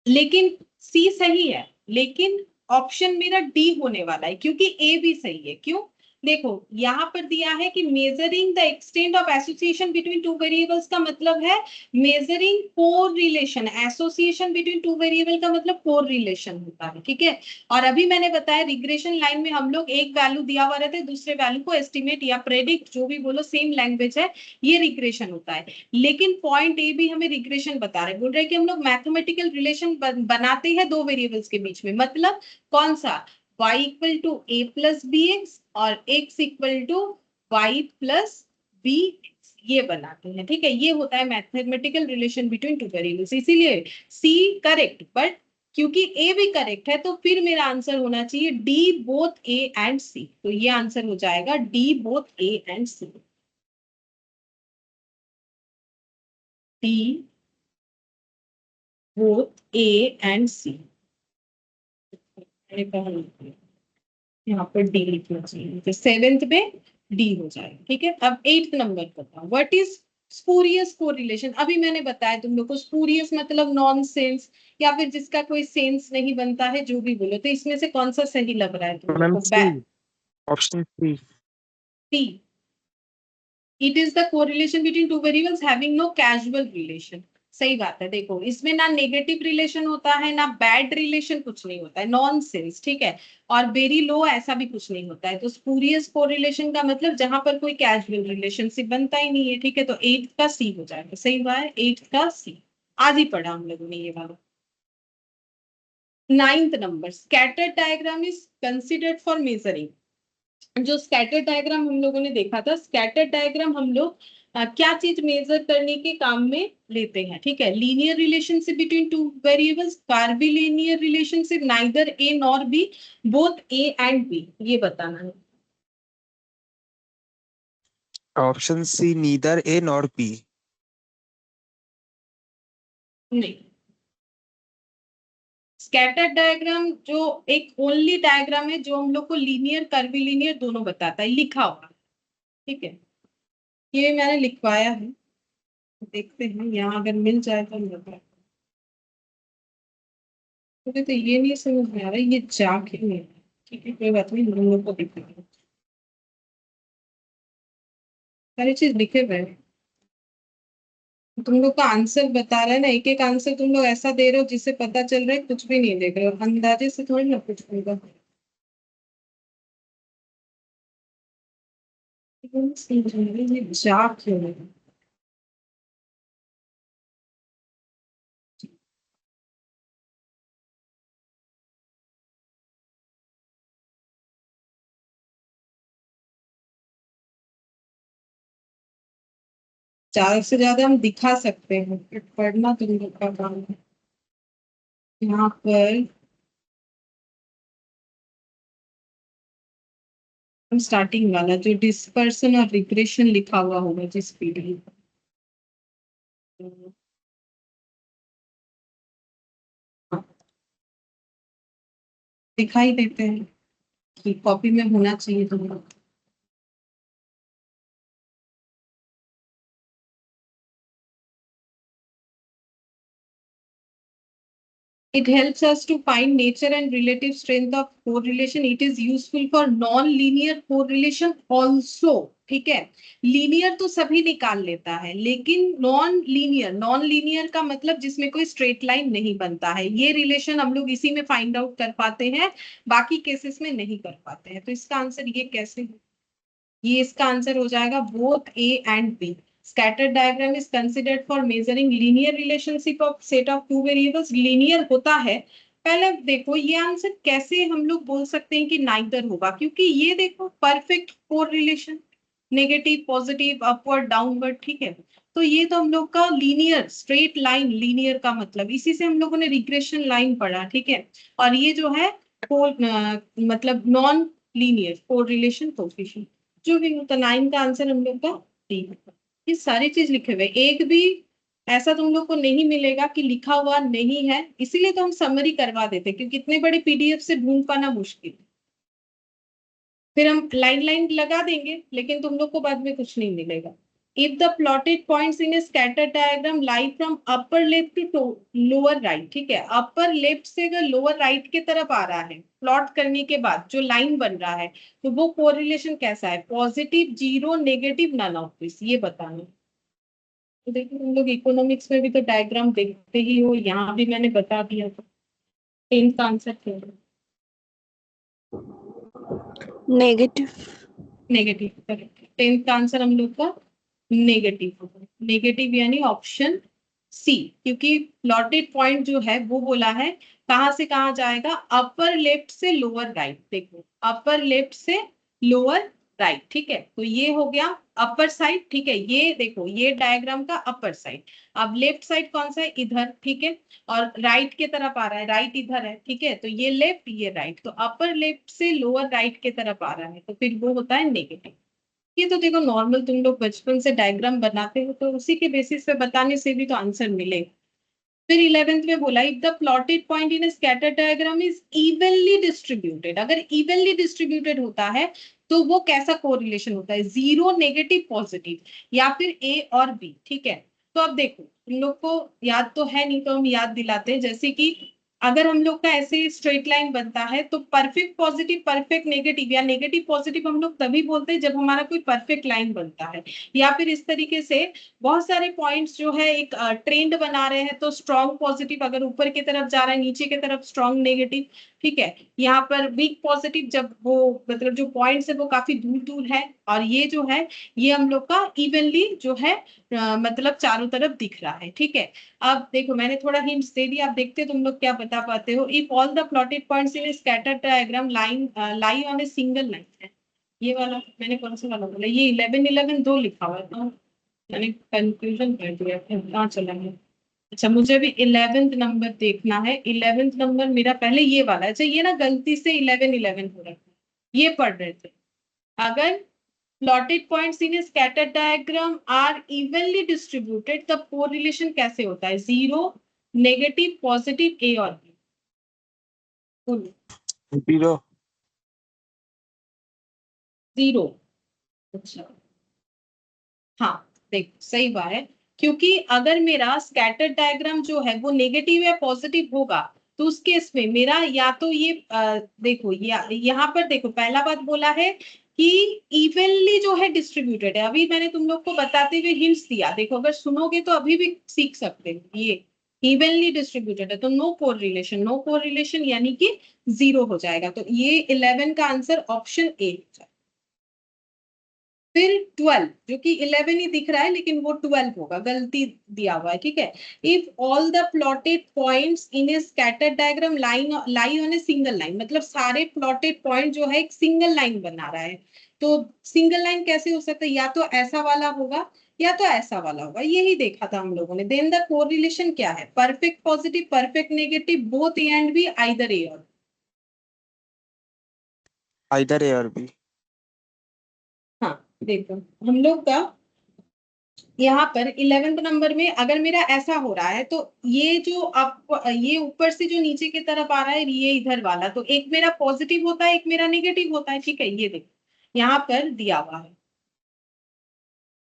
[SPEAKER 1] लेकिन सी सही है, लेकिन ऑप्शन मेरा डी होने वाला है क्योंकि ए भी सही है। क्यों, देखो यहाँ पर दिया है कि measuring the extent of association between two variables का मतलब है measuring core relation, association between two variable का मतलब कोर रिलेशन होता है। ठीक है, और अभी मैंने बताया रिग्रेशन लाइन में हम लोग एक वैल्यू दिया हुआ रहता है, दूसरे वैल्यू को एस्टिमेट या प्रेडिक्ट, जो भी बोलो सेम लैंग्वेज है, ये रिग्रेशन होता है। लेकिन पॉइंट ए भी हमें रिग्रेशन बता रहे, बोल रहे हैं कि हम लोग मैथमेटिकल रिलेशन बनाते हैं दो वेरिएबल्स के बीच में, मतलब कौन सा, y equal to A plus B X और x equal to Y plus B, ये बनाते हैं। ठीक है, ये होता है mathematical relation between two variables, इसीलिए सी करेक्ट। बट क्योंकि ए भी करेक्ट है तो फिर मेरा आंसर होना चाहिए D both A and C, तो ये आंसर हो जाएगा D both A and C, D both A and C. यहाँ पर डी लिखना चाहिए, तो सेवेंथ में डी हो जाएगा। ठीक है, अब 8th नंबर बताओ, व्हाट इज स्पूरियस कोरिलेशन। अभी मैंने बताया तुम लोग को, स्पूरियस मतलब नॉन सेंस या फिर जिसका कोई सेंस नहीं बनता है, जो भी बोलो। तो इसमें से कौन सा सही लग रहा है तुम लोग
[SPEAKER 2] मैम
[SPEAKER 1] को,
[SPEAKER 2] C, option C.
[SPEAKER 1] C. It is the correlation between two variables having no casual relation. सही बात है, देखो इसमें ना नेगेटिव रिलेशन होता है ना बैड रिलेशन, कुछ नहीं होता है, नॉन सेंस। ठीक है, और वेरी लो ऐसा भी कुछ नहीं होता है। तो स्पूरियस कोरिलेशन का मतलब जहां पर कोई कैजुअल रिलेशनशिप बनता ही नहीं है। ठीक है, तो 8 का सी हो जाएगा। सही बात है, 8 का सी। आज ही पढ़ा हम लोगों ने ये वाला। 9th number, scatter diagram is considered for measuring. जो स्कैटर डायग्राम हम लोगों ने देखा था, स्कैटर डायग्राम हम लोग क्या चीज मेजर करने के काम में लेते हैं। ठीक है, linear relationship between two variables, curvilinear relationship, neither A nor B, both A and B, ये बताना है।
[SPEAKER 2] Option C, neither A nor B.
[SPEAKER 1] नहीं, स्कैटर डायग्राम जो एक ओनली डायग्राम है जो हम लोग को लीनियर कर्विलिनियर दोनों बताता है, लिखा हुआ। ठीक है, ये मैंने लिखवाया है, देखते हैं यहाँ अगर मिल जाए तो हम बता। मुझे तो ये नहीं समझ में आ रहा ये जा क्यों नहीं रहा। ठीक है, कोई बात नहीं, हम लोग को दिखेगा, सारी चीज लिखे हुए हैं। तुम लोग का आंसर बता रहा है ना, एक एक आंसर तुम लोग ऐसा दे रहे हो जिससे पता चल रहा है कुछ भी नहीं देख रहे हो, अंदाजे से थोड़ी ना कुछ होगा। ये जा क्यों नहीं रहा? ज्यादा से ज्यादा हम दिखा सकते हैं, बट पढ़ना तुम लोग का काम है। यहाँ पर हम स्टार्टिंग वाला जो डिस्पर्सन और रिग्रेशन लिखा हुआ होगा जिस पीडीएफ, दिखाई देते हैं कि कॉपी में होना चाहिए तुम लोग। It helps us to find nature and relative strength of correlation. It is useful for non-linear correlation also. ठीक है, लीनियर तो सभी निकाल लेता है, लेकिन नॉन लीनियर का मतलब जिसमें कोई स्ट्रेट लाइन नहीं बनता है, ये रिलेशन हम लोग इसी में फाइंड आउट कर पाते हैं, बाकी केसेस में नहीं कर पाते हैं। तो इसका आंसर ये कैसे है? ये इसका आंसर हो जाएगा both A and B. Scattered diagram is considered for measuring linear relationship of set of two variables. Linear होता है। पहले देखो ये आंसर कैसे हम लोग बोल सकते हैं कि नाइदर होगा, क्योंकि ये देखो perfect correlation, negative positive upward downward, ठीक है। तो ये तो हम लोग का लीनियर स्ट्रेट लाइन, लीनियर का मतलब इसी से हम लोगों ने रिग्रेशन लाइन पढ़ा, ठीक है। और ये जो है मतलब नॉन लीनियर कोरिलेशन कोफिशिएंट, जो भी होता 9 का आंसर हम लोग का डी है। ये सारी चीज लिखे हुए, एक भी ऐसा तुम लोग को नहीं मिलेगा कि लिखा हुआ नहीं है, इसीलिए तो हम समरी करवा देते, क्योंकि इतने बड़े पीडीएफ से ढूंढ पाना मुश्किल। फिर हम लाइन लाइन लगा देंगे, लेकिन तुम लोग को बाद में कुछ नहीं मिलेगा। If the plotted points in a scattered diagram lie from upper left to lower right, ठीक है, अपर लेफ्ट से अगर लोअर राइट की तरफ आ रहा है प्लॉट करने के बाद जो लाइन बन रहा है, तो वो कोरिलेशन कैसा है? Positive, zero, negative, none of this, ये बताना। तो देखिए तुम लोग इकोनॉमिक्स में भी तो डायग्राम देखते ही हो, यहाँ भी मैंने बता दिया था। इनका आंसर क्या है?
[SPEAKER 3] नेगेटिव।
[SPEAKER 1] Negative, correct. 10th का आंसर हम लोग का नेगेटिव होगा। नेगेटिव यानी ऑप्शन सी, क्योंकि प्लॉटेड पॉइंट जो है वो बोला है कहां से कहां जाएगा, अपर लेफ्ट से लोअर राइट। देखो अपर लेफ्ट से लोअर राइट, ठीक है, तो ये हो गया अपर साइड, ठीक है। ये देखो ये डायग्राम का अपर साइड। अब लेफ्ट साइड कौन सा है? इधर, ठीक है। और राइट की तरफ आ रहा है, राइट इधर है, ठीक है, तो ये लेफ्ट ये राइट, तो अपर लेफ्ट से लोअर राइट की तरफ आ रहा है, तो फिर वो होता है नेगेटिव। ये तो देखो नॉर्मल तुम लोग बचपन से डायग्राम बनाते हो, तो उसी के बेसिस पे बताने से भी तो आंसर मिलेगा। फिर 11th में बोला if the plotted point in scatter diagram is evenly distributed, अगर इवनली डिस्ट्रीब्यूटेड होता है तो वो कैसा कोरिलेशन होता है? जीरो, नेगेटिव, पॉजिटिव, या फिर ए और बी, ठीक है। तो अब देखो तुम लोग को याद तो है नहीं, तो हम याद दिलाते हैं, जैसे कि अगर हम लोग का ऐसे स्ट्रेट लाइन बनता है तो परफेक्ट पॉजिटिव, परफेक्ट नेगेटिव या नेगेटिव पॉजिटिव हम लोग तभी बोलते हैं जब हमारा कोई परफेक्ट लाइन बनता है। या फिर इस तरीके से बहुत सारे पॉइंट्स जो है एक ट्रेंड बना रहे हैं, तो स्ट्रॉन्ग पॉजिटिव अगर ऊपर की तरफ जा रहा है, नीचे की तरफ स्ट्रॉन्ग नेगेटिव, ठीक है। यहाँ पर वीक पॉजिटिव जब वो मतलब जो पॉइंट्स है वो काफी दूर दूर है, और ये जो है ये हम लोग का इवनली जो है मतलब चारों तरफ दिख रहा है, ठीक है। अब देखो मैंने थोड़ा हिंट्स दे दिया, आप देखते तुम लोग क्या बता पाते हो। If all the plotted points in scattered diagram line lie on a single line है, ये वाला मैंने कौन सा वाला बोला? ये 11 दो लिखा हुआ है, तो मैंने कंफ्यूजन कर दिया, फिर कहाँ चला गया। अच्छा मुझे भी 11th नंबर देखना है। 11th नंबर मेरा पहले ये वाला है। अच्छा ये ना गलती से 11 हो रहा है, ये पढ़ रहे थे। अगर plotted points in scattered diagram are evenly distributed तब कोरिलेशन कैसे होता है? जीरो, नेगेटिव, पॉजिटिव, ए और बी, बोलो।
[SPEAKER 2] जीरो।
[SPEAKER 1] जीरो, अच्छा हाँ देखो सही बात है, क्योंकि अगर मेरा स्कैटर्ड डायग्राम जो है वो नेगेटिव या पॉजिटिव होगा तो उस केस में मेरा या तो ये देखो यहाँ पर देखो पहला बात बोला है कि इवनली जो है डिस्ट्रीब्यूटेड है। अभी मैंने तुम लोग को बताते हुए हिंट्स दिया, देखो अगर सुनोगे तो अभी भी सीख सकते हो। ये इवनली डिस्ट्रीब्यूटेड है तो नो कोरिलेशन, नो कोरिलेशन यानी कि जीरो हो जाएगा, तो ये 11 का आंसर ऑप्शन ए हो जाएगा। फिर 12 जो कि 11 ही दिख रहा है लेकिन वो 12 होगा, गलती दिया हुआ है, ठीक है। If all the plotted points in a scattered diagram line lie on a single line, मतलब सारे प्लॉटेड पॉइंट जो है एक सिंगल लाइन बना रहा है, तो सिंगल लाइन कैसे हो सकता है? या तो ऐसा वाला होगा या तो ऐसा वाला होगा, यही देखा था हम लोगों ने। देन द कोरिलेशन क्या है? Perfect positive, perfect negative, both A and B, either A और।
[SPEAKER 2] आइदर ए और बी।
[SPEAKER 1] हाँ देखो हम लोग का यहाँ पर 11th नंबर में अगर मेरा ऐसा हो रहा है तो ये जो अब ये ऊपर से जो नीचे की तरफ आ रहा है ये इधर वाला, तो एक मेरा पॉजिटिव होता है एक मेरा नेगेटिव होता है, ठीक है। ये देखो यहाँ पर दिया हुआ है,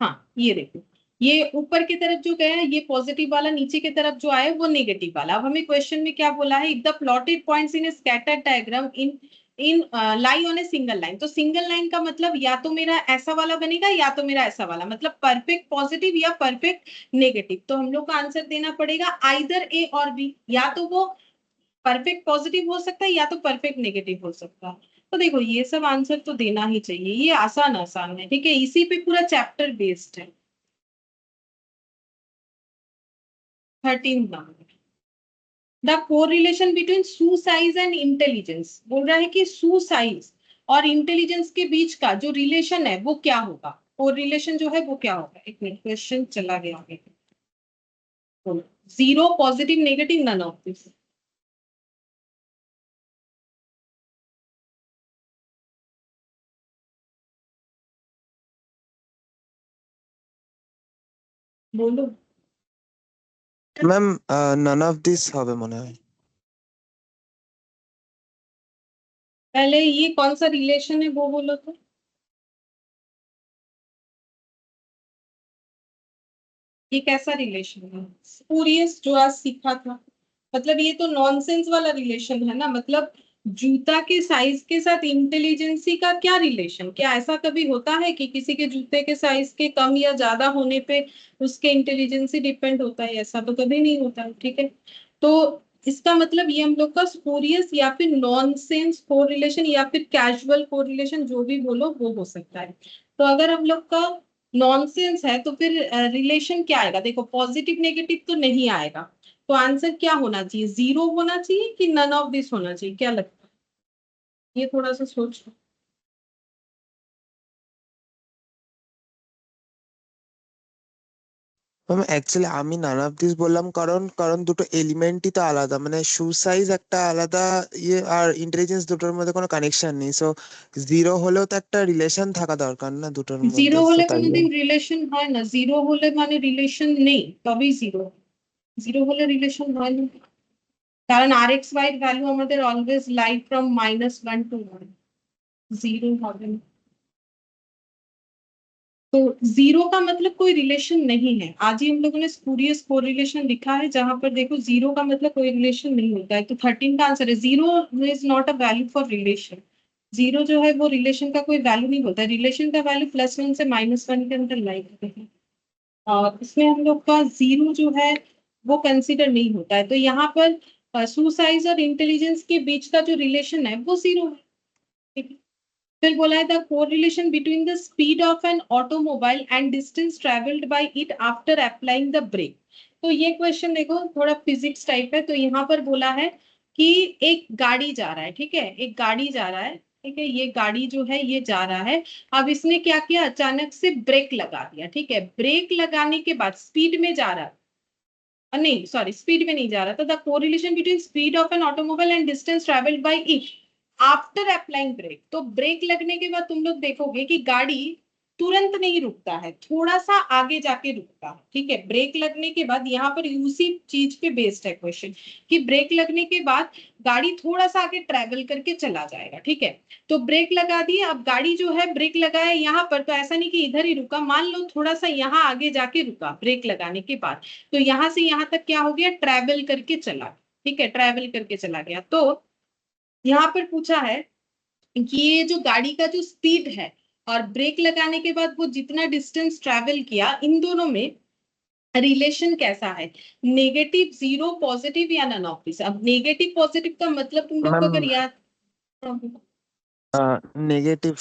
[SPEAKER 1] हाँ ये देखो ये ऊपर की तरफ जो गया ये पॉजिटिव वाला, नीचे की तरफ जो आया वो नेगेटिव वाला। अब हमें क्वेश्चन में क्या बोला है, if the plotted points in a scattered diagram in in lie on a single line. तो सिंगल लाइन का मतलब या तो मेरा ऐसा वाला बनेगा या तो मेरा ऐसा वाला, मतलब परफेक्ट पॉजिटिव या परफेक्ट नेगेटिव। तो हम लोग को आंसर देना पड़ेगा आइदर ए और बी, या तो वो परफेक्ट पॉजिटिव हो सकता है या तो परफेक्ट नेगेटिव हो सकता है। तो देखो ये सब आंसर तो देना ही चाहिए, ये आसान आसान है, ठीक है, इसी पे पूरा चैप्टर बेस्ड है। 13 number, the correlation between shoe size and intelligence. बोल रहा है कि शू साइज और इंटेलिजेंस के बीच का जो रिलेशन है वो क्या होगा, कोरिलेशन जो है वो क्या होगा। एक मिनट, क्वेश्चन चला गया आगे। Zero, positive, negative, none of this. बोलो।
[SPEAKER 2] ম্যাম নান অফ দিস হবে মনে হয়।
[SPEAKER 1] पहले ये कौन सा रिलेशन है वो बोलो तो। ये कैसा रिलेशन है, स्पूरियस जो आज सीखा था। मतलब ये तो नॉनसेंस वाला रिलेशन है ना, मतलब जूता के साइज के साथ इंटेलिजेंसी का क्या रिलेशन। क्या ऐसा कभी होता है कि किसी के जूते के साइज के कम या ज्यादा होने पे उसके इंटेलिजेंसी डिपेंड होता है, ऐसा तो कभी नहीं होता है, ठीक है। तो इसका मतलब ये हम लोग का स्पूरियस या फिर नॉनसेंस कोरिलेशन या फिर कैजुअल कोरिलेशन, जो भी बोलो वो हो सकता है। तो अगर हम लोग का नॉनसेंस है तो फिर रिलेशन क्या आएगा, देखो पॉजिटिव नेगेटिव तो नहीं आएगा। तो आंसर क्या होना चाहिए, जीरो होना चाहिए कि नन ऑफ दिस होना चाहिए, क्या लगता है, ये थोड़ा सा सोचो।
[SPEAKER 2] ম্যাম অ্যাকচুয়ালি আমি নান অফ দিস বললাম কারণ কারণ দুটো এলিমেন্টই তো আলাদা, মানে শু সাইজ একটা আলাদা ইয়ে আর ইন্টেলিজেন্স দুটোর মধ্যে কোনো কানেকশন নেই। সো জিরো হলেও তো একটা রিলেশন থাকা দরকার না দুটোর
[SPEAKER 1] জিরো
[SPEAKER 2] মধ্যে, সো
[SPEAKER 1] হলে
[SPEAKER 2] তাই
[SPEAKER 1] কোনোদিন
[SPEAKER 2] জন্য।
[SPEAKER 1] রিলেশন হয় না, জিরো হলে মানে রিলেশন নেই, তবেই জিরো। জিরো হলে রিলেশন হয় না, কারণ আর এক্স ওয়াই এর ভ্যালু আমাদের always lie from -1 to 1, zero হবে না। तो जीरो का मतलब कोई रिलेशन नहीं है। आज ही हम लोगों ने स्पूरियस कोरिलेशन लिखा है, जहां पर देखो जीरो का मतलब कोई रिलेशन नहीं होता है। तो 13 का आंसर है zero is not a value for relation. Zero जो है वो रिलेशन का कोई वैल्यू नहीं होता है, रिलेशन का वैल्यू +1 से -1 के अंदर लाई होते हैं। और इसमें हम लोग का जीरो जो है वो कंसिडर नहीं होता है। तो यहाँ पर सुसाइज और इंटेलिजेंस के बीच का जो रिलेशन है वो जीरो है, ठीक है। फिर बोला है the correlation between the speed of an automobile and distance travelled by it after applying the brake. तो ये क्वेश्चन देखो थोड़ा फिजिक्स टाइप है। तो यहाँ पर बोला है कि एक गाड़ी जा रहा है, ठीक है, एक गाड़ी जा रहा है, ठीक है, ये गाड़ी जो है ये जा रहा है। अब इसने क्या किया, अचानक से ब्रेक लगा दिया, ठीक है। ब्रेक लगाने के बाद स्पीड में जा रहा है, नहीं सॉरी स्पीड में नहीं जा रहा था। The correlation between speed of an automobile and distance travelled by it after applying brake. तो ब्रेक लगने के बाद तुम लोग देखोगे कि गाड़ी तुरंत नहीं रुकता है, थोड़ा सा आगे जाके रुकता है, ठीक है। ब्रेक लगने के बाद यहाँ पर उसी चीज पे बेस्ड है क्वेश्चन, कि ब्रेक लगने के बाद गाड़ी थोड़ा सा आगे ट्रेवल करके चला जाएगा, ठीक है। तो ब्रेक लगा दिए, अब गाड़ी जो है ब्रेक लगाया यहाँ पर, तो ऐसा नहीं कि इधर ही रुका, मान लो थोड़ा सा यहाँ आगे जाके रुका ब्रेक लगाने के बाद। तो यहाँ से यहाँ तक क्या हो गया, ट्रेवल करके चला, ठीक है, ट्रेवल करके चला गया। तो यहाँ पर पूछा है कि ये जो गाड़ी का जो स्पीड है और ब्रेक लगाने के बाद वो जितना डिस्टेंस ट्रेवल किया, इन दोनों में रिलेशन कैसा है, नेगेटिव, जीरो, पॉजिटिव या नन ऑफ दिस। अब नेगेटिव पॉजिटिव का मतलब तुम लोग को
[SPEAKER 2] ম্যাম
[SPEAKER 1] अगर याद,
[SPEAKER 2] নেগেটিভ।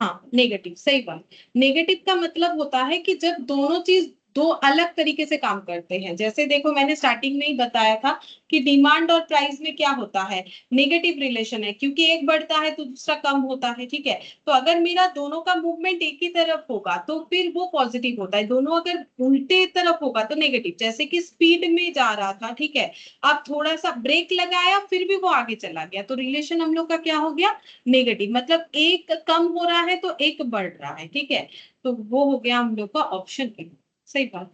[SPEAKER 1] हाँ नेगेटिव, सही बात। नेगेटिव का मतलब होता है कि जब दोनों चीज दो अलग तरीके से काम करते हैं। जैसे देखो मैंने स्टार्टिंग में ही बताया था कि डिमांड और प्राइस में क्या होता है, नेगेटिव रिलेशन है, क्योंकि एक बढ़ता है तो दूसरा कम होता है, ठीक है। तो अगर मेरा दोनों का मूवमेंट एक ही तरफ होगा तो फिर वो पॉजिटिव होता है, दोनों अगर उल्टे तरफ होगा तो नेगेटिव। जैसे कि स्पीड में जा रहा था, ठीक है, अब थोड़ा सा ब्रेक लगाया फिर भी वो आगे चला गया, तो रिलेशन हम लोग का क्या हो गया, नेगेटिव। मतलब एक कम हो रहा है तो एक बढ़ रहा है, ठीक है। तो वो हो गया हम लोग का ऑप्शन ए, सही बात।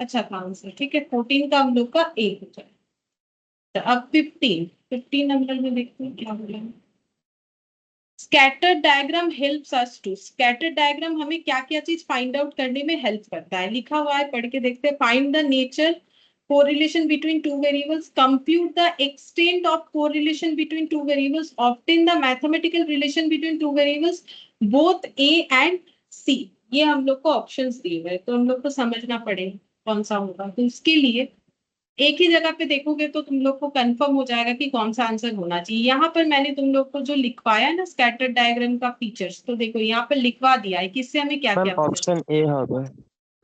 [SPEAKER 1] अच्छा था आंसर, ठीक है। 14 का हम लोग का ए हो जाए। तो अब 15 नंबर में देखते हैं क्या बोला है। Scatter diagram helps us to, scatter diagram हमें क्या क्या चीज फाइंड आउट करने में हेल्प करता है, लिखा हुआ है, पढ़ के देखते हैं। Find the nature correlation between two variables, compute the extent of correlation between two variables, obtain the mathematical relation between two variables, both A and C। ये हम लोग को ऑप्शंस दिए हुए, तो हम लोग को समझना पड़ेगा कौन सा होगा। तो इसके लिए एक ही जगह पे देखोगे तो तुम लोग को कंफर्म हो जाएगा कि कौन सा आंसर होना चाहिए। यहाँ पर मैंने तुम लोग को जो लिखवाया ना स्कैटर डायग्राम का फीचर्स, तो देखो यहाँ पर लिखवा दिया है कि इससे हमें क्या
[SPEAKER 2] मैम
[SPEAKER 1] क्या पता।
[SPEAKER 2] ऑप्शन ए होगा।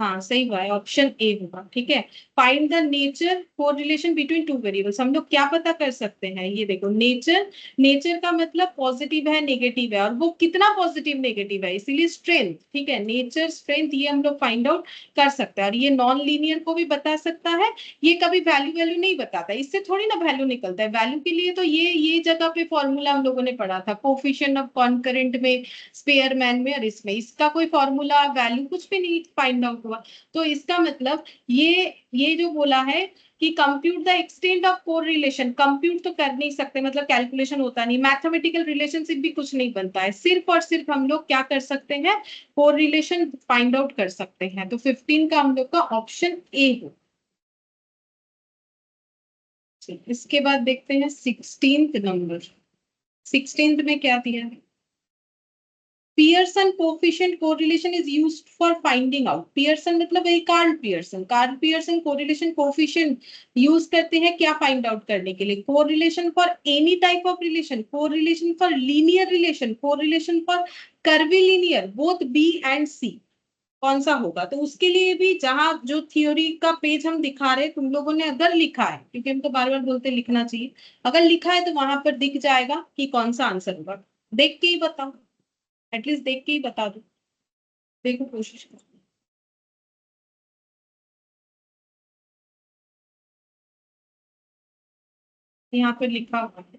[SPEAKER 1] हाँ सही हुआ है, ऑप्शन ए होगा, ठीक है। Find the nature correlation between two variables, हम लोग क्या पता कर सकते हैं, ये देखो नेचर, नेचर का मतलब पॉजिटिव है नेगेटिव है, और वो कितना पॉजिटिव नेगेटिव है, इसीलिए स्ट्रेंथ, ठीक है, नेचर स्ट्रेंथ, ये हम लोग फाइंड आउट कर सकते हैं। और ये नॉन लीनियर को भी बता सकता है, ये कभी वैल्यू वैल्यू नहीं बताता, इससे थोड़ी ना वैल्यू निकलता है। वैल्यू के लिए तो ये जगह पे फॉर्मूला हम लोगों ने पढ़ा था, कोफिशिएंट ऑफ कॉन्करेंट में, स्पेयरमैन में, और इसमें इसका कोई फॉर्मूला वैल्यू कुछ भी नहीं फाइंड आउट हुआ। तो इसका मतलब ये जो बोला है कि compute the extent of correlation, compute तो कर नहीं सकते, मतलब कैलकुलेशन होता नहीं, मैथमेटिकल रिलेशनशिप भी कुछ नहीं बनता है, सिर्फ और सिर्फ हम लोग क्या कर सकते हैं, कोरिलेशन फाइंड आउट कर सकते हैं। तो 15 का हम लोग का ऑप्शन ए हो। इसके बाद देखते हैं 16th नंबर। 16th में क्या दिया है, Pearson coefficient correlation is used for finding out, Pearson मतलब वही Karl Pearson, Karl Pearson correlation coefficient use करते हैं क्या फाइंड आउट करने के लिए, correlation for any type of relation, correlation for linear relation, correlation for curvilinear, both B and C, कौन सा होगा। तो उसके लिए भी जहां जो थ्योरी का पेज हम दिखा रहे हैं, तुम लोगों ने अगर लिखा है, क्योंकि हम तो बार बार बोलते लिखना चाहिए, अगर लिखा है तो वहां पर दिख जाएगा कि कौन सा आंसर होगा। देख के ही बताओ, एटलीस्ट देख के ही बता दो, देखो कोशिश करो। यहाँ पे लिखा हुआ है,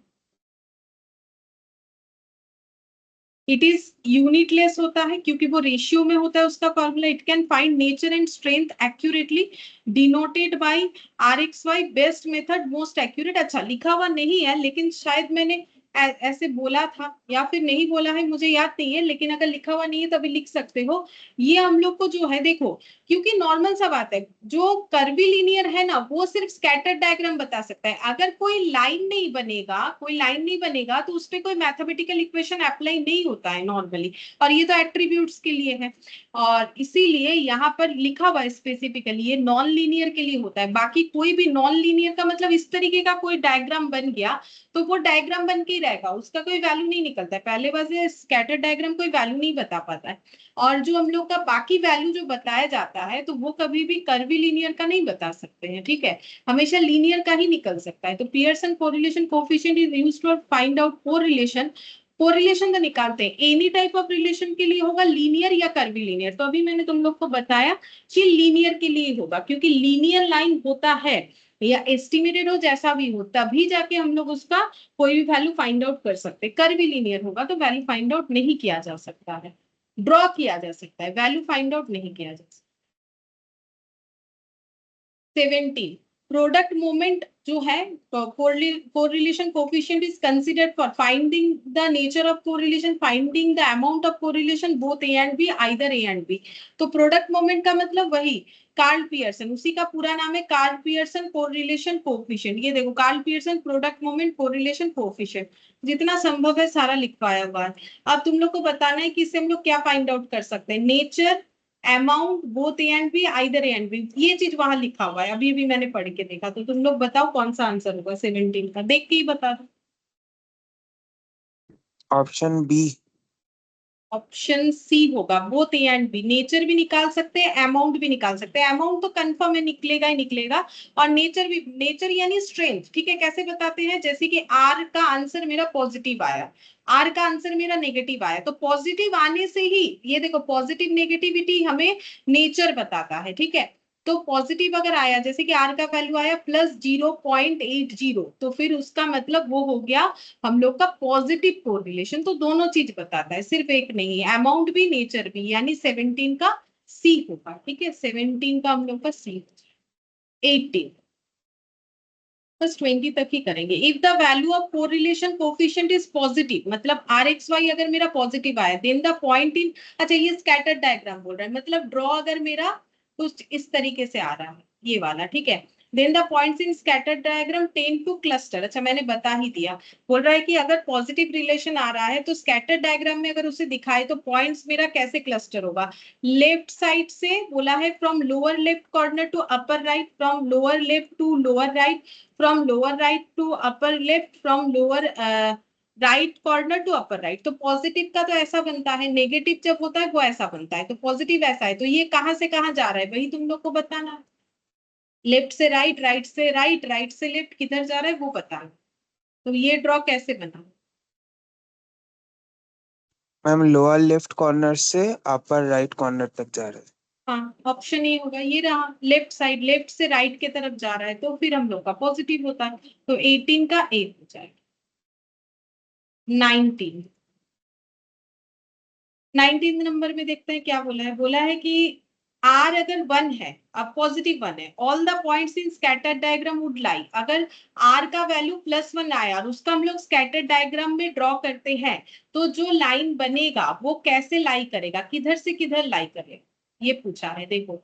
[SPEAKER 1] इट इज यूनिटलेस होता है क्योंकि वो रेशियो में होता है उसका formula. It can find nature and strength accurately, denoted by RXY, best method most accurate. अच्छा लिखा हुआ नहीं है, लेकिन शायद मैंने ऐसे बोला था या फिर नहीं बोला है, मुझे याद नहीं है, लेकिन अगर लिखा हुआ नहीं है तभी लिख सकते हो। ये हम लोग को जो है देखो, क्योंकि नॉर्मल सा बात है, जो कर्वीलिनियर है ना वो सिर्फ स्कैटर डायग्राम बता सकता है, अगर कोई लाइन नहीं बनेगा, कोई लाइन नहीं बनेगा तो उस पर कोई मैथमेटिकल इक्वेशन अप्लाई नहीं होता है नॉर्मली, और ये तो एट्रीब्यूट्स के लिए है, और इसीलिए यहाँ पर लिखा हुआ है स्पेसिफिकली ये नॉन लीनियर के लिए होता है। बाकी कोई भी नॉन लीनियर का मतलब इस तरीके का कोई डायग्राम बन गया तो वो डायग्राम बन के ही रहेगा, उसका कोई वैल्यू नहीं निकलता है। पहले वजह स्कैटर डायग्राम कोई वैल्यू नहीं बता पाता है, और जो हम लोग का बाकी वैल्यू जो बताया जाता है तो वो कभी भी कर्वी लीनियर का नहीं बता सकते हैं, ठीक है, हमेशा लीनियर का ही निकल सकता है। तो Pearson correlation coefficient is used to find out correlation, correlation तो निकालते हैं, एनी टाइप ऑफ रिलेशन के लिए होगा लीनियर या कर्वी लीनियर। तो अभी मैंने तुम लोग को बताया कि लीनियर के लिए होगा, क्योंकि लीनियर लाइन होता है या एस्टिमेटेड हो जैसा भी हो, तभी जाके हम लोग उसका कोई भी वैल्यू फाइंड आउट कर सकते हैं। कर्वी लीनियर होगा तो वैल्यू फाइंड आउट नहीं किया जा सकता है, ड्रॉ किया जा सकता है, वैल्यू फाइंड आउट नहीं किया जा सकता। 17 प्रोडक्ट मोमेंट जो है, correlation coefficient is considered for finding the nature of correlation, finding the amount of correlation both A and B, either A and B. तो प्रोडक्ट मोमेंट का मतलब वही कार्ल पियर्सन, उसी का पूरा नाम है कार्ल पियर्सन कोरिलेशन कोफिशिएंट। ये देखो Karl Pearson product moment correlation coefficient, जितना संभव है सारा लिखवाया हुआ है। अब तुम लोग को बताना है कि इससे हम लोग क्या फाइंड आउट कर सकते हैं, nature, amount, both A and B, either A and B, ये चीज वहां लिखा हुआ है, अभी अभी मैंने पढ़ के देखा। तो तुम लोग बताओ कौन सा आंसर होगा 17 का, देख के ही बता दो।
[SPEAKER 2] Option B.
[SPEAKER 1] ऑप्शन सी होगा, both A and B, nature भी निकाल सकते हैं, अमाउंट भी निकाल सकते हैं, अमाउंट तो कंफर्म है निकलेगा ही निकलेगा, और नेचर भी, नेचर यानी स्ट्रेंथ, ठीक है। कैसे बताते हैं, जैसे कि आर का आंसर मेरा पॉजिटिव आया, आर का आंसर मेरा नेगेटिव आया, तो पॉजिटिव आने से ही ये देखो पॉजिटिव नेगेटिविटी हमें नेचर बताता है, ठीक है। तो पॉजिटिव अगर आया, जैसे कि आर का वैल्यू आया +0.80, तो फिर उसका मतलब वो हो गया हम लोग का पॉजिटिव कोरिलेशन। तो दोनों चीज बताता है, सिर्फ एक नहीं है, अमाउंट भी नेचर भी, यानी 17 का सी होगा, ठीक है, 17 का हम लोग का सी। 18 बस 20 तक ही करेंगे। If the value of correlation coefficient is positive, मतलब आर एक्स वाई अगर मेरा पॉजिटिव आया, देन द पॉइंट इन, अच्छा ये स्कैटर्ड डायग्राम बोल रहा है, मतलब ड्रॉ अगर मेरा कुछ इस तरीके से आ रहा है, ये वाला, ठीक है। Then the points in scattered diagram tend to cluster, अच्छा मैंने बता ही दिया। बोल रहा है कि अगर पॉजिटिव रिलेशन आ रहा है तो स्कैटर्ड डायग्राम में अगर उसे दिखाए तो पॉइंट्स मेरा कैसे क्लस्टर होगा। लेफ्ट साइड से बोला है, from lower left corner to upper right, from lower left to lower right, from lower right to upper left, from lower right corner to upper right. तो पॉजिटिव का तो ऐसा बनता है, नेगेटिव जब होता है वो ऐसा बनता है, तो पॉजिटिव ऐसा है, तो ये कहां से कहां जा रहा है वही तुम लोग को बताना है। लेफ्ट से राइट, राइट से राइट, राइट से लेफ्ट, किधर जा रहा है वो बताना। तो ये ड्रॉ कैसे बना।
[SPEAKER 2] मैम लोअर लेफ्ट कॉर्नर से अपर राइट कॉर्नर तक जा रहे हैं।
[SPEAKER 1] हाँ, ऑप्शन ए होगा, ये रहा लेफ्ट साइड, लेफ्ट से राइट की तरफ जा रहा है, तो फिर हम लोग का पॉजिटिव होता है, तो 18 का ए हो जाएगा। 19 नंबर में देखते हैं क्या बोला है। बोला है कि आर अगर 1 है, अब पॉजिटिव 1 है, all the points in scattered diagram would लाई, अगर आर का वैल्यू +1 आया और उसका हम लोग स्कैटर्ड डायग्राम में ड्रॉ करते हैं, तो जो लाइन बनेगा वो कैसे लाई करेगा, किधर से किधर लाई करेगा, ये पूछा है। देखो,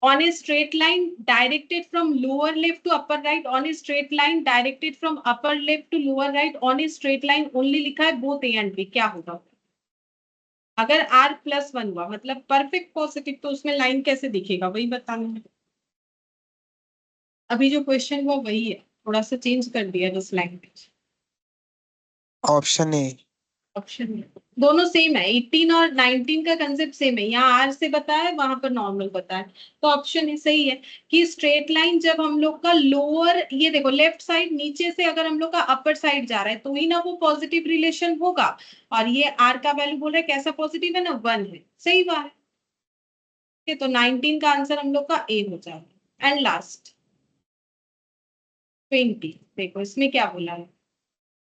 [SPEAKER 1] on a straight line directed from lower left to upper right, on a straight line directed from upper left to lower right, on a straight line only लिखा है both A and B, क्या होगा। अगर R+1 हुआ मतलब परफेक्ट पॉजिटिव, तो उसमें लाइन कैसे दिखेगा वही बताना है। अभी जो क्वेश्चन हुआ वही है, थोड़ा सा चेंज कर दिया बस लैंग्वेज।
[SPEAKER 2] Option A.
[SPEAKER 1] ऑप्शन दोनों सेम है, 18 और 19 का कंसेप्ट सेम है, यहाँ आर से बताया है, वहां पर नॉर्मल बताया है, तो ऑप्शन ही सही है कि स्ट्रेट लाइन जब हम लोग का लोअर, ये देखो लेफ्ट साइड नीचे से अगर हम लोग का अपर साइड जा रहा है तो ही ना वो पॉजिटिव रिलेशन होगा। और ये आर का वैल्यू बोल रहा है कैसा पॉजिटिव है ना, 1 है, सही बात है। तो 19 का आंसर हम लोग का ए हो जाएगा। एंड लास्ट 20, देखो इसमें क्या बोला है,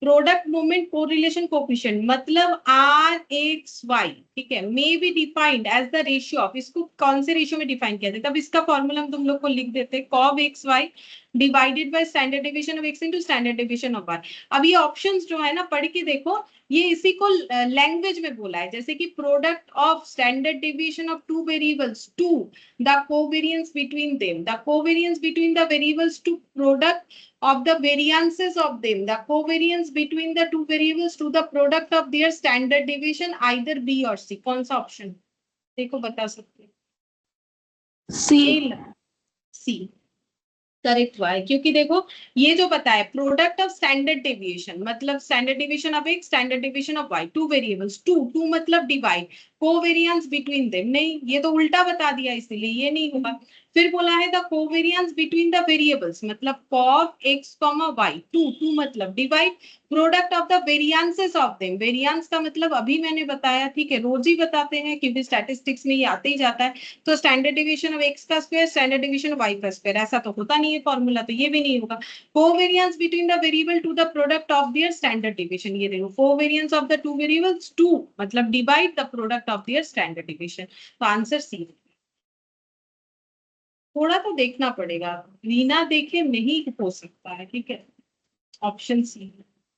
[SPEAKER 1] प्रोडक्ट मूवमेंट कोरिलेशन कोफिशिएंट, मतलब आर एक्स वाई, ठीक है, may be defined as the ratio of, इसको कौन से रेशियो में डिफाइन किया जाता है, तब इसका फॉर्मूला हम तुम लोग को लिख देते हैं, cov X Y divided by standard deviation of X into standard deviation of Y. अब ये ऑप्शंस जो है ना पढ़ के देखो, ये इसी को लैंग्वेज में बोला है, जैसे कि product of standard deviation of two variables to the covariance between them, the covariance between the variables to product of the variances of them, the covariance between the two variables to the product of their standard deviation, either B or C। कौन सा ऑप्शन देखो बता सकते
[SPEAKER 3] C.
[SPEAKER 1] सी करेक्ट हुआ है, क्योंकि देखो ये जो पता है प्रोडक्ट ऑफ स्टैंडर्ड डेविएशन, मतलब standard deviation of X, standard deviation of Y, two variables, to to मतलब डिवाइड, कोवेरिएंस बिटवीन देम, नहीं ये तो उल्टा बता दिया इसीलिए ये नहीं होगा। फिर बोला है the covariance between the variables, मतलब cov X comma Y, to to मतलब divide, product of the variances of them, variance का मतलब अभी मैंने बताया, ठीक है, रोज ही बताते हैं क्योंकि स्टैटिस्टिक्स में ये आते ही जाता है। तो स्टैंडर्ड डिवीजन ऑफ एक्स का square, standard division of Y का स्क्वायर, ऐसा तो होता नहीं है फॉर्मूला, तो ये भी नहीं होगा। Covariance between the variable to the product of their standard division, ये देखो covariance of the two variables to मतलब divide the product of their standard division, तो आंसर सी। थोड़ा तो देखना पड़ेगा, बिना देखे नहीं हो सकता है, ठीक है, ऑप्शन सी।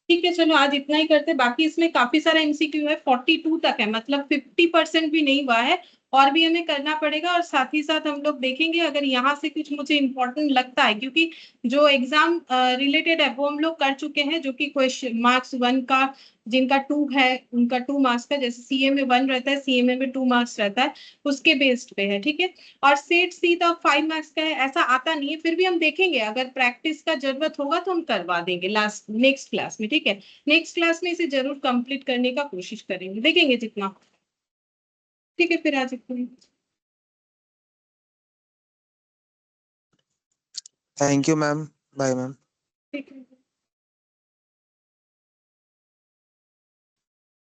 [SPEAKER 1] ठीक है चलो आज इतना ही करते, बाकी इसमें काफी सारा एमसीक्यू है, 42 तक है, मतलब 50% भी नहीं हुआ है, और भी हमें करना पड़ेगा। और साथ ही साथ हम लोग देखेंगे अगर यहाँ से कुछ मुझे इंपॉर्टेंट लगता है, क्योंकि जो एग्जाम रिलेटेड है वो हम लोग कर चुके हैं, जो कि क्वेश्चन मार्क्स 1 का, जिनका 2 है उनका 2 मार्क्स का, जैसे सीए में 1 रहता है, सीएमए में 2 मार्क्स रहता है, उसके बेस्ड पे है, ठीक है। और सेट सी तो 5 मार्क्स का है, ऐसा आता नहीं है, फिर भी हम देखेंगे अगर प्रैक्टिस का जरूरत होगा तो हम करवा देंगे लास्ट नेक्स्ट क्लास में, ठीक है। नेक्स्ट क्लास में इसे जरूर कंप्लीट करने का कोशिश करेंगे, देखेंगे जितना, ठीक है। फिर आज इतना ही।
[SPEAKER 2] Thank you ma'am. Bye ma'am.
[SPEAKER 1] ठीक है।